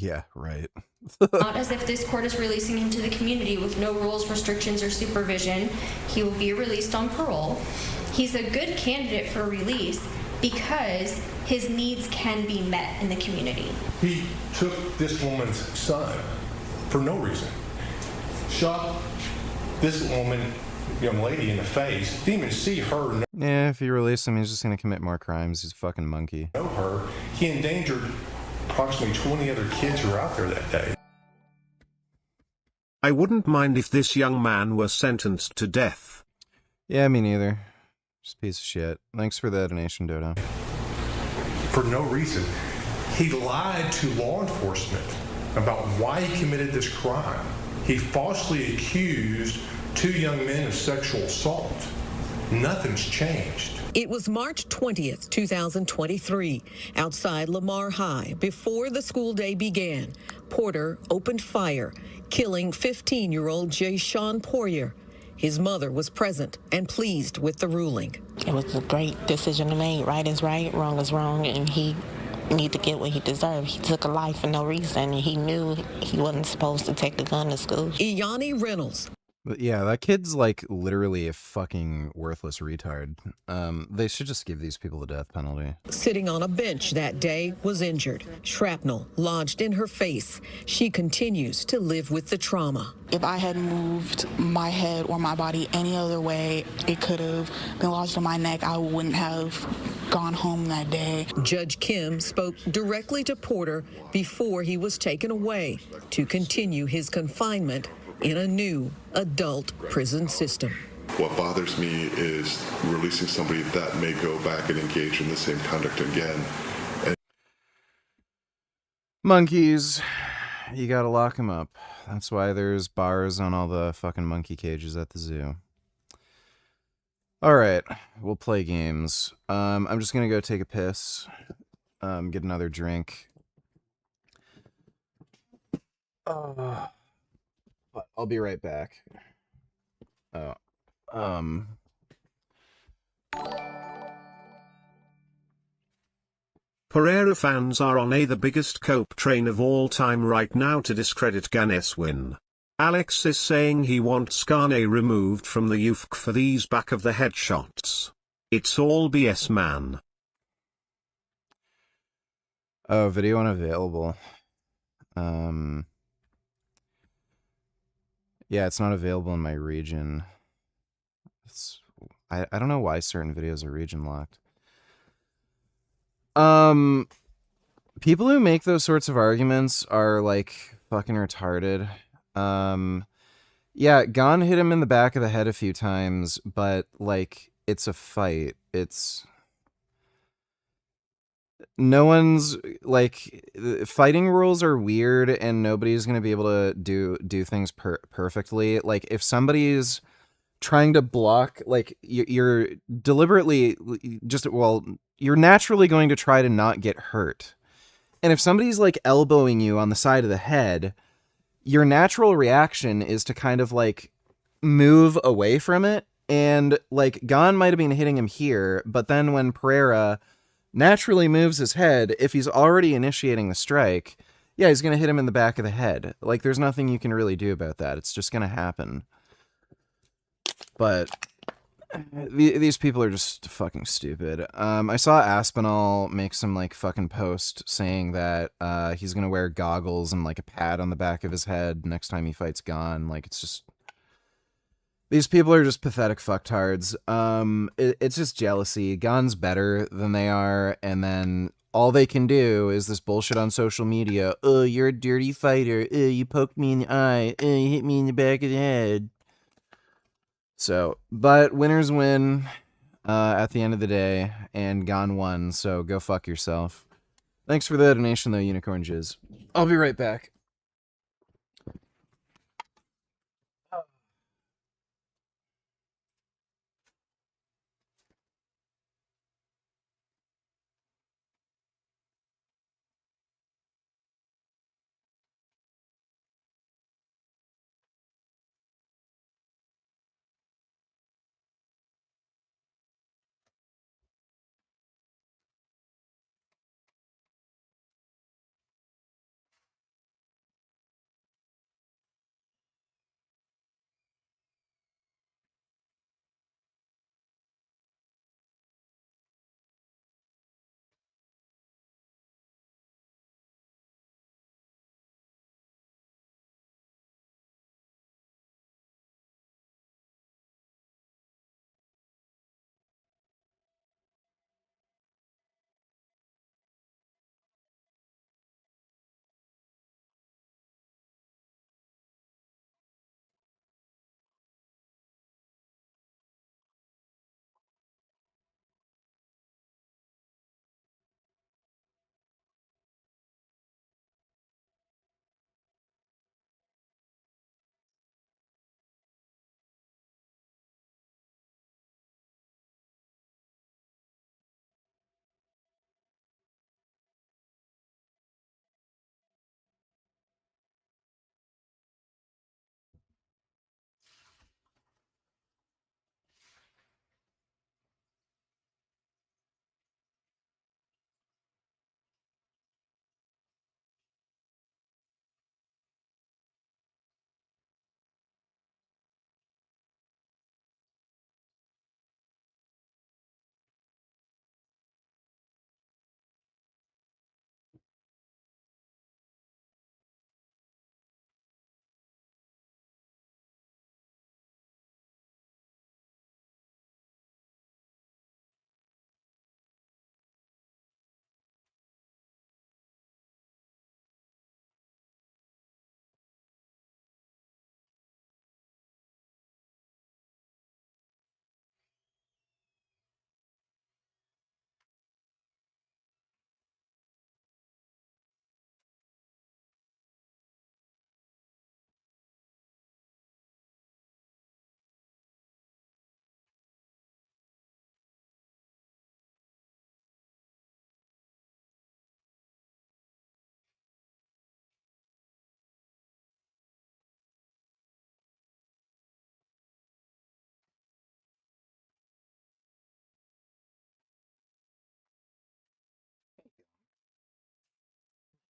Yeah, right. Not as if this court is releasing him to the community with no rules, restrictions, or supervision. He will be released on parole. He's a good candidate for release because his needs can be met in the community. He took this woman's son for no reason. Shot this woman, young lady, in the face. Didn't even see her. Yeah, if you release him, he's just gonna commit more crimes. He's a fucking monkey. Know her. He endangered approximately 20 other kids who were out there that day. I wouldn't mind if this young man were sentenced to death. Yeah, me neither. Just a piece of shit. Thanks for the donation, Dodo. For no reason. He lied to law enforcement about why he committed this crime. He falsely accused 2 young men of sexual assault. Nothing's changed. It was March 20th, 2023, outside Lamar High. Before the school day began, Porter opened fire, killing 15-year-old Jayshawn Poirier. His mother was present and pleased with the ruling. It was a great decision to make. Right is right, wrong is wrong, and he need to get what he deserved. He took a life for no reason, and he knew he wasn't supposed to take the gun to school. Iyani Reynolds. But yeah, that kid's like literally a fucking worthless retard. They should just give these people the death penalty. Sitting on a bench that day, was injured. Shrapnel lodged in her face. She continues to live with the trauma. If I had moved my head or my body any other way, it could have been lodged in my neck. I wouldn't have gone home that day. Judge Kim spoke directly to Porter before he was taken away to continue his confinement in a new adult prison system. What bothers me is releasing somebody that may go back and engage in the same conduct again. Monkeys. You gotta lock them up. That's why there's bars on all the fucking monkey cages at the zoo. Alright, we'll play games. I'm just gonna go take a piss. Get another drink. But I'll be right back. Pereira fans are on the biggest cope train of all time right now to discredit Gane's win. Alex is saying he wants Gane removed from the UFK for these back of the head shots. It's all BS, man. Oh, video unavailable. Yeah, it's not available in my region. I don't know why certain videos are region locked. People who make those sorts of arguments are like fucking retarded. Yeah, Gon hit him in the back of the head a few times, but like it's a fight. No one's like fighting rules are weird and nobody's going to be able to do things perfectly. Like if somebody's trying to block, like you're deliberately you're naturally going to try to not get hurt. And if somebody's like elbowing you on the side of the head, your natural reaction is to kind of like move away from it. And like Gon might have been hitting him here, but then when Pereira naturally moves his head, if he's already initiating the strike, yeah, he's going to hit him in the back of the head. Like, there's nothing you can really do about that. It's just going to happen. But these people are just fucking stupid. I saw Aspinall make some, like, fucking post saying that he's going to wear goggles and, like, a pad on the back of his head next time he fights Gon. Like, it's just... These people are just pathetic fucktards. It's just jealousy. Gon's better than they are, and then all they can do is this bullshit on social media. Oh, you're a dirty fighter. Oh, you poked me in the eye. Oh, you hit me in the back of the head. So, but winners win at the end of the day, and Gon won, so go fuck yourself. Thanks for the donation, though, Unicorn Jizz. I'll be right back.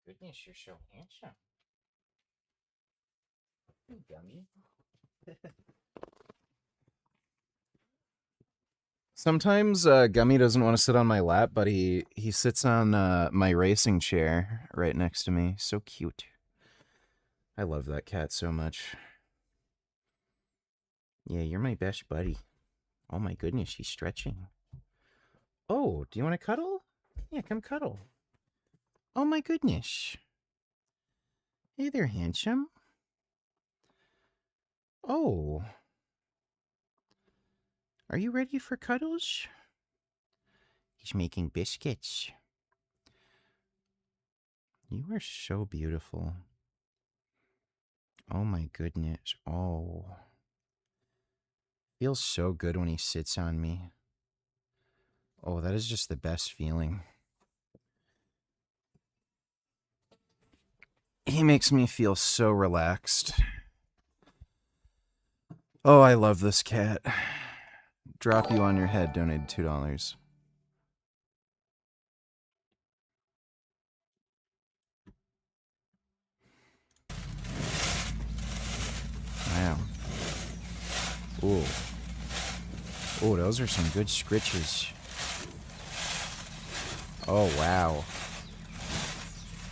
Goodness, you're so handsome. You dummy. Sometimes Gummy doesn't want to sit on my lap, but he sits on my racing chair right next to me. So cute. I love that cat so much. Yeah, you're my best buddy. Oh my goodness, she's stretching. Oh, do you want to cuddle? Yeah, come cuddle. Oh my goodness. Hey there, handsome. Oh. Are you ready for cuddles? He's making biscuits. You are so beautiful. Oh my goodness. Oh. Feels so good when he sits on me. Oh, that is just the best feeling. He makes me feel so relaxed. Oh, I love this cat. Drop You on Your Head donated $2. Wow. Ooh. Ooh, those are some good scritches. Oh, wow.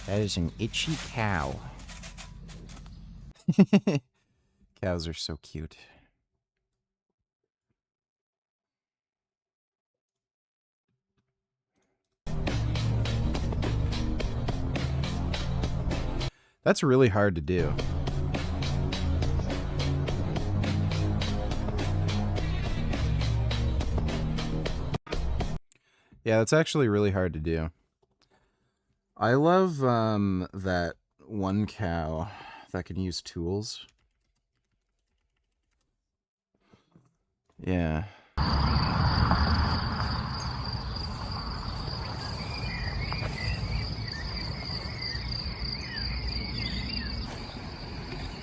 That is an itchy cow. Cows are so cute. That's really hard to do. Yeah, that's actually really hard to do. I love that one cow that can use tools. Yeah.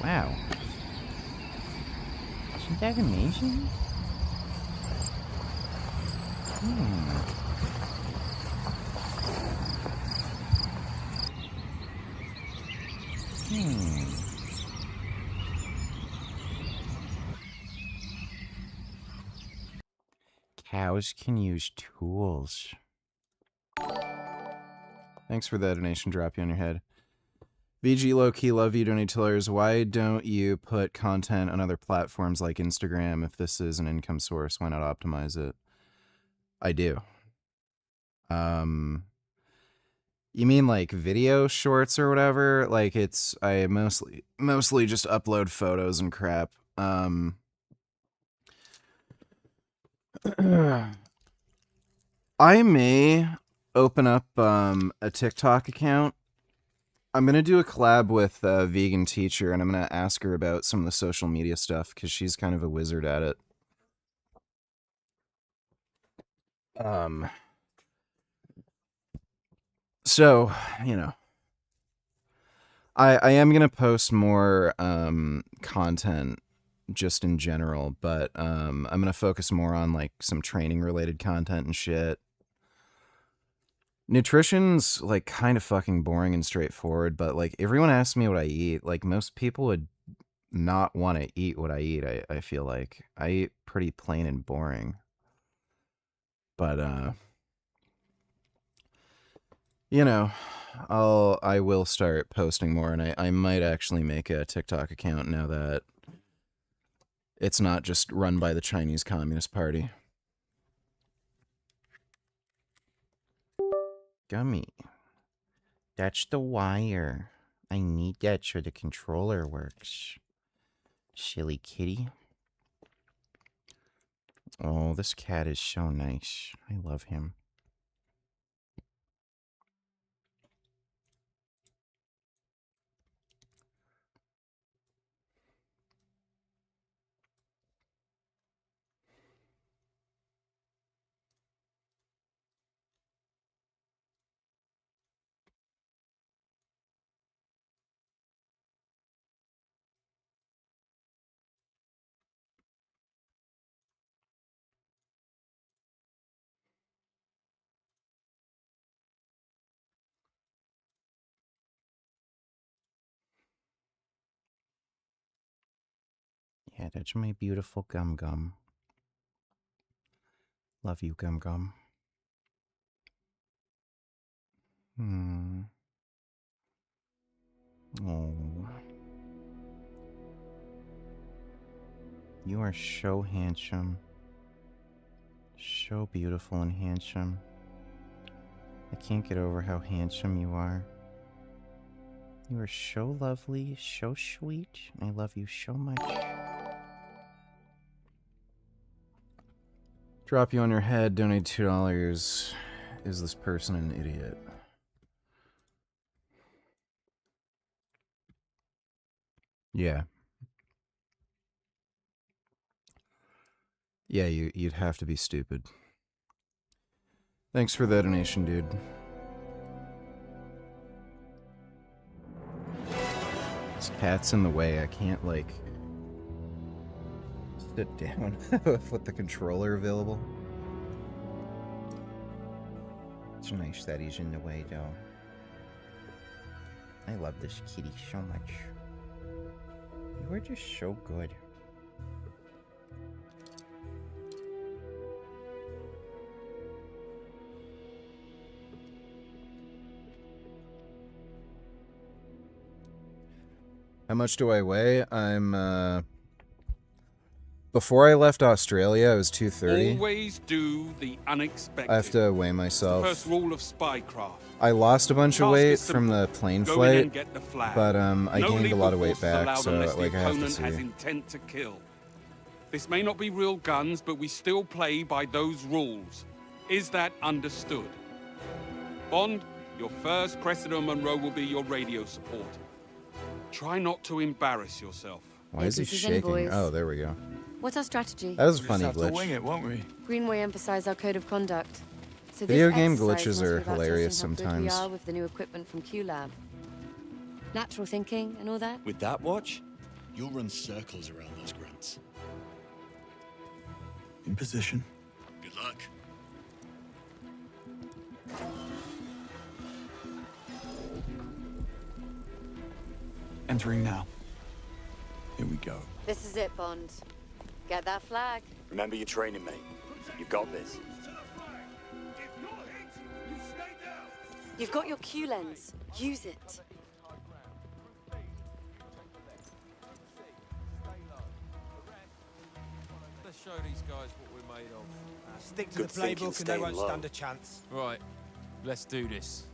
Wow. Isn't that amazing? Cows can use tools. Thanks for the donation. Drop you on your head. VG Lowkey, love you, donate $2. Why don't you put content on other platforms like Instagram if this is an income source? Why not optimize it? I do. You mean like video shorts or whatever? Like I mostly just upload photos and crap. I may open up a TikTok account. I'm gonna do a collab with a vegan teacher, and I'm gonna ask her about some of the social media stuff because she's kind of a wizard at it. So, you know, I am gonna post more content just in general, but I'm gonna focus more on like some training related content and shit. Nutrition's like kind of fucking boring and straightforward, but like everyone asks me what I eat. Like most people would not want to eat what I eat. I feel like I eat pretty plain and boring. But you know, I will start posting more, and I might actually make a TikTok account now that it's not just run by the Chinese Communist Party. Gummy. That's the wire. I need that so the controller works. Silly kitty. Oh, this cat is so nice. I love him. Yeah, that's my beautiful Gum Gum. Love you, Gum Gum. Oh. You are so handsome. So beautiful and handsome. I can't get over how handsome you are. You are so lovely, so sweet. I love you so much. Drop you on your head, donate $2. Is this person an idiot? Yeah. Yeah, you'd have to be stupid. Thanks for the donation, dude. This cat's in the way. I can't, like, sit down with the controller available. It's nice that he's in the way, though. I love this kitty so much. You are just so good. How much do I weigh? I'm, before I left Australia, I was 230. Always do the unexpected. I have to weigh myself. First rule of spycraft. I lost a bunch of weight from the plane flight, but I gained a lot of weight back, so like I have to see. Has intent to kill. This may not be real guns, but we still play by those rules. Is that understood? Bond, your first Cressida Monroe will be your radio support. Try not to embarrass yourself. Why is he shaking? Oh, there we go. What's our strategy? That was a funny glitch. We'll wing it, won't we? Greenway emphasized our code of conduct. So Video this game exercise glitches must be are about hilarious testing how good sometimes. We are with the new equipment from Q-Lab. Natural thinking and all that. With that watch, you'll run circles around those grunts. In position. Good luck. Entering now. Here we go. This is it, Bond. Get that flag. Remember your training, mate. You've got this. You've got your Q lens. Use it. Let's show these guys what we're made of. Stick to Good the thinking, playbook and they staying won't low. stand a chance. Right, let's do this.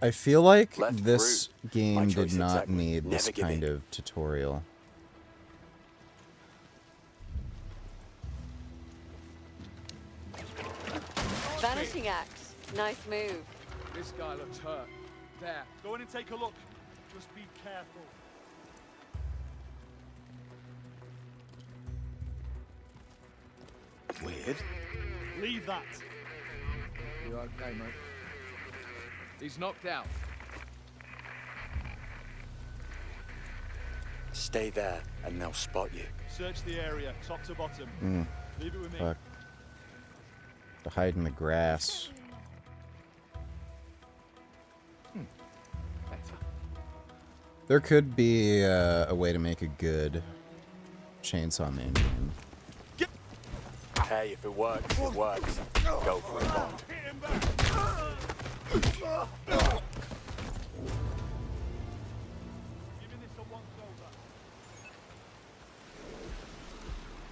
I feel like Left this root. game My did choice not exactly. need this Never give kind in. of tutorial. Vanishing act. Nice move. This guy looks hurt. There. Go in and take a look. Just be careful. Weird. Leave that. You okay, mate? He's knocked out. Stay there, and they'll spot you. Search the area, top to bottom. Leave it with me. Fuck. To hide in the grass. There could be a way to make a good Chainsaw Man game. Hey, if it works, it works. Go for it, Bond.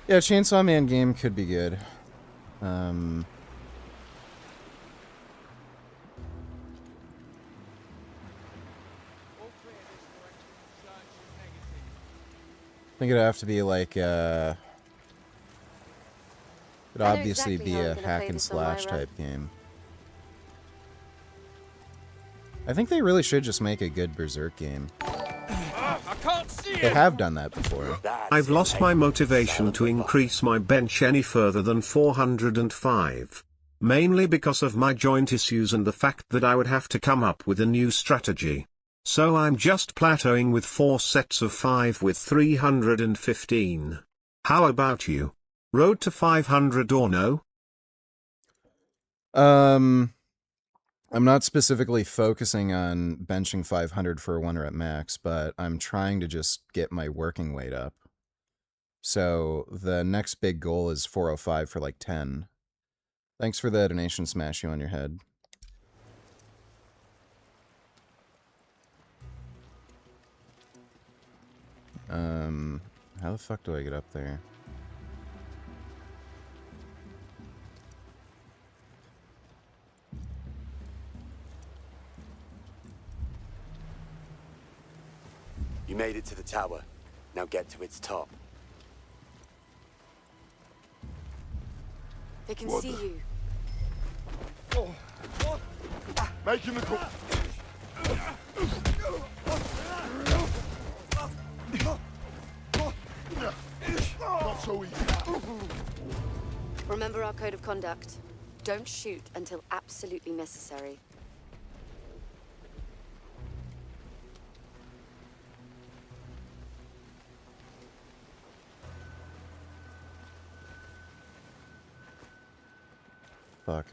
Yeah, Chainsaw Man game could be good. I think it'd have to be like, it'd obviously exactly be how I'm a gonna hack play and this on slash my run. type game. I think they really should just make a good Berserk game. I can't see They have done that before. I've lost my motivation to increase my bench any further than 405. Mainly because of my joint issues and the fact that I would have to come up with a new strategy. So I'm just plateauing with 4 sets of 5 with 315. How about you? Road to 500 or no? I'm not specifically focusing on benching 500 for a 1 rep max, but I'm trying to just get my working weight up. So the next big goal is 405 for like 10. Thanks for the donation, Smash You on your head. How the fuck do I get up there? You made it to the tower. Now get to its top. They can What see the- you. Making the call. Not so easy. Remember our code of conduct. Don't shoot until absolutely necessary. Fuck,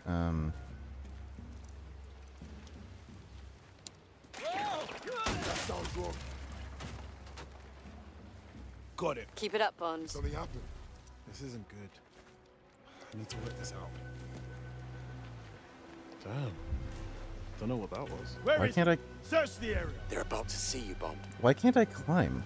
Sounds wrong. Got it. Keep it up, Bond. Something happened. This isn't good. I need to work this out. Damn. Don't know what that was. Why can't I? Search the area. They're about to see you, Bond. Why can't I climb?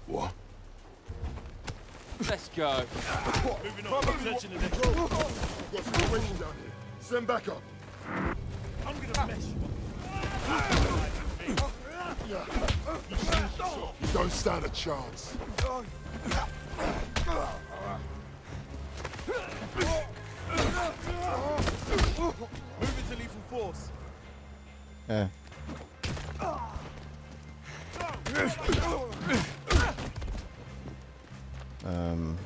What? Let's go. Moving on. Attention to this. Got situation down here. Send back up. I'm gonna mess you You don't stand a chance. Moving to lethal force. Eh.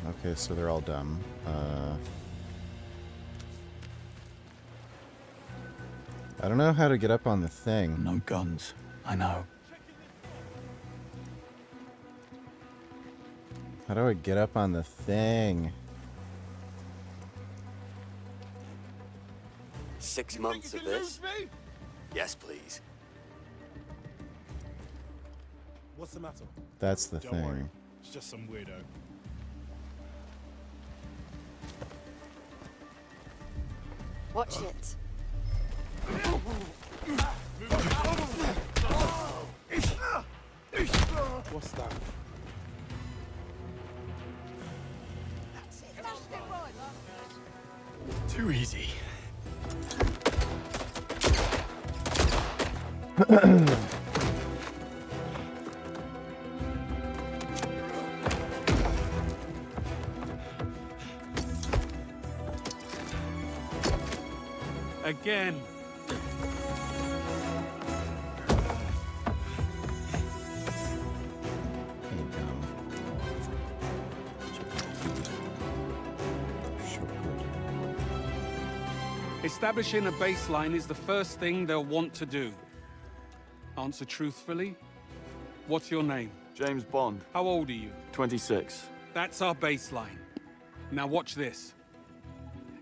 Okay, so they're all dumb. I don't know how to get up on the thing. No guns. I know. How do I get up on the thing? 6 months of this? Yes, please. What's the matter? That's the Don't thing. worry. It's just some weirdo. Watch it. What's that? Too easy. Again. Establishing a baseline is the first thing they'll want to do. Answer truthfully. What's your name? James Bond. How old are you? 26. That's our baseline. Now watch this.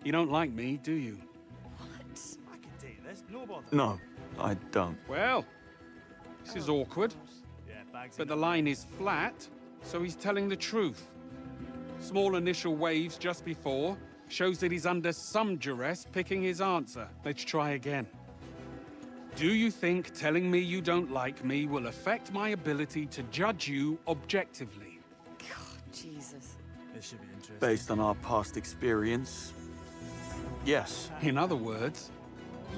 You don't like me, do you? I can tell you this. No bother. No, I don't. Well, this is awkward. Yeah, bags But the line is flat, so he's telling the truth. Small initial waves just before shows that he's under some duress picking his answer. Let's try again. Do you think telling me you don't like me will affect my ability to judge you objectively? Jesus. This should be interesting. Based on our past experience, yes. In other words,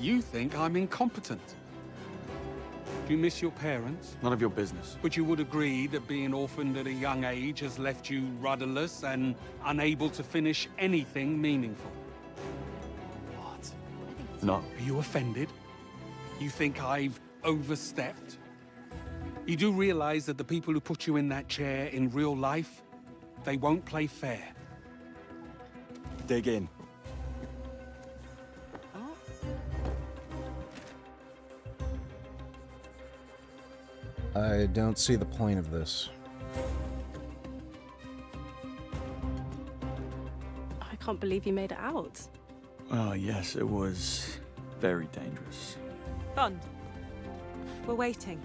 you think I'm incompetent. Do you miss your parents? None of your business. But you would agree that being orphaned at a young age has left you rudderless and unable to finish anything meaningful. What? No. Are you offended? You think I've overstepped? You do realize that the people who put you in that chair in real life, they won't play fair. dig in. I don't see the point of this. I can't believe you made it out. Oh, yes, it was very dangerous. Bond, we're waiting.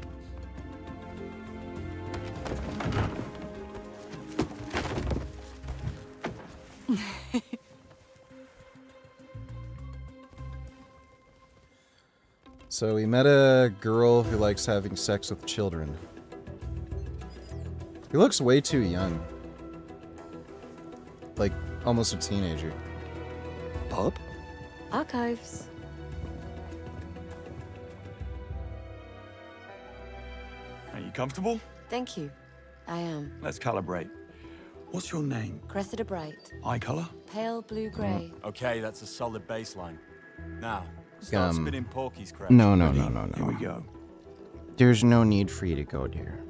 So we met a girl who likes having sex with children. He looks way too young. Like, almost a teenager. Bob? Archives. Are you comfortable? Thank you. I am. Let's calibrate. What's your name? Cressida Bright. Eye color? Pale blue-grey. Okay, that's a solid baseline. Now, start spinning Porky's crap. No. Here we go. There's no need for you to go there.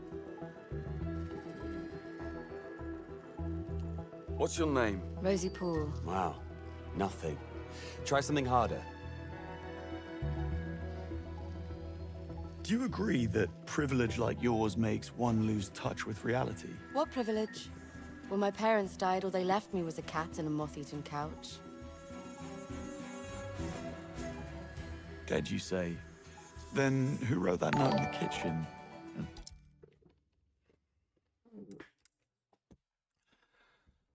What's your name? Rosie Poole. Wow, nothing. Try something harder. Do you agree that privilege like yours makes one lose touch with reality? What privilege? When my parents died, all they left me was a cat and a moth-eaten couch. Dead, you say? Then who wrote that note in the kitchen?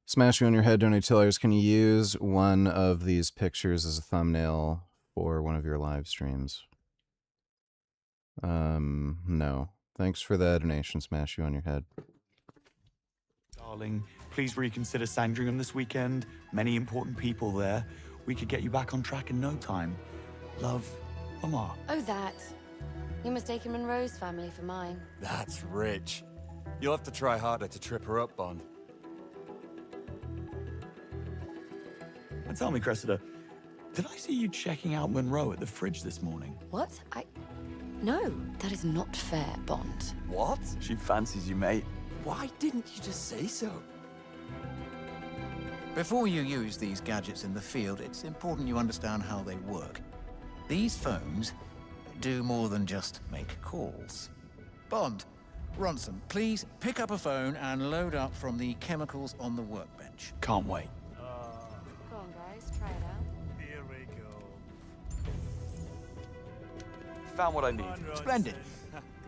Smash You on Your Head, Donatillers. Can you use one of these pictures as a thumbnail for one of your live streams? No. Thanks for the donation, Smash You on Your Head. Darling, please reconsider Sandringham this weekend. Many important people there. We could get you back on track in no time. Love, Omar. Oh, that. You're mistaken Monroe's family for mine. That's rich. You'll have to try harder to trip her up, Bond. And tell me, Cressida, did I see you checking out Monroe at the fridge this morning? What? No, that is not fair, Bond. What? She fancies you, mate. Why didn't you just say so? Before you use these gadgets in the field, it's important you understand how they work. These phones do more than just make calls. Bond, Ronson, please pick up a phone and load up from the chemicals on the workbench. Can't wait. Go on, guys, try it out. Here we go. Found what I need. Splendid.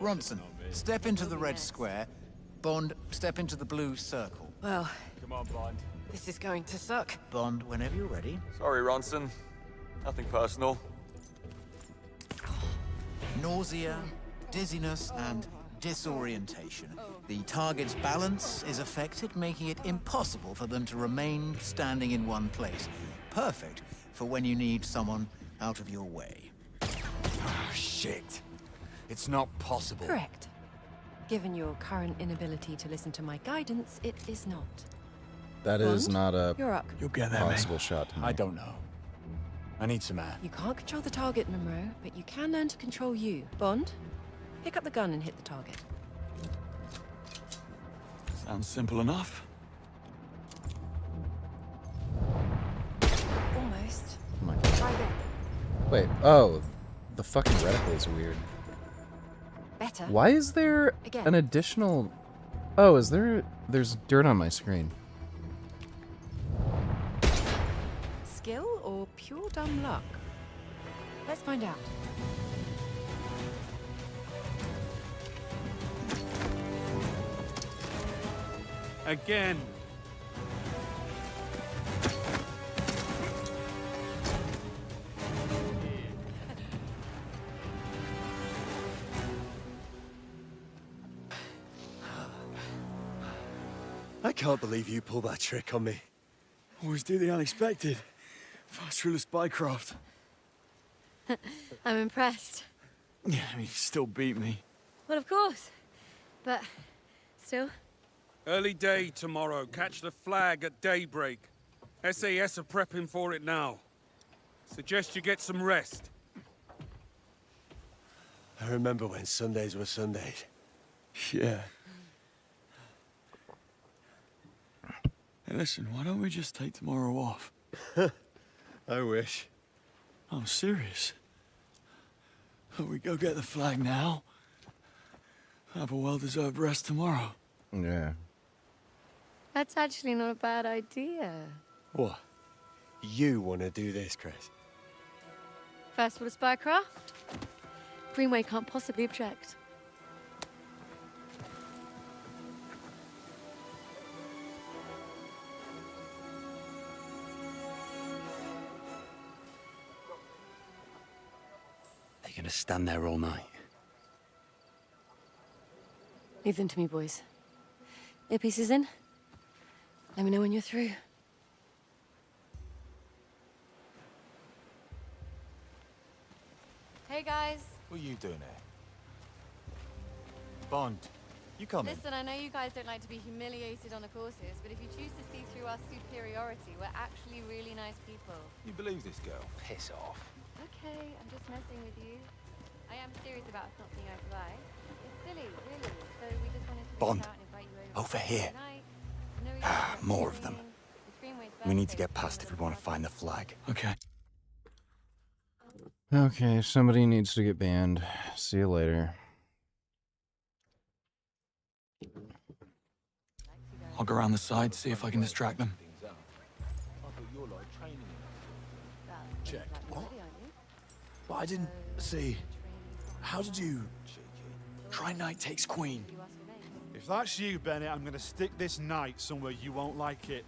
Ronson, step into the red square. Bond, step into the blue circle. Well, Come on, Bond. this is going to suck. Bond, whenever you're ready. Sorry, Ronson. Nothing personal. Nausea, dizziness, and disorientation. The target's balance is affected, making it impossible for them to remain standing in one place. Perfect for when you need someone out of your way. Oh, shit. It's not possible. Correct. Given your current inability to listen to my guidance, it is not. That is Bond, not a you're up. You'll get there, possible mate. shot to me. I don't know. I need some air. You can't control the target, Monroe, but you can learn to control you. Bond, pick up the gun and hit the target. Sounds simple enough. Almost. Oh my God. Try there. Wait, oh, the fucking reticle is weird. Better. Why is there Again. an additional... Oh, there's dirt on my screen. Skill or pure dumb luck? Let's find out. Again. I can't believe you pulled that trick on me. Always do the unexpected. Fast rule of spycraft. I'm impressed. Yeah, I mean, you still beat me. Well, of course. But still. Early day tomorrow. Catch the flag at daybreak. SAS are prepping for it now. Suggest you get some rest. I remember when Sundays were Sundays. Yeah. Hey, listen, why don't we just take tomorrow off? I wish. I'm serious. We go get the flag now. Have a well-deserved rest tomorrow. Yeah. That's actually not a bad idea. What? You want to do this, Chris? First rule of spycraft? Greenway can't possibly object. Are you going to stand there all night? Leave them to me, boys. Earpiece is in. Let me know when you're through. Hey, guys. What are you doing here? Bond, you coming? Listen, I know you guys don't like to be humiliated on the courses, but if you choose to see through our superiority, we're actually really nice people. You believe this girl? Piss off. Okay, I'm just messing with you. I am serious about us not seeing eye to eye. It's silly, really. So we just wanted to Bond, reach out and invite you over. over here. Tonight. No reason to More of them. It's Greenway's We need to birthday, get past if we want to find the flag. Okay. Okay, somebody needs to get banned. See you later. I'll go around the side, see if I can distract them. Check. What? But I didn't see. How did you? Try knight takes queen. If that's you, Bennett, I'm gonna stick this knight somewhere you won't like it.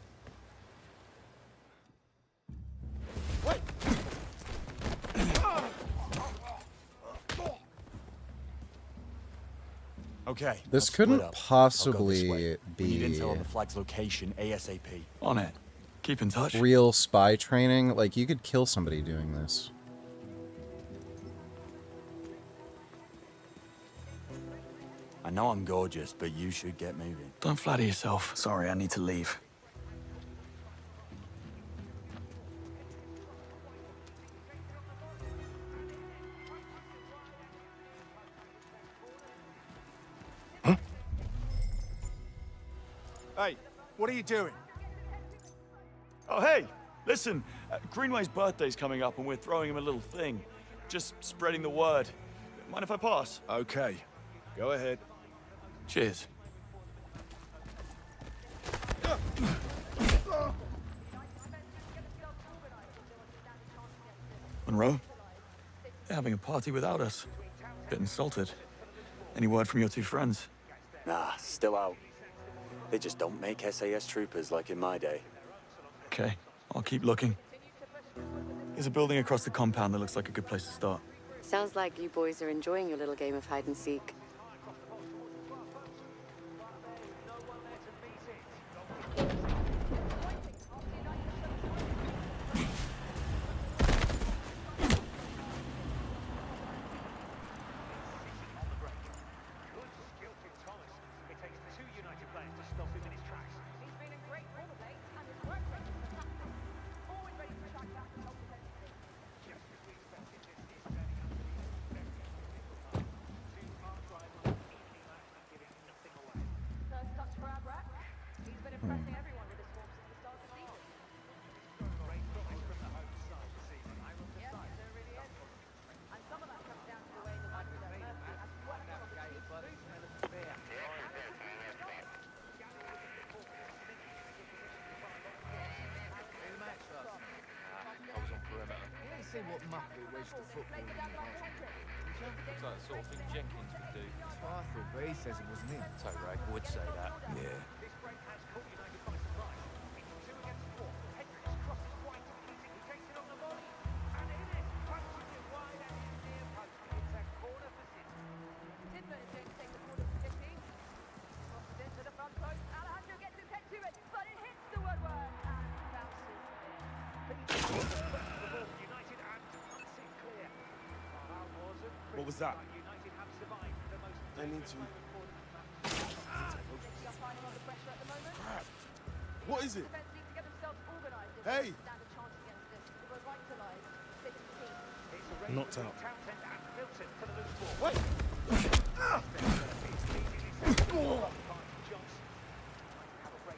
Okay. This let's couldn't split up. possibly We need be intel on the flag's location ASAP. On it. Keep in touch. real spy training. Like, you could kill somebody doing this. I know I'm gorgeous, but you should get moving. Don't flatter yourself. Sorry, I need to leave. Hey, what are you doing? Oh, hey! Listen, Greenway's birthday's coming up and we're throwing him a little thing. Just spreading the word. Mind if I pass? Okay. Go ahead. Cheers. Monroe? They're having a party without us. Bit insulted. Any word from your two friends? Nah, still out. They just don't make SAS troopers like in my day. Okay, I'll keep looking. There's a building across the compound that looks like a good place to start. Sounds like you boys are enjoying your little game of hide and seek. See what muck we wedged the football in. It's like the sort of thing Jenkins would do. That's what I thought, but he says it wasn't him. So Rag would say that. Yeah. What was that? I need to. Crap. What is it? Hey! Knocked out. Wait!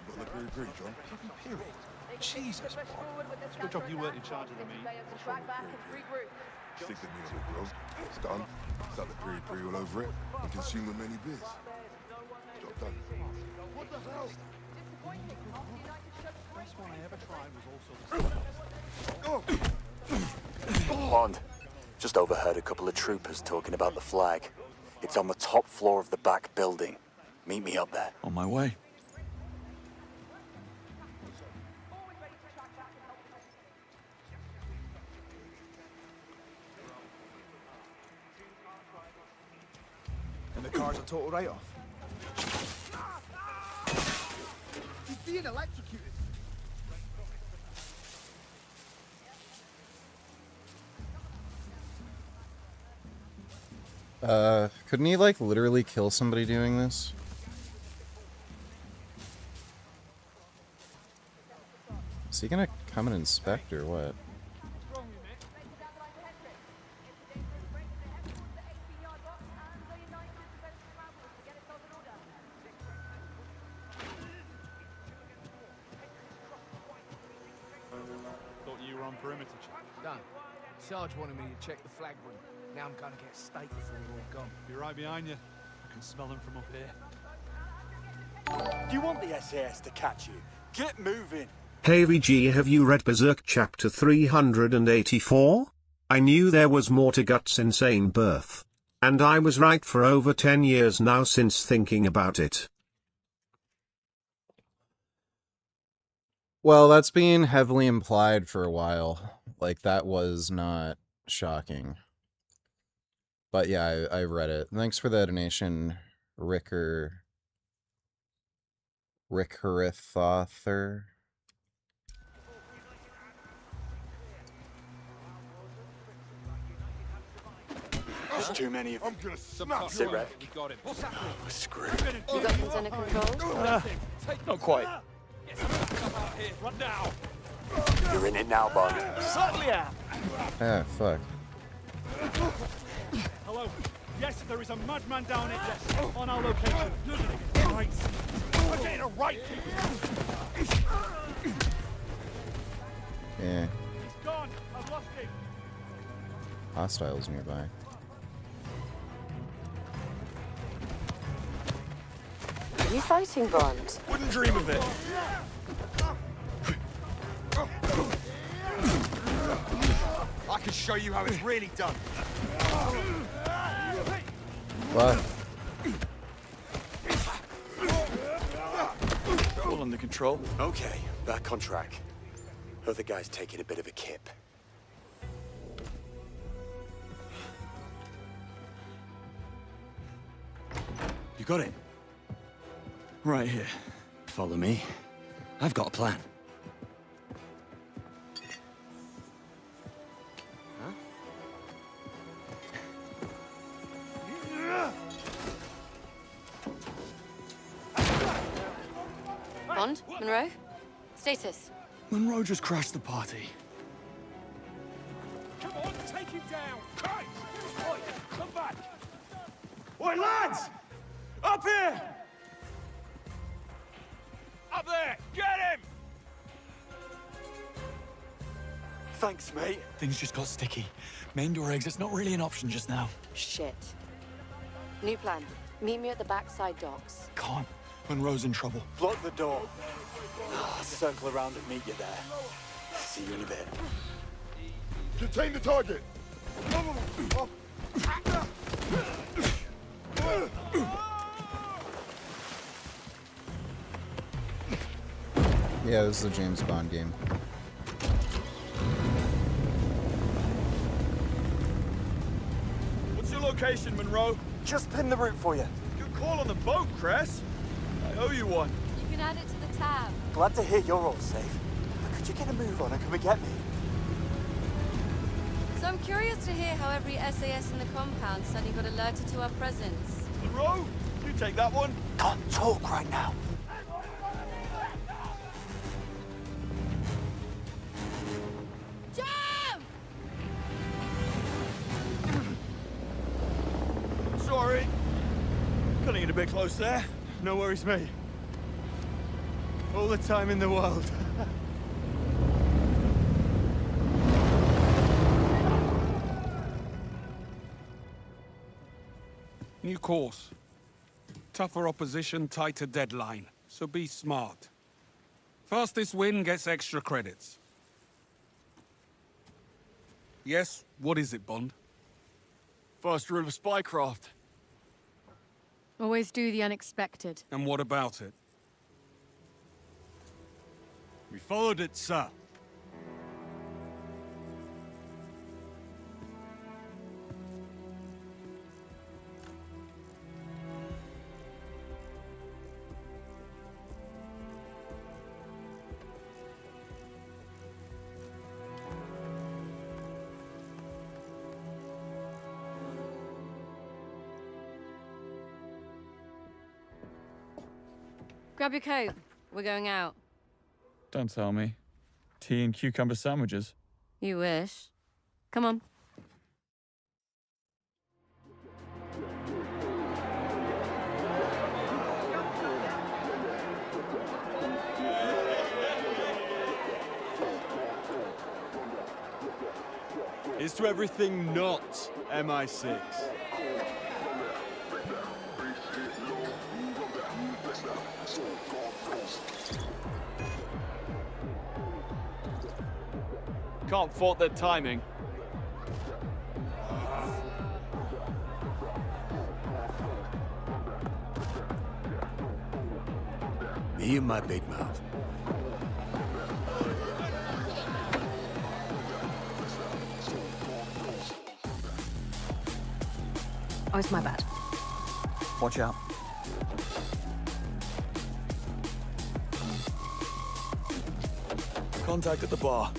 Got the agree, John. Period. Jesus, Bob. Good job you weren't in charge of the meeting. Stick the meal in, bro. It's done. Start the period 3 all over it and consume the many beers. Job done. What the hell? Best one I ever tried was also the Bond, just overheard a couple of troopers talking about the flag. It's on the top floor of the back building. Meet me up there. On my way. And the car's a total write-off. He's being electrocuted. Couldn't he, like, literally kill somebody doing this? Is he gonna come and inspect or what? Thought you were on perimeter check. Done. Sarge wanted me to check the flag room. Now I'm gonna get staked before they're all gone. Be right behind you. I can smell them from up here. Do you want the SAS to catch you? Get moving. Hey VG, have you read Berserk chapter 384? I knew there was more to Guts' insane birth. And I was right for over 10 years now since thinking about it. Well, that's being heavily implied for a while. Like, that was not shocking. But yeah, I read it. Thanks for the donation, Rickerithather. There's too many of them. I'm gonna smash Sit you. rep. We got him. What's happening? We're screwed. You got things under control? Not quite. Get some stuff out here. Run now. You're in it now, Bond. Certainly am. Ah, fuck. Hello. Yes, there is a madman down at desk on our location. Right. We're getting a right. Yeah. He's gone. I've lost him. Hostiles nearby. Are you fighting, Bond? Wouldn't dream of it. I can show you how it's really done. What? All under control. Okay, back on track. Other guy's taking a bit of a kip. You got it? Right here. Follow me. I've got a plan. Bond? Monroe? Status? Monroe just crashed the party. Come on, take him down. Right. Oi, come back. Oi, lads! Up here! Up there! Get him! Thanks, mate. Things just got sticky. Main door exit's not really an option just now. Shit. New plan. Meet me at the backside docks. Can't. Monroe's in trouble. Block the door. I'll circle around and meet you there. See you in a bit. Detain the target. Yeah, this is a James Bond game. What's your location, Monroe? Just pin the route for you. Good call on the boat, Cress. I owe you one. You can add it to the tab. Glad to hear you're all safe. But could you get a move on and come and get me? So I'm curious to hear how every SAS in the compound suddenly got alerted to our presence. Monroe, you take that one. Can't talk right now. Jam! Sorry. Cutting it a bit close there. No worries, me. All the time in the world. New course. Tougher opposition, tighter deadline. So be smart. Fastest win gets extra credits. Yes, what is it, Bond? First rule of spycraft. Always do the unexpected. And what about it? We followed it, sir. Grab your coat. We're going out. Don't tell me. Tea and cucumber sandwiches. You wish. Come on. Here's to everything not MI6. Can't fault their timing. Me and my big mouth. Oh, it's my bad. Watch out. Contact at the bar.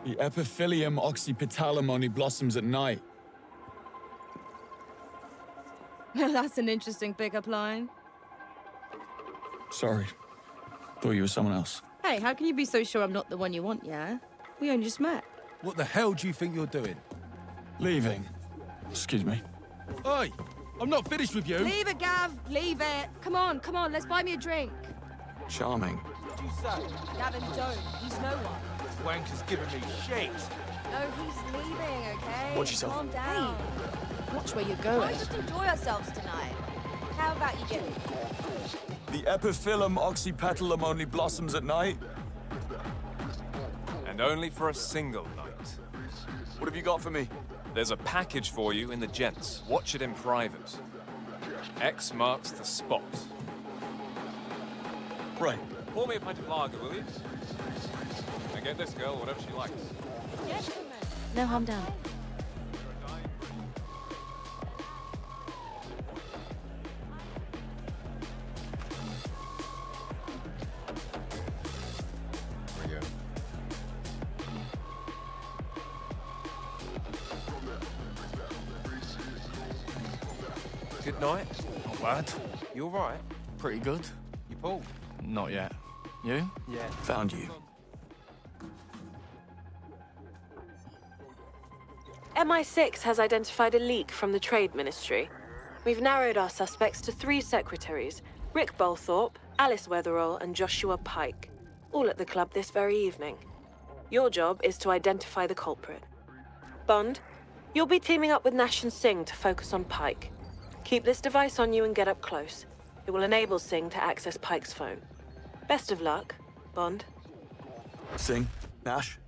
The epiphylium oxypetalum only blossoms at night. That's an interesting pickup line. Sorry. Thought you were someone else. Hey, how can you be so sure I'm not the one you want, yeah? We only just met. What the hell do you think you're doing? Leaving. Excuse me. Oi! I'm not finished with you! Leave it, Gav! Leave it! Come on, let's buy me a drink. Charming. What do you say? Gavin, don't. He's no one. Wanker's giving me shit! No, he's leaving, okay? Watch yourself. Calm down. Hey, watch where you're going. Let's just enjoy ourselves tonight. How about you get it? The epiphyllum oxypetalum only blossoms at night. And only for a single night. What have you got for me? There's a package for you in the gents. Watch it in private. X marks the spot. Right. Pour me a pint of lager, will you? And get this girl whatever she likes. Yes, no harm done. Good night. Not bad. You all right? Pretty good. You pulled? Not yet. You? Yeah. Found you. MI6 has identified a leak from the Trade Ministry. We've narrowed our suspects to 3 secretaries, Rick Bolthorpe, Alice Weatherall, and Joshua Pike, all at the club this very evening. Your job is to identify the culprit. Bond, you'll be teaming up with Nash and Singh to focus on Pike. Keep this device on you and get up close. It will enable Singh to access Pike's phone. Best of luck, Bond. Singh, Nash,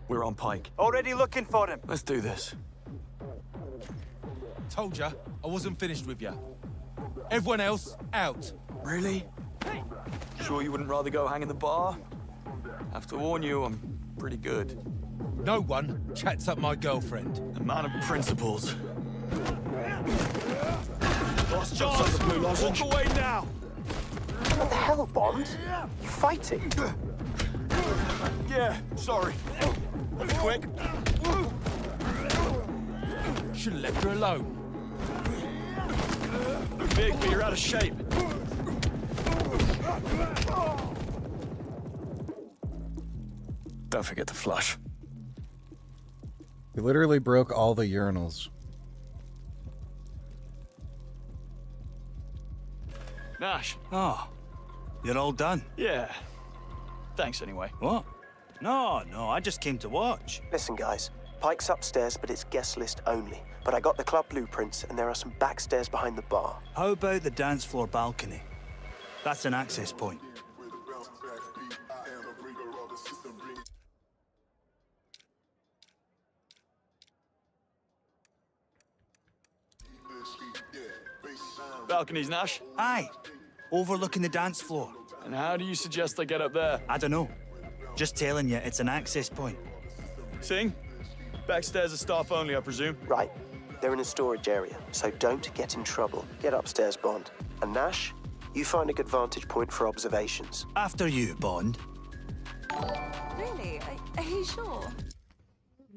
we're on Pike. Already looking for him. Let's do this. Told ya, I wasn't finished with ya. Everyone else, out. Really? Sure you wouldn't rather go hang in the bar? Have to warn you, I'm pretty good. No one chats up my girlfriend. A man of principles. Lost chance. Walk away now. What the hell, Bond? You fighting? Yeah, sorry. Be quick. Should've left her alone. Big, but you're out of shape. Don't forget to flush. He literally broke all the urinals. Nash. Oh, you're all done? Yeah. Thanks anyway. What? No, I just came to watch. Listen, guys. Pike's upstairs, but it's guest list only. But I got the club blueprints, and there are some backstairs behind the bar. How about the dance floor balcony? That's an access point. Balconies, Nash? Aye. Overlooking the dance floor. And how do you suggest I get up there? I don't know. Just telling you, it's an access point. Sing? Backstairs are staff only, I presume? Right. They're in a storage area, so don't get in trouble. Get upstairs, Bond. And Nash, you find a good vantage point for observations. After you, Bond. Really? Are you sure?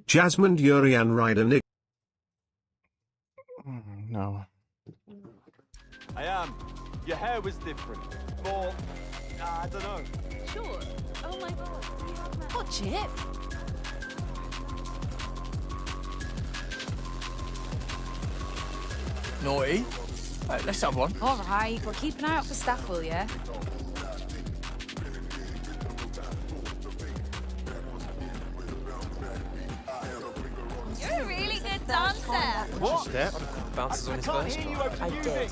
Jasmine Urian Ryder Nick. No. I am. Your hair was different. More, I don't know. Sure. Oh my god. What, Chip? Naughty. Right, let's have one. All right, but keep an eye out for staff, will ya? You're a really good dancer. What? Step. Bounces on his first. I did,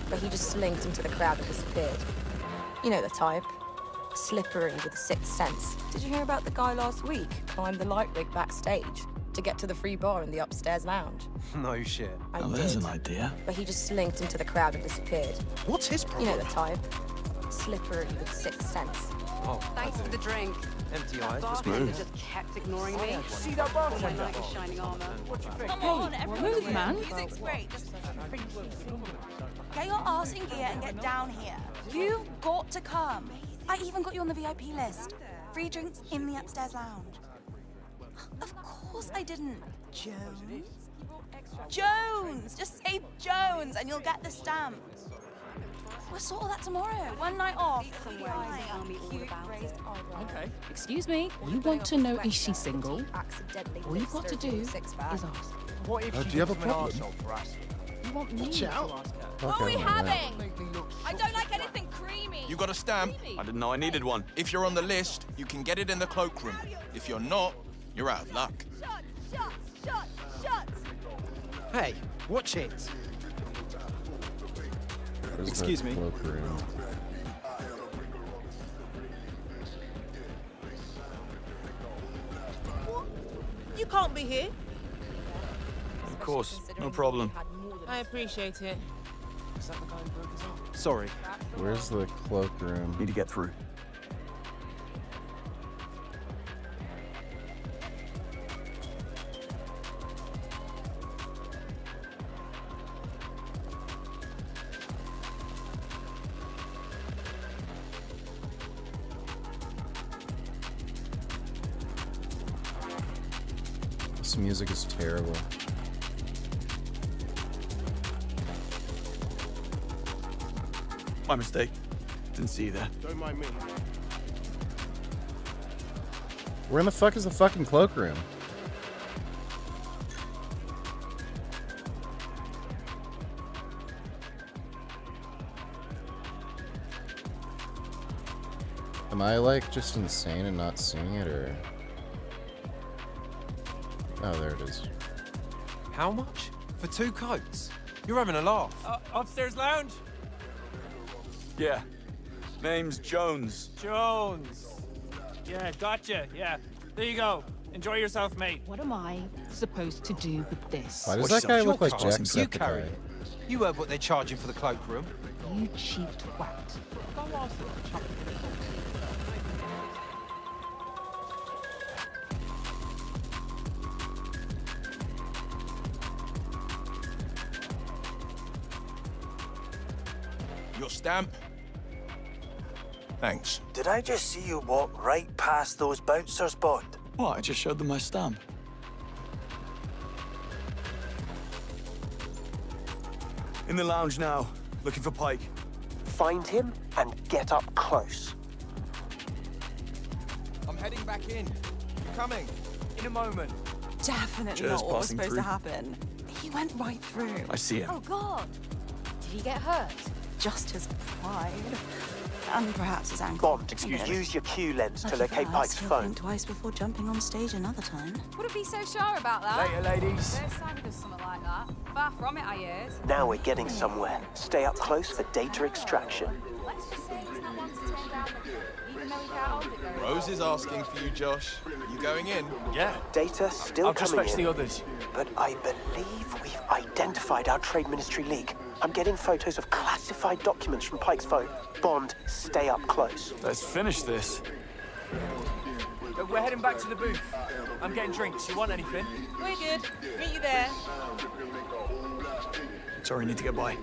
but he just slinked into the crowd and disappeared. You know the type. Slippery with a sixth sense. Did you hear about the guy last week? Climbed the light rig backstage to get to the free bar in the upstairs lounge. No shit. I Well, did, there's an idea. but he just slinked into the crowd and disappeared. What's his You problem? know the type. Slippery with a sixth sense. Oh, Thanks for the drink. empty eyes. Smooth. Just kept ignoring me. See that bartender? Like a shining armor. What do you think? Come on, everyone. Move, man. Music's great. Just get your ass in gear and get down here. You've got to come. I even got you on the VIP list. Free drinks in the upstairs lounge. Of course I didn't. Jones? Jones! Just say Jones and you'll get the stamp. We'll sort all that tomorrow. One night off. Somewhere you can tell me all about it. Okay. Excuse me, you want to know is she single? All you've got to do is ask. What if do she you have a gives him an problem? arsehole for us? You want me Watch to out. ask her? What are we Okay, having? I don't like anything creamy. You got a stamp? I didn't know I needed one. If you're on the list, you can get it in the cloakroom. If you're not, you're out of luck. Shut! Hey, watch it. Where's the Excuse me. cloakroom? You can't be here. Of course, no problem. I appreciate it. Is that the guy who broke his arm? Sorry. Where's the cloakroom? Need to get through. This music is terrible. My mistake. Didn't see you there. Don't mind me. Where in the fuck is the fucking cloakroom? Am I like just insane and not seeing it, or? Oh, there it is. How much? For 2 coats? You're having a laugh. Upstairs lounge? Yeah. Name's Jones. Jones. Yeah, gotcha. Yeah. There you go. Enjoy yourself, mate. What am I supposed to do with this? Why does Watch that guy yourself. look like Your car. Jacksepticeye? You carry it. You heard what they're charging for the cloakroom. You cheap twat. Go ask her. Your stamp? Thanks. Did I just see you walk right past those bouncers, Bond? What? I just showed them my stamp. In the lounge now, looking for Pike. Find him and get up close. I'm heading back in. Coming. In a moment. Definitely Just not what was passing supposed through. to happen. He went right through. I see him. Oh, God. Did he get hurt? Just his pride. And perhaps his ankle. Bond, use your Q lens to locate Pike's He'll phone. think twice before jumping on stage another time. Wouldn't be so sure about that. Later, ladies. Their side does something like that. Far from it, I heard. Now we're getting somewhere. Stay up close for data extraction. Let's just say he's not one to turn down the key, even though he can't hold it very well. Rose is asking for you, Josh. You going in? Yeah. Data still I'll just coming fetch in. the others. But I believe we've identified our Trade Ministry leak. I'm getting photos of classified documents from Pike's phone. Bond, stay up close. Let's finish this. But we're heading back to the booth. I'm getting drinks. You want anything? We're good. Meet you there. Sorry, need to get by.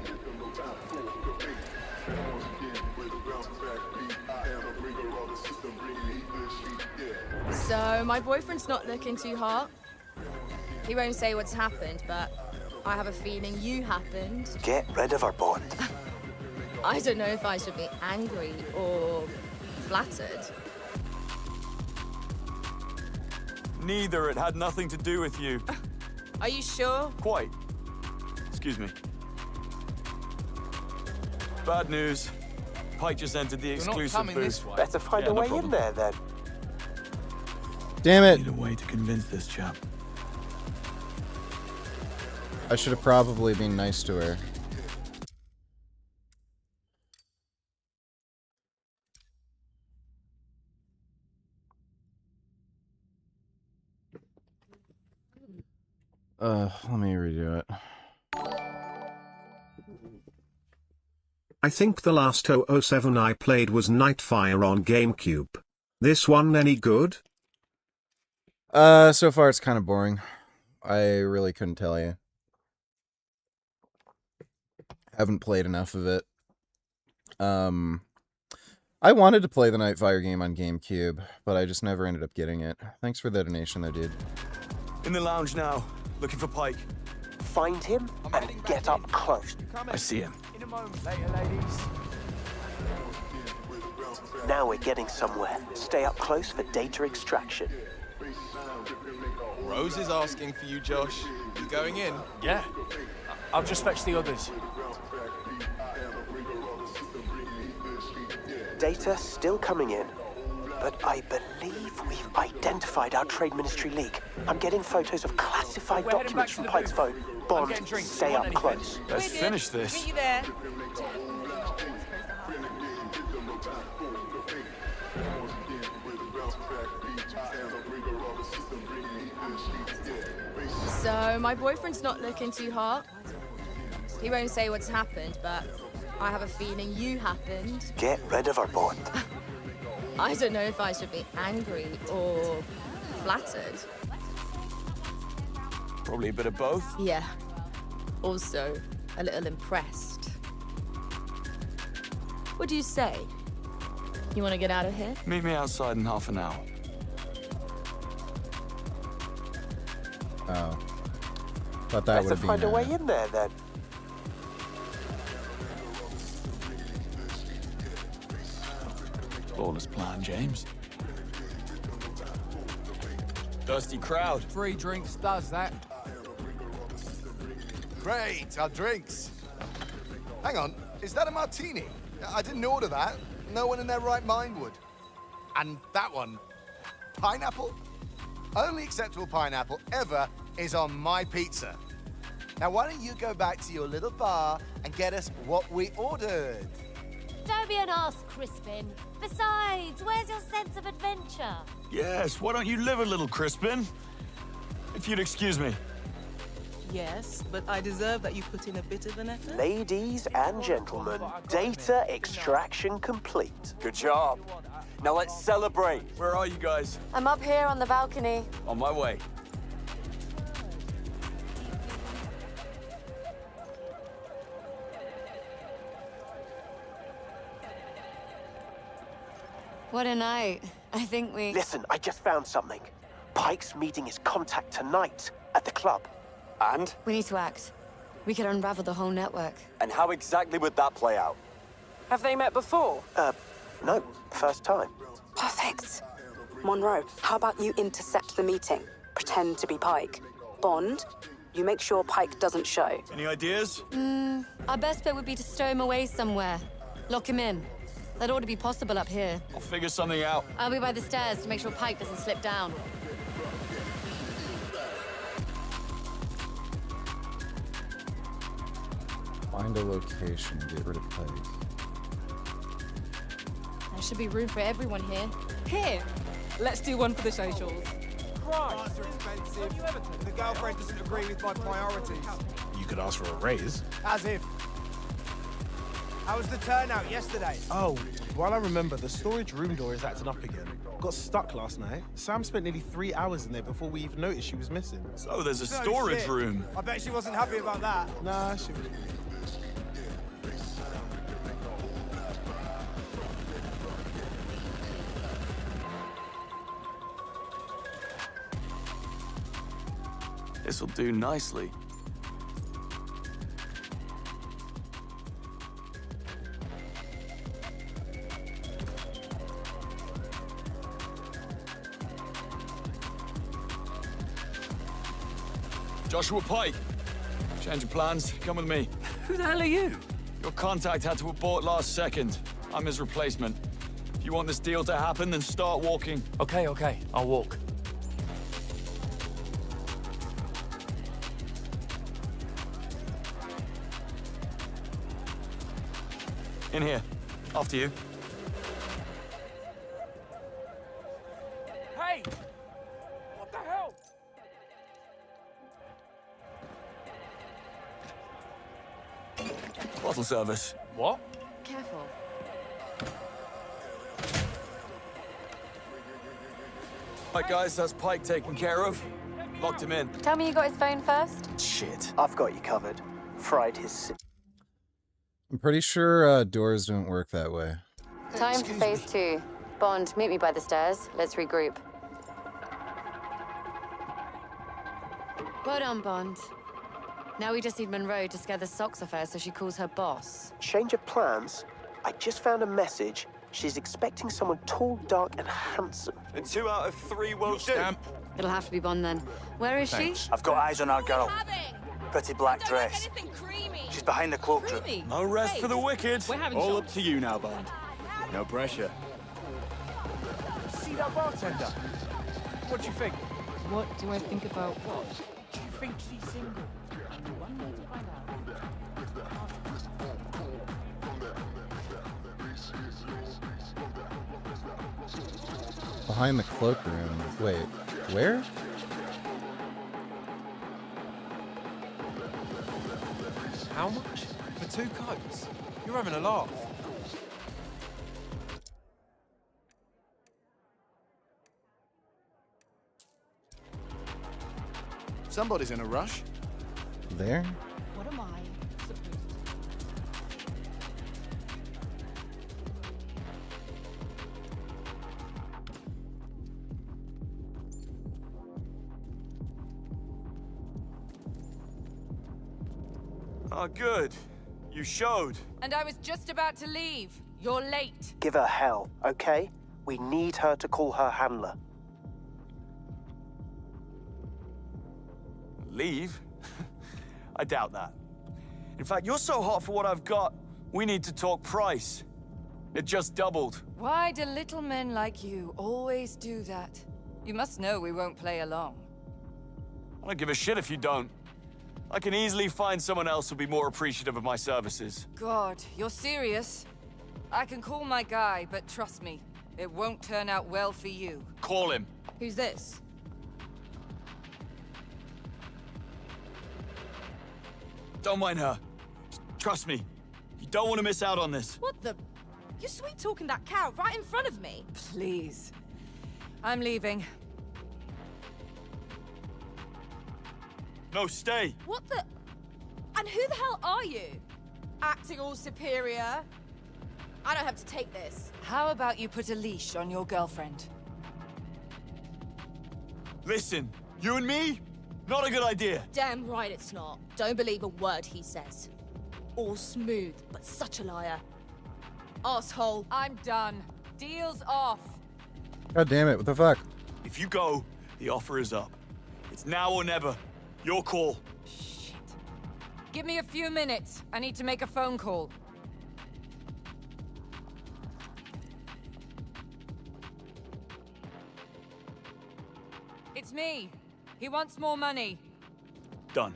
So, my boyfriend's not looking too hot. He won't say what's happened, but I have a feeling you happened. Get rid of her, Bond. I don't know if I should be angry or flattered. Neither. It had nothing to do with you. Are you sure? Quite. Excuse me. Bad news. Pike just entered the You're not exclusive coming booth. this way. Better find Yeah, a no way problem. in there, then. Damn it. Need a way to convince this chap. I should have probably been nice to her. Let me redo it. I think the last 007 I played was Nightfire on GameCube. This one any good? So far it's kind of boring. I really couldn't tell you. Haven't played enough of it. I wanted to play the Nightfire game on GameCube, but I just never ended up getting it. Thanks for the donation though, dude. In the lounge now, looking for Pike. Find him and get up close. I see him. In a moment. Later, ladies. Now we're getting somewhere. Stay up close for data extraction. Rose is asking for you, Josh. You going in? Yeah. I'll just fetch the others. Data still coming in. But I believe we've identified our Trade Ministry leak. I'm getting photos of classified We're heading back documents to from the Pike's booth. phone. I'm Bond, getting drinks. stay You up want anything? close. Let's finish this. Meet you there. So, my boyfriend's not looking too hot. He won't say what's happened, but I have a feeling you happened. Get rid of her, Bond. I don't know if I should be angry or flattered. Probably a bit of both. Yeah. Also, a little impressed. What do you say? You want to get out of here? Meet me outside in half an hour. Oh. Thought that would Better have been find a way in there, then. Flawless plan, James. Dusty crowd. 3 drinks does that. Great, our drinks. Hang on, is that a martini? I didn't order that. No one in their right mind would. And that one, pineapple? Only acceptable pineapple ever is on my pizza. Now why don't you go back to your little bar and get us what we ordered? Don't be an arse, Crispin. Besides, where's your sense of adventure? Yes, why don't you live a little, Crispin? If you'd excuse me. Yes, but I deserve that you put in a bit of an effort. Ladies and gentlemen, data extraction complete. Good job. Now let's celebrate. Where are you guys? I'm up here on the balcony. On my way. What a night. I think we... Listen, I just found something. Pike's meeting his contact tonight at the club. And? We need to act. We could unravel the whole network. And how exactly would that play out? Have they met before? No, first time. Perfect. Monroe, how about you intercept the meeting? Pretend to be Pike. Bond, you make sure Pike doesn't show. Any ideas? Our best bet would be to stow him away somewhere. Lock him in. That ought to be possible up here. I'll figure something out. I'll be by the stairs to make sure Pike doesn't slip down. Find a location, get rid of Pike. There should be room for everyone here. Here! Let's do one for the socials. Cars are expensive. The girlfriend doesn't agree with my priorities. You could ask for a raise. As if. How was the turnout yesterday? Oh, well, I remember the storage room door is acting up again. Got stuck last night. Sam spent nearly 3 hours in there before we even noticed she was missing. So there's a No storage shit. room. I bet she wasn't happy about that. Nah, she was. This'll do nicely. Joshua Pike. Change of plans. Come with me. Who the hell are you? Your contact had to abort last second. I'm his replacement. If you want this deal to happen, then start walking. Okay, I'll walk. In here. After you. Hey! What the hell? Bottle service. What? Careful. Right, guys, that's Pike taken care of. Locked him in. Tell me you got his phone first? Shit. I've got you covered. Fried his... I'm pretty sure doors don't work that way. Time for phase 2. Bond, meet me by the stairs. Let's regroup. Well done, Bond. Now we just need Monroe to scare the socks off her so she calls her boss. Change of plans? I just found a message. She's expecting someone tall, dark, and handsome. And 2 out of 3 won't do. It'll have to be Bond then. Where is she? I've got eyes on our girl. Pretty black dress. She's behind the cloakroom. No rest for the wicked. All up to you now, Bond. No pressure. See that bartender? What do you think? What do I think about what? Do you think she's single? One way to find out. Behind the cloakroom. Wait, where? How much? For 2 coats? You're having a laugh. Somebody's in a rush. There? What am I supposed to do? Oh, good. You showed. And I was just about to leave. You're late. Give her hell, okay? We need her to call her handler. Leave? I doubt that. In fact, you're so hot for what I've got, we need to talk price. It just doubled. Why do little men like you always do that? You must know we won't play along. I don't give a shit if you don't. I can easily find someone else who'll be more appreciative of my services. God, you're serious? I can call my guy, but trust me, it won't turn out well for you. Call him. Who's this? Don't mind her. Trust me. You don't want to miss out on this. What the? You're sweet-talking that cow right in front of me. Please. I'm leaving. No, stay. What the? And who the hell are you? Acting all superior? I don't have to take this. How about you put a leash on your girlfriend? Listen, you and me? Not a good idea. Damn right it's not. Don't believe a word he says. All smooth, but such a liar. Asshole. I'm done. Deal's off. God damn it, what the fuck? If you go, the offer is up. It's now or never. Your call. Give me a few minutes. I need to make a phone call. It's me. He wants more money. Done.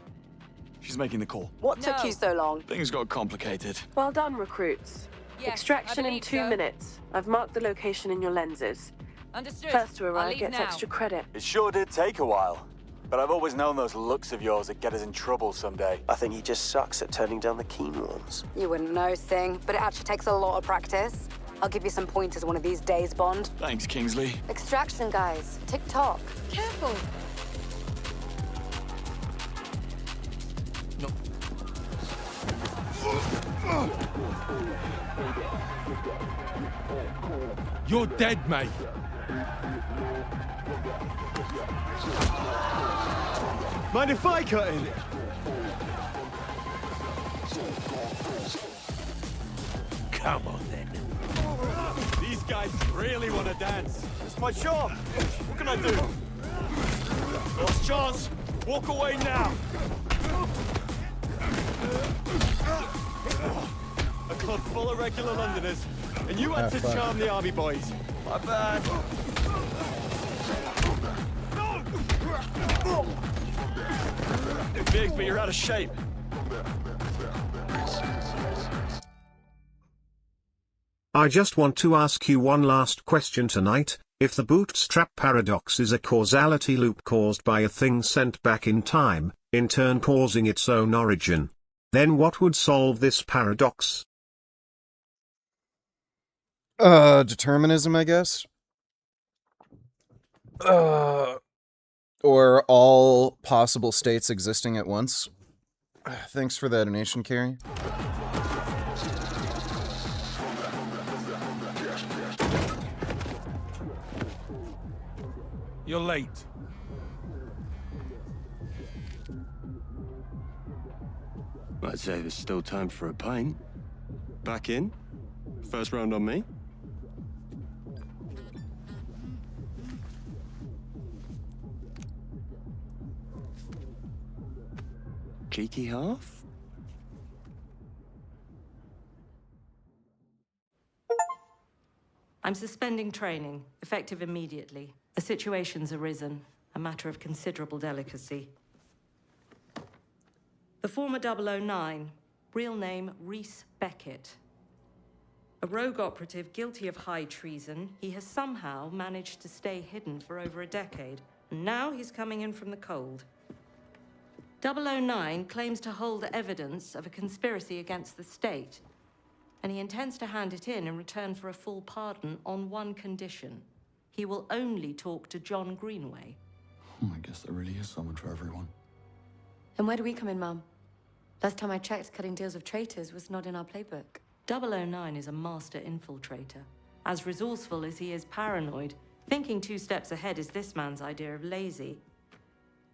She's making the call. What took you so long? Things got complicated. Well done, recruits. Yes, Extraction I in believe 2 so. minutes. I've marked the location in your lenses. Understood. First to I'll arrive leave gets now. extra credit. It sure did take a while. But I've always known those looks of yours would get us in trouble someday. I think he just sucks at turning down the keen ones. You wouldn't know, Singh, but it actually takes a lot of practice. I'll give you some pointers one of these days, Bond. Thanks, Kingsley. Extraction, guys. Tick-tock. Careful. You're dead, mate. Mind if I cut in? Come on, then. These guys really want to dance. It's my job. What can I do? Last chance. Walk away now. A club full of regular Londoners, and you had to fuck. charm the army boys. My bad. You're big, but you're out of shape. I just want to ask you one last question tonight. If the bootstrap paradox is a causality loop caused by a thing sent back in time, in turn causing its own origin, then what would solve this paradox? Determinism, I guess. Or all possible states existing at once. Thanks for the donation, Carrie. You're late. I'd say there's still time for a pint. Back in? First round on me? Cheeky half? I'm suspending training, effective immediately. A situation's arisen, a matter of considerable delicacy. The former 009, real name Reese Beckett. A rogue operative guilty of high treason, he has somehow managed to stay hidden for over a decade. And now he's coming in from the cold. 009 claims to hold evidence of a conspiracy against the state, and he intends to hand it in return for a full pardon on one condition. He will only talk to John Greenway. I guess there really is someone for everyone. And where do we come in, Mum? Last time I checked, cutting deals with traitors was not in our playbook. 009 is a master infiltrator. As resourceful as he is paranoid, thinking 2 steps ahead is this man's idea of lazy.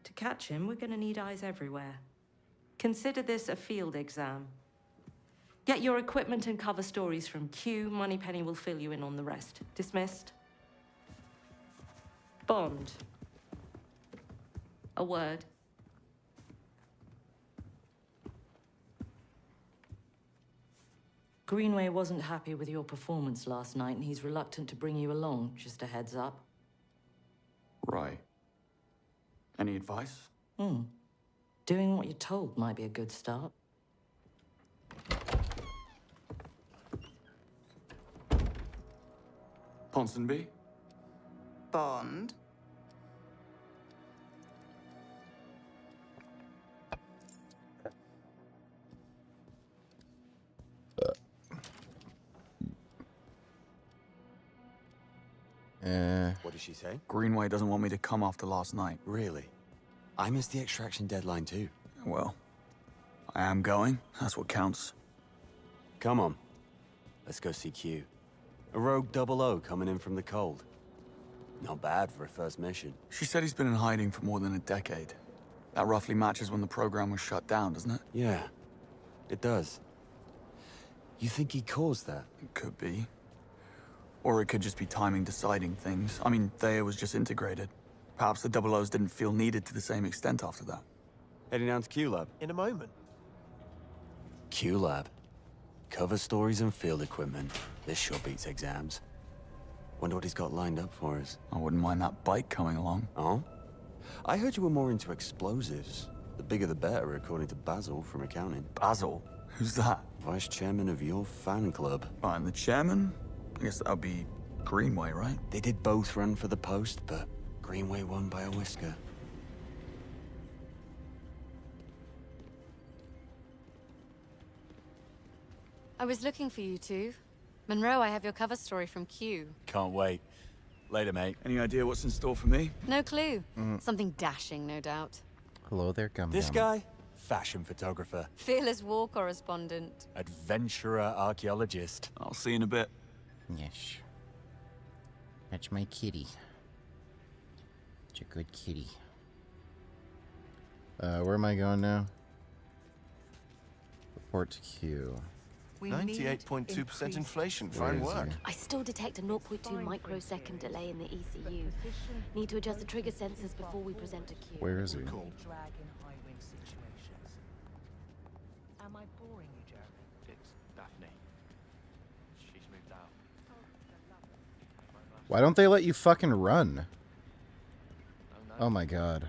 To catch him, we're gonna need eyes everywhere. Consider this a field exam. Get your equipment and cover stories from Q. Moneypenny will fill you in on the rest. Dismissed. Bond. A word. Greenway wasn't happy with your performance last night, and he's reluctant to bring you along, just a heads up. Right. Any advice? Doing what you're told might be a good start. Ponsonby? Bond. What did she say? Greenway doesn't want me to come after last night. Really? I missed the extraction deadline too. Well, I am going. That's what counts. Come on. Let's go see Q. A rogue 00 coming in from the cold. Not bad for a first mission. She said he's been in hiding for more than a decade. That roughly matches when the program was shut down, doesn't it? Yeah, it does. You think he caused that? It could be. Or it could just be timing deciding things. I mean, Thea was just integrated. Perhaps the Double O's didn't feel needed to the same extent after that. Heading down to Q-Lab. In a moment. Q-Lab. Cover stories and field equipment. This sure beats exams. Wonder what he's got lined up for us. I wouldn't mind that bike coming along. Oh? I heard you were more into explosives. The bigger the better, according to Basil from accounting. Basil? Who's that? Vice chairman of your fan club. Oh, I'm the chairman? I guess that would be Greenway, right? They did both run for the post, but Greenway won by a whisker. I was looking for you two. Monroe, I have your cover story from Q. Can't wait. Later, mate. Any idea what's in store for me? No clue. Something dashing, no doubt. Hello there, Gum This Gum. guy? Fashion photographer. Fearless war correspondent. Adventurer archaeologist. I'll see you in a bit. Yes. That's my kitty. It's a good kitty. Where am I going now? Report to Q. 98.2% inflation. Fine Where is work. he? I still detect a 0.2 microsecond delay in the ECU. Need to adjust the trigger sensors before we present to Q. Where is he? Cool. Am I boring you, Jeremy? It's Daphne. She's moved out. Why don't they let you fucking run? Oh my god.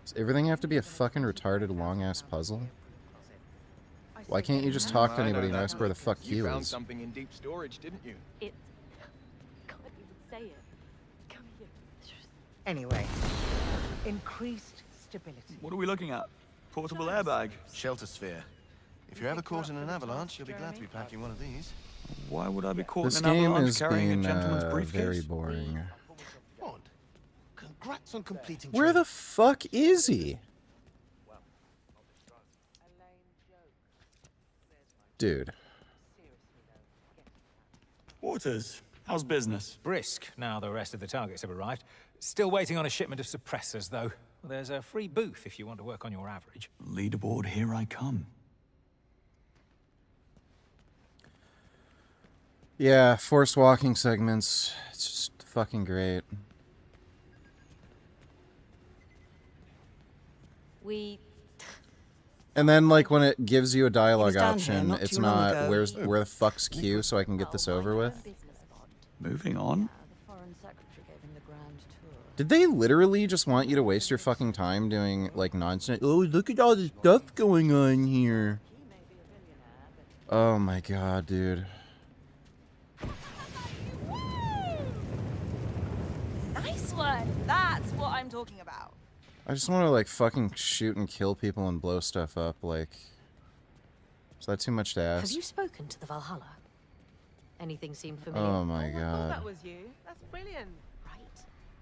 Does everything have to be a fucking retarded long-ass puzzle? Why can't you just talk to anybody and ask where the fuck You Q found is? something in deep storage, didn't you? It can't even say it. Come here. Anyway, increased stability. What are we looking at? Portable airbag? Shelter sphere. If you're ever caught in an avalanche, you'll be glad to be packing one of these. Why would I be caught This in an game avalanche has carrying a been gentleman's briefcase? very boring. Bond, congrats on completing Where the fuck is he? Dude. Waters, how's business? Brisk, now the rest of the targets have arrived. Still waiting on a shipment of suppressors, though. There's a free booth if you want to work on your average. Leaderboard, here I come. Yeah, forced walking segments. It's just fucking great. We And then, like, when it gives you a dialogue down here option, not it's too long not, ago. where the fuck's Q so I can get this over with? Moving on. Did they literally just want you to waste your fucking time doing, like, nonsense? Oh, look at all the stuff going on here. Oh my god, dude. Nice one. That's what I'm talking about. I just want to, like, fucking shoot and kill people and blow stuff up, like... Is that too much to have ask? you spoken to the Valhalla? Anything seem familiar? Oh my god. That was you. That's brilliant.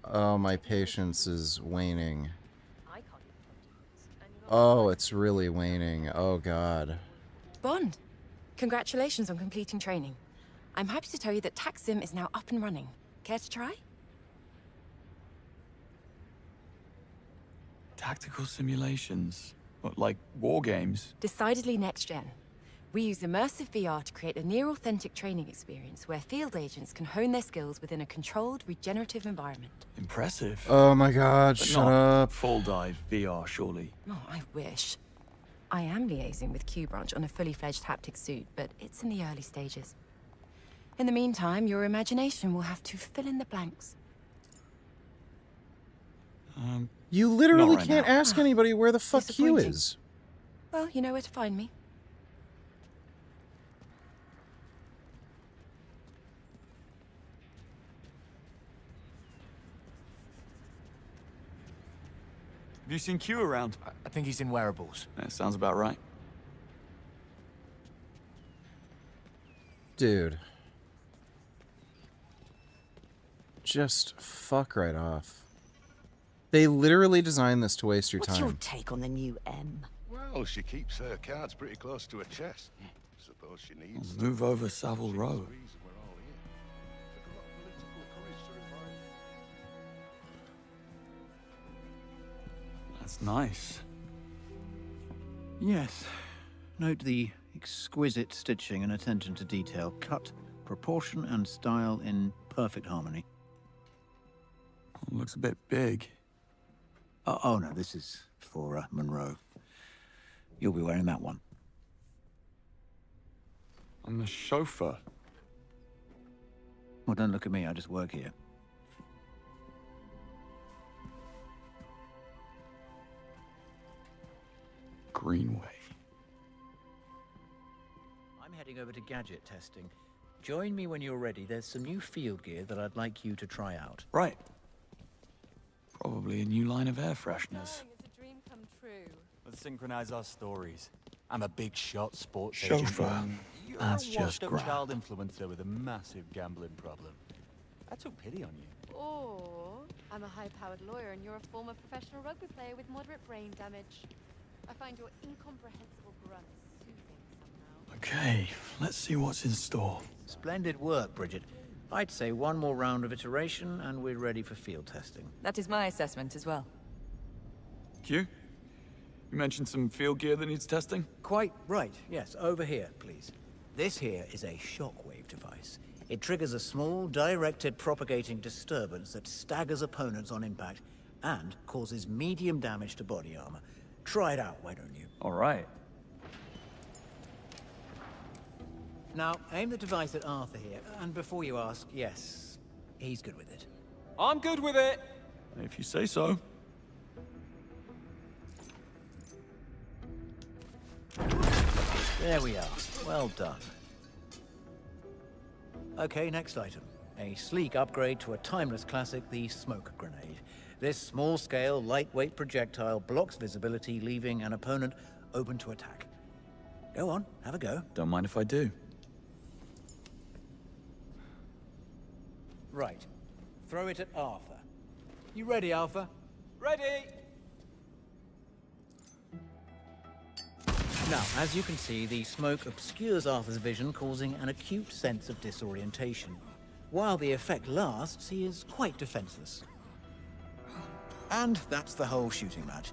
Oh, my patience is waning. Oh, it's really waning. Oh god. Bond, congratulations on completing training. I'm happy to tell you that TaxSim is now up and running. Care to try? Tactical simulations. What, like war games? Decidedly next gen. We use immersive VR to create a near-authentic training experience where field agents can hone their skills within a controlled, regenerative environment. Impressive. Oh my god, But shut not up. Full dive VR, surely. Oh, I wish. I am liaising with Q Branch on a fully fledged haptic suit, but it's in the early stages. In the meantime, your imagination will have to fill in the blanks. You literally Not right can't now. ask anybody where the fuck Q Disappointing. is. Well, you know where to find me. Have you seen Q around? I think he's in wearables. That sounds about right. Dude. Just fuck right off. They literally designed this to waste your What's your time. take on the new M? Well, she keeps her cards pretty close to her chest. Suppose she needs. Move over Savile Row. That's nice. Yes. Note the exquisite stitching and attention to detail. Cut Proportion and style in perfect harmony. Looks a bit big. Oh no, this is for Monroe. You'll be wearing that one. I'm the chauffeur. Well, don't look at me, I just work here. Greenway. I'm heading over to gadget testing. Join me when you're ready. There's some new field gear that I'd like you to try out. Right. Probably a new line of air fresheners. Let's synchronize our stories. I'm a big shot sports Chauffeur. agent. You're That's a just washed-up crap. child influencer with a massive gambling problem. I took pity on you. Or I'm a high-powered lawyer and you're a former professional rugby player with moderate brain damage. I find your incomprehensible grunts soothing somehow. Okay, let's see what's in store. Splendid work, Bridget. I'd say one more round of iteration and we're ready for field testing. That is my assessment as well. Q? You mentioned some field gear that needs testing? Quite right, yes. Over here, please. This here is a shockwave device. It triggers a small, directed propagating disturbance that staggers opponents on impact and causes medium damage to body armor. Try it out, why don't you? All right. Now, aim the device at Arthur here, and before you ask, yes, he's good with it. I'm good with it. If you say so. There we are. Well done. Okay, next item. A sleek upgrade to a timeless classic, the smoke grenade. This small-scale, lightweight projectile blocks visibility, leaving an opponent open to attack. Go on, have a go. Don't mind if I do. Right. Throw it at Arthur. You ready, Arthur? Ready. Now, as you can see, the smoke obscures Arthur's vision, causing an acute sense of disorientation. While the effect lasts, he is quite defenseless. And that's the whole shooting match.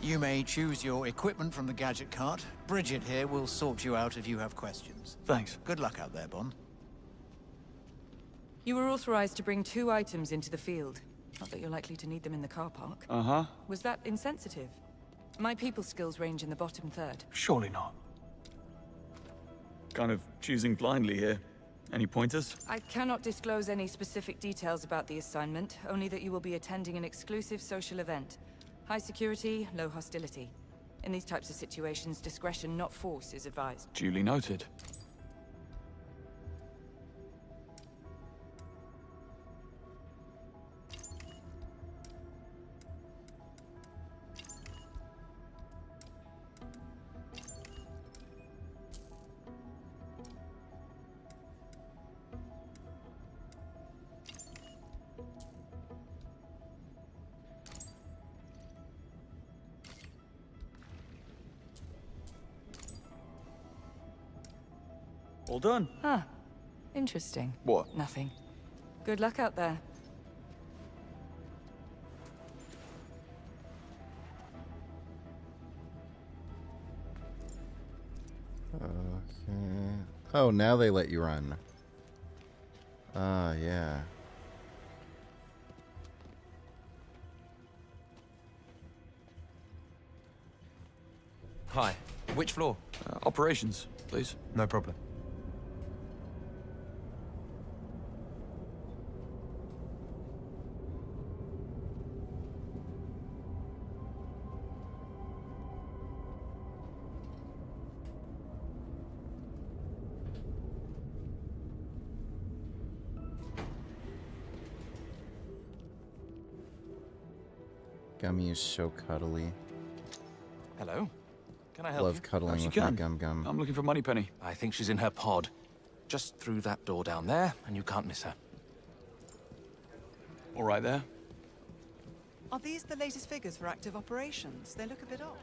You may choose your equipment from the gadget cart. Bridget here will sort you out if you have questions. Thanks. Good luck out there, Bond. You were authorized to bring 2 items into the field. Not that you're likely to need them in the car park. Uh-huh. Was that insensitive? My people skills range in the bottom third. Surely not. Kind of choosing blindly here. Any pointers? I cannot disclose any specific details about the assignment, only that you will be attending an exclusive social event. High security, low hostility. In these types of situations, discretion, not force, is advised. Duly noted. All done. Huh. Interesting. What? Nothing. Good luck out there. Okay. Oh, now they let you run. Yeah. Hi. Which floor? Operations, please. No problem. Gummy is so cuddly. Hello. Can I help Love you? cuddling She with my can. Gum Gum. I'm looking for Moneypenny. I think she's in her pod. Just through that door down there, and you can't miss her. All right there. Are these the latest figures for active operations? They look a bit odd.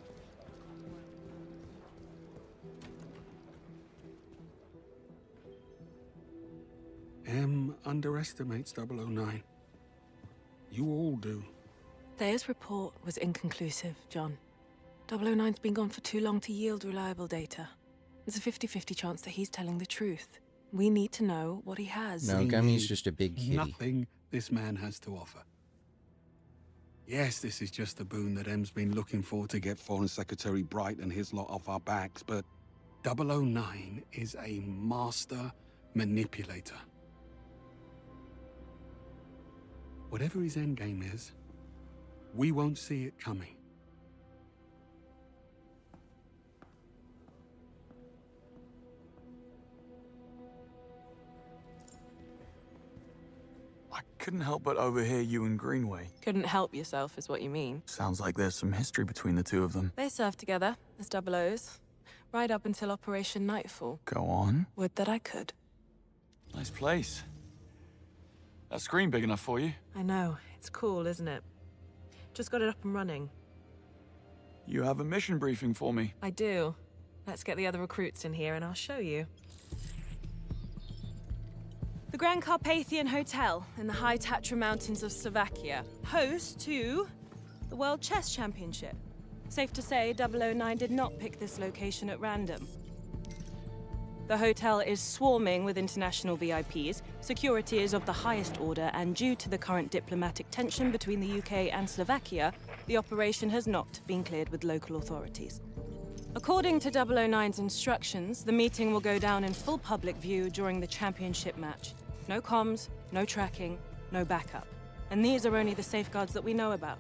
M underestimates 009. You all do. Thea's report was inconclusive, John. 009's been gone for too long to yield reliable data. There's a 50-50 chance that he's telling the truth. We need to know what he has. No, We Gummy's need just a big kitty. Nothing this man has to offer. Yes, this is just a boon that M's been looking for to get Foreign Secretary Bright and his lot off our backs, but 009 is a master manipulator. Whatever his endgame is, we won't see it coming. I couldn't help but overhear you and Greenway. Couldn't help yourself, is what you mean. Sounds like there's some history between the two of them. They served together as double O's, right up until Operation Nightfall. Go on. Would that I could. Nice place. That screen big enough for you? I know. It's cool, isn't it? Just got it up and running. You have a mission briefing for me. I do. Let's get the other recruits in here and I'll show you. The Grand Carpathian Hotel in the high Tatra Mountains of Slovakia, host to the World Chess Championship. Safe to say, 009 did not pick this location at random. The hotel is swarming with international VIPs, security is of the highest order, and due to the current diplomatic tension between the UK and Slovakia, the operation has not been cleared with local authorities. According to 009's instructions, the meeting will go down in full public view during the championship match. No comms, no tracking, no backup. And these are only the safeguards that we know about.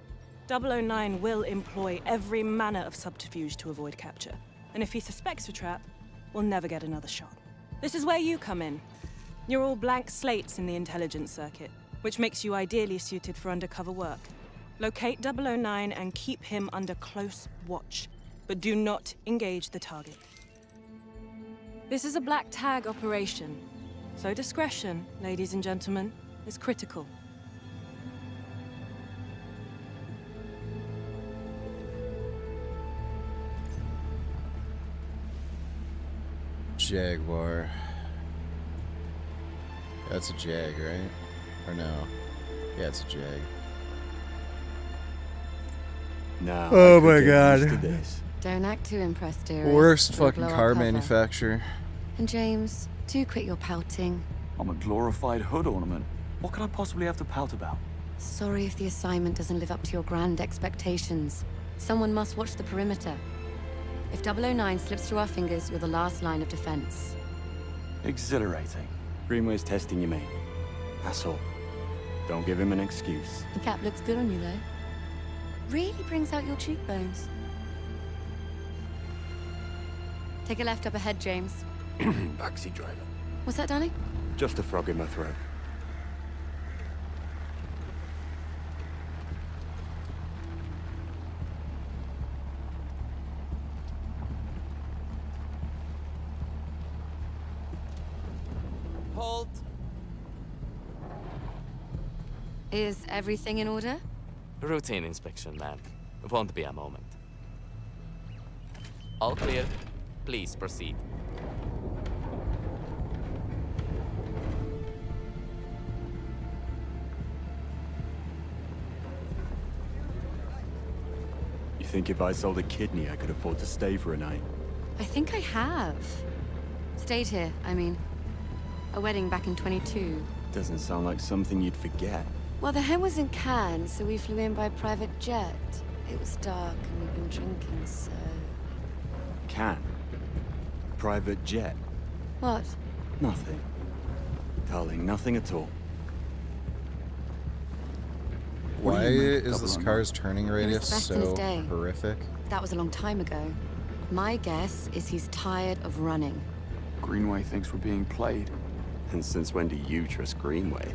009 will employ every manner of subterfuge to avoid capture. And if he suspects a trap, we'll never get another shot. This is where you come in. You're all blank slates in the intelligence circuit, which makes you ideally suited for undercover work. Locate 009 and keep him under close watch, but do not engage the target. This is a black tag operation, so discretion, ladies and gentlemen, is critical. Jaguar. That's a Jag, right? Or no? Yeah, it's a Jag. No. Oh I could my get God. used to this. Don't act too impressed, dearest. Worst We'll fucking blow our car cover. manufacturer. And James, do quit your pouting. I'm a glorified hood ornament. What could I possibly have to pout about? Sorry if the assignment doesn't live up to your grand expectations. Someone must watch the perimeter. If 009 slips through our fingers, you're the last line of defense. Exhilarating. Greenway's testing you, mate. That's all. Don't give him an excuse. The cap looks good on you, though. Really brings out your cheekbones. Take a left up ahead, James. Backseat driver. What's that, darling? Just a frog in my throat. Halt. Is everything in order? Routine inspection, ma'am. Won't be a moment. All clear. Please proceed. You think if I sold a kidney, I could afford to stay for a night? I think I have. Stayed here, I mean. A wedding back in 22. Doesn't sound like something you'd forget. Well, the hen was in Cannes, so we flew in by private jet. It was dark and we'd been drinking, so... Can. Private jet. What? Nothing. Darling, nothing at all. What Why do you make is this car's turning radius best in his so day. horrific? That was a long time ago. My guess is he's tired of running. Greenway thinks we're being played. And since when do you trust Greenway?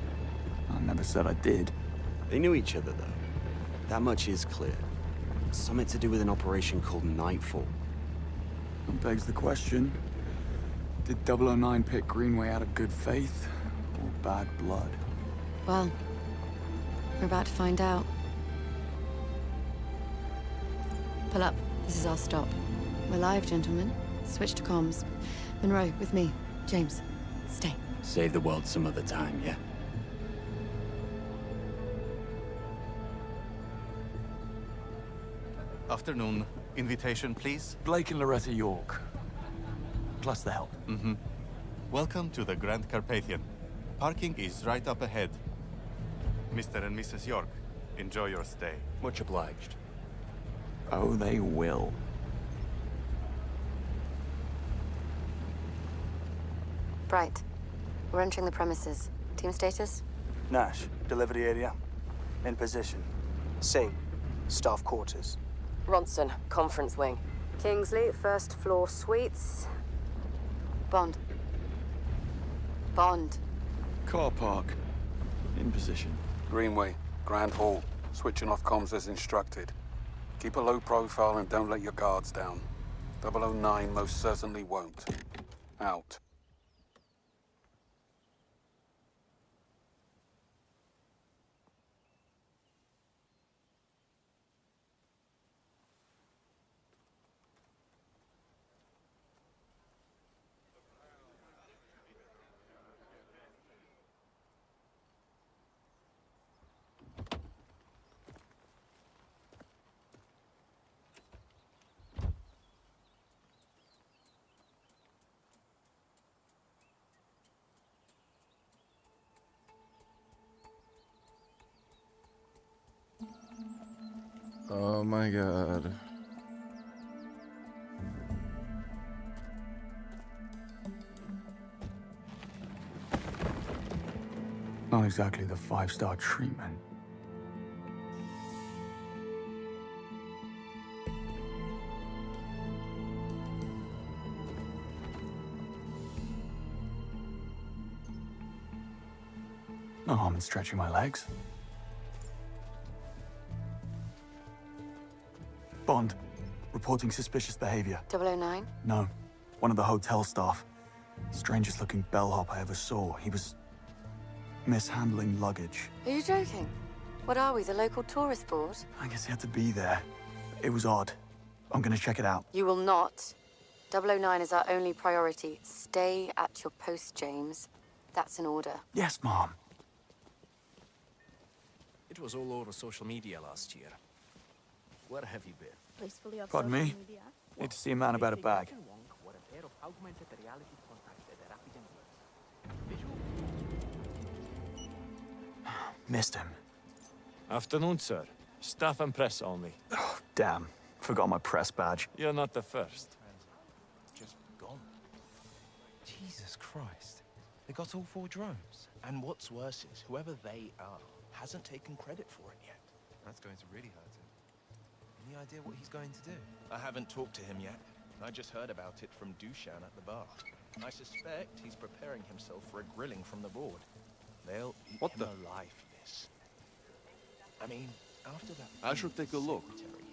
I never said I did. They knew each other, though. That much is clear. Something to do with an operation called Nightfall. That begs the question. Did 009 pick Greenway out of good faith or bad blood? Well, we're about to find out. Pull up. This is our stop. We're live, gentlemen. Switch to comms. Monroe, with me. James, stay. Save the world some other time, yeah? Afternoon. Invitation, please. Blake and Loretta York. Plus the help. Mm-hmm. Welcome to the Grand Carpathian. Parking is right up ahead. Mr. and Mrs. York, enjoy your stay. Much obliged. Oh, they will. Bright. We're entering the premises. Team status? Nash, delivery area. In position. Singh, staff quarters. Ronson, conference wing. Kingsley, first floor suites. Bond. Bond. Car park. In position. Greenway, Grand Hall. Switching off comms as instructed. Keep a low profile and don't let your guards down. 009 most certainly won't. Out. Oh my god. Not exactly the 5-star treatment. No harm in stretching my legs. Bond, reporting suspicious behavior. 009? No, one of the hotel staff. Strangest looking bellhop I ever saw. He was mishandling luggage. Are you joking? What are we, the local tourist board? I guess he had to be there. It was odd. I'm gonna check it out. You will not. 009 is our only priority. Stay at your post, James. That's an order. Yes, Mom. It was all over social media last year. Where have you been? Blissfully off Pardon social me? media. Need to see a man about a bag. Missed him. Afternoon, sir. Staff and press only. Oh, damn. Forgot my press badge. You're not the first. Just gone. Jesus Christ. They got all 4 drones. And what's worse is, whoever they are hasn't taken credit for it yet. That's going to really hurt him. Any idea what he's going to do? I haven't talked to him yet. I just heard about it from Dushan at the bar. I suspect he's preparing himself for a grilling from the board. They'll eat him alive for this. I mean, after that... I should take a look.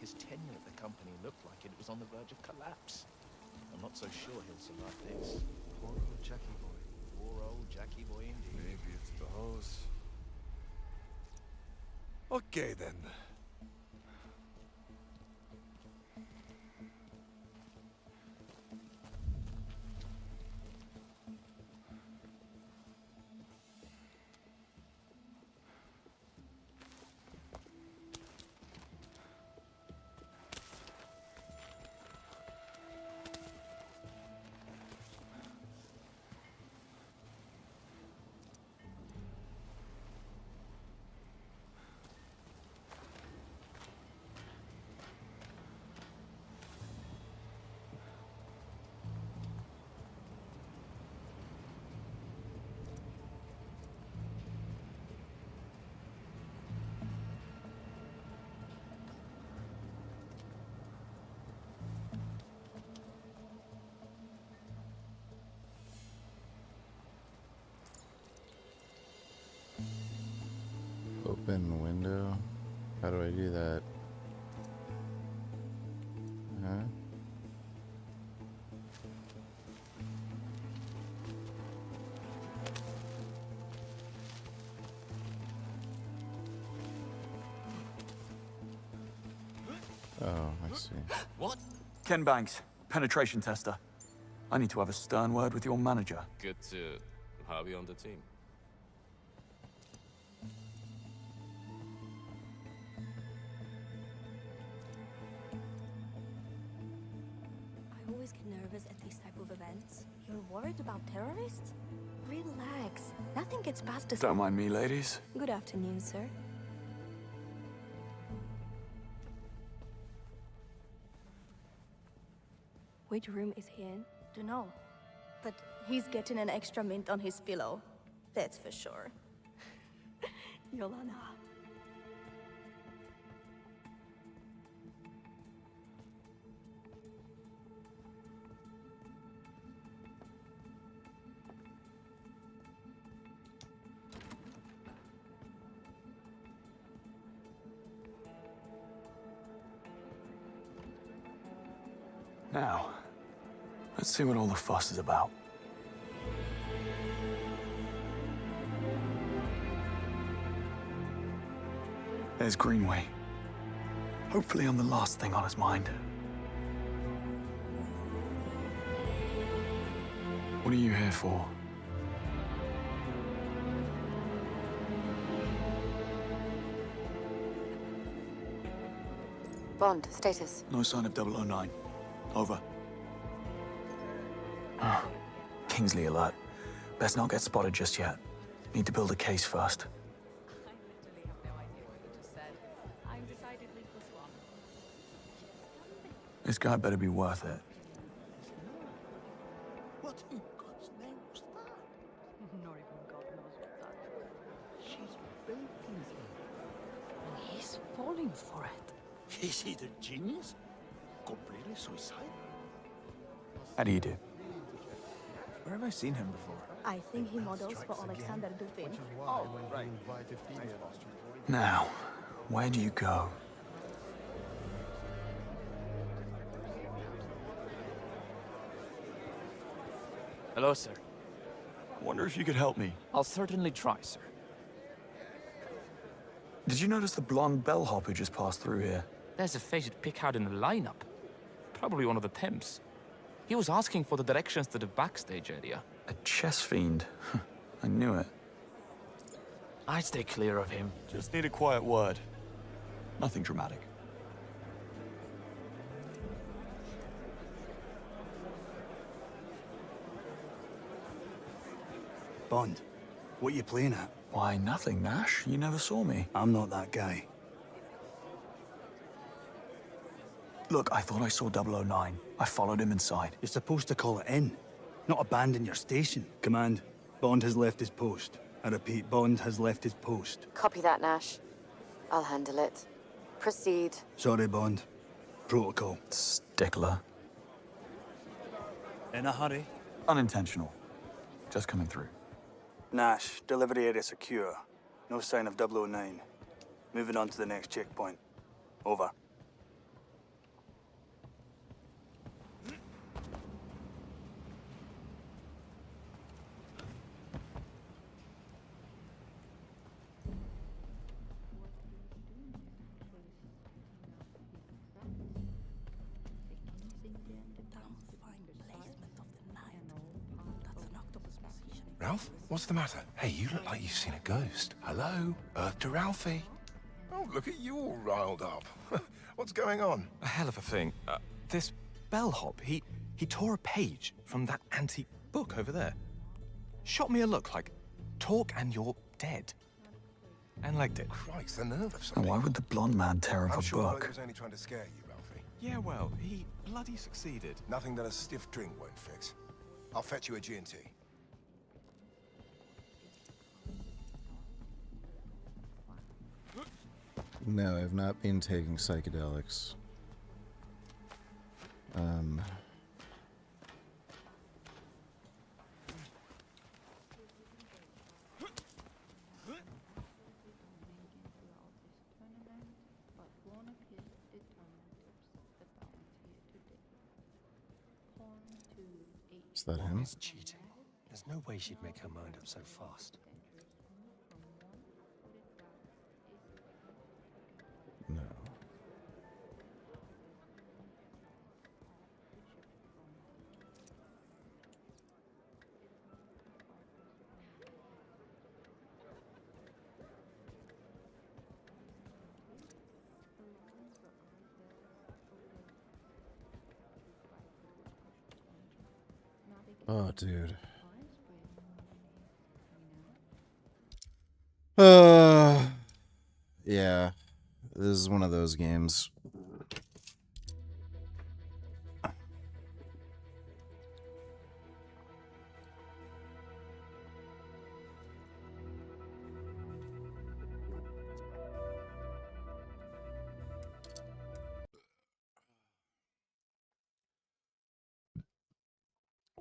His tenure at the company looked like it was on the verge of collapse. I'm not so sure he'll survive this. Poor old Jackie boy. Poor old Jackie boy indeed. Maybe it's the hose. Okay, then. Open window? How do I do that? Huh? Oh, I see. What? Ken Banks, penetration tester. I need to have a stern word with your manager. Good to have you on the team. I always get nervous at these type of events? You're worried about terrorists? Relax. Nothing gets past us. Don't mind me, ladies. Good afternoon, sir. Which room is he in? Dunno. But he's getting an extra mint on his pillow. That's for sure. Yolana. Now, let's see what all the fuss is about. There's Greenway. Hopefully I'm the last thing on his mind. What are you here for? Bond, status. No sign of 009. Over. Kingsley alert. Best not get spotted just yet. Need to build a case first. This guy better be worth it. What in God's name was that? Not even God knows what that is. She's very Kingsley. And he's falling for it. Is he the genius? Completely suicide? How do you do? Where have I seen him before? I think he models for Alexander Dupin. Oh, right. Now, where do you go? Hello, sir. Wonder if you could help me. I'll certainly try, sir. Did you notice the blonde bellhop who just passed through here? There's a face you'd pick out in the lineup. Probably one of the pimps. He was asking for the directions to the backstage area. A chess fiend. I knew it. I'd stay clear of him. Just need a quiet word. Nothing dramatic. Bond, what you playing at? Why, nothing, Nash. You never saw me. I'm not that guy. Look, I thought I saw 009. I followed him inside. You're supposed to call it in, not abandon your station. Command, Bond has left his post. I repeat, Bond has left his post. Copy that, Nash. I'll handle it. Proceed. Sorry, Bond. Protocol. Stickler. In a hurry? Unintentional. Just coming through. Nash, delivery area secure. No sign of 009. Moving on to the next checkpoint. Over. Ralph, what's the matter? Hey, you look like you've seen a ghost. Hello? Earth to Ralphie. Oh, look at you all riled up. What's going on? A hell of a thing. This bellhop, he tore a page from that antique book over there. Shot me a look like, talk and you're dead. And legged it. Christ, the nerve of And something. why would the blonde man tear up I'm a sure book? he was only trying to scare you, Ralphie. Yeah, well, he bloody succeeded. Nothing that a stiff drink won't fix. I'll fetch you a G&T. No, I've not been taking psychedelics. Is that him? Is cheating. There's no way she'd make her mind up so fast. No. Oh, dude. Yeah. This is one of those games.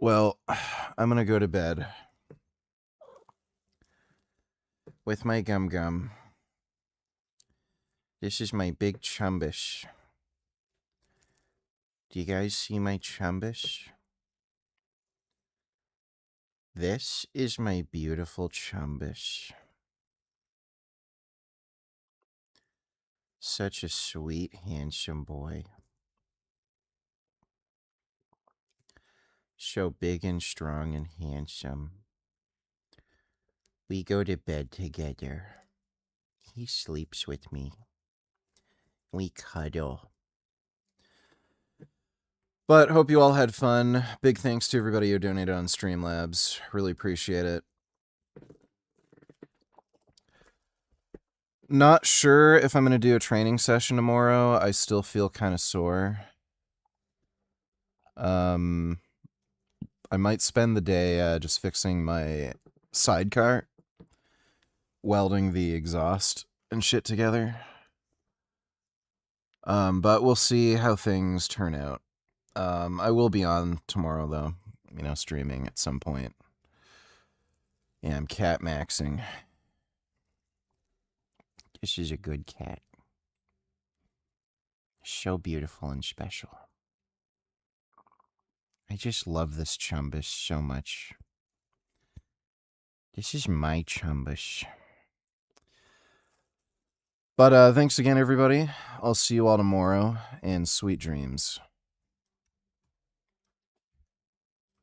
Well, I'm gonna go to bed with my gum gum. This is my big chumbish. Do you guys see my chumbish? This is my beautiful chumbish. Such a sweet, handsome boy. So big and strong and handsome. We go to bed together. He sleeps with me. We cuddle. But hope you all had fun. Big thanks to everybody who donated on Streamlabs. Really appreciate it. Not sure if I'm going to do a training session tomorrow. I still feel kind of sore. I might spend the day just fixing my sidecar, welding the exhaust and shit together. But we'll see how things turn out. I will be on tomorrow, though. You know, streaming at some point. Yeah, I'm cat maxing. This is a good cat. So beautiful and special. I just love this chumbish so much. This is my chumbish. But thanks again, everybody. I'll see you all tomorrow, and sweet dreams.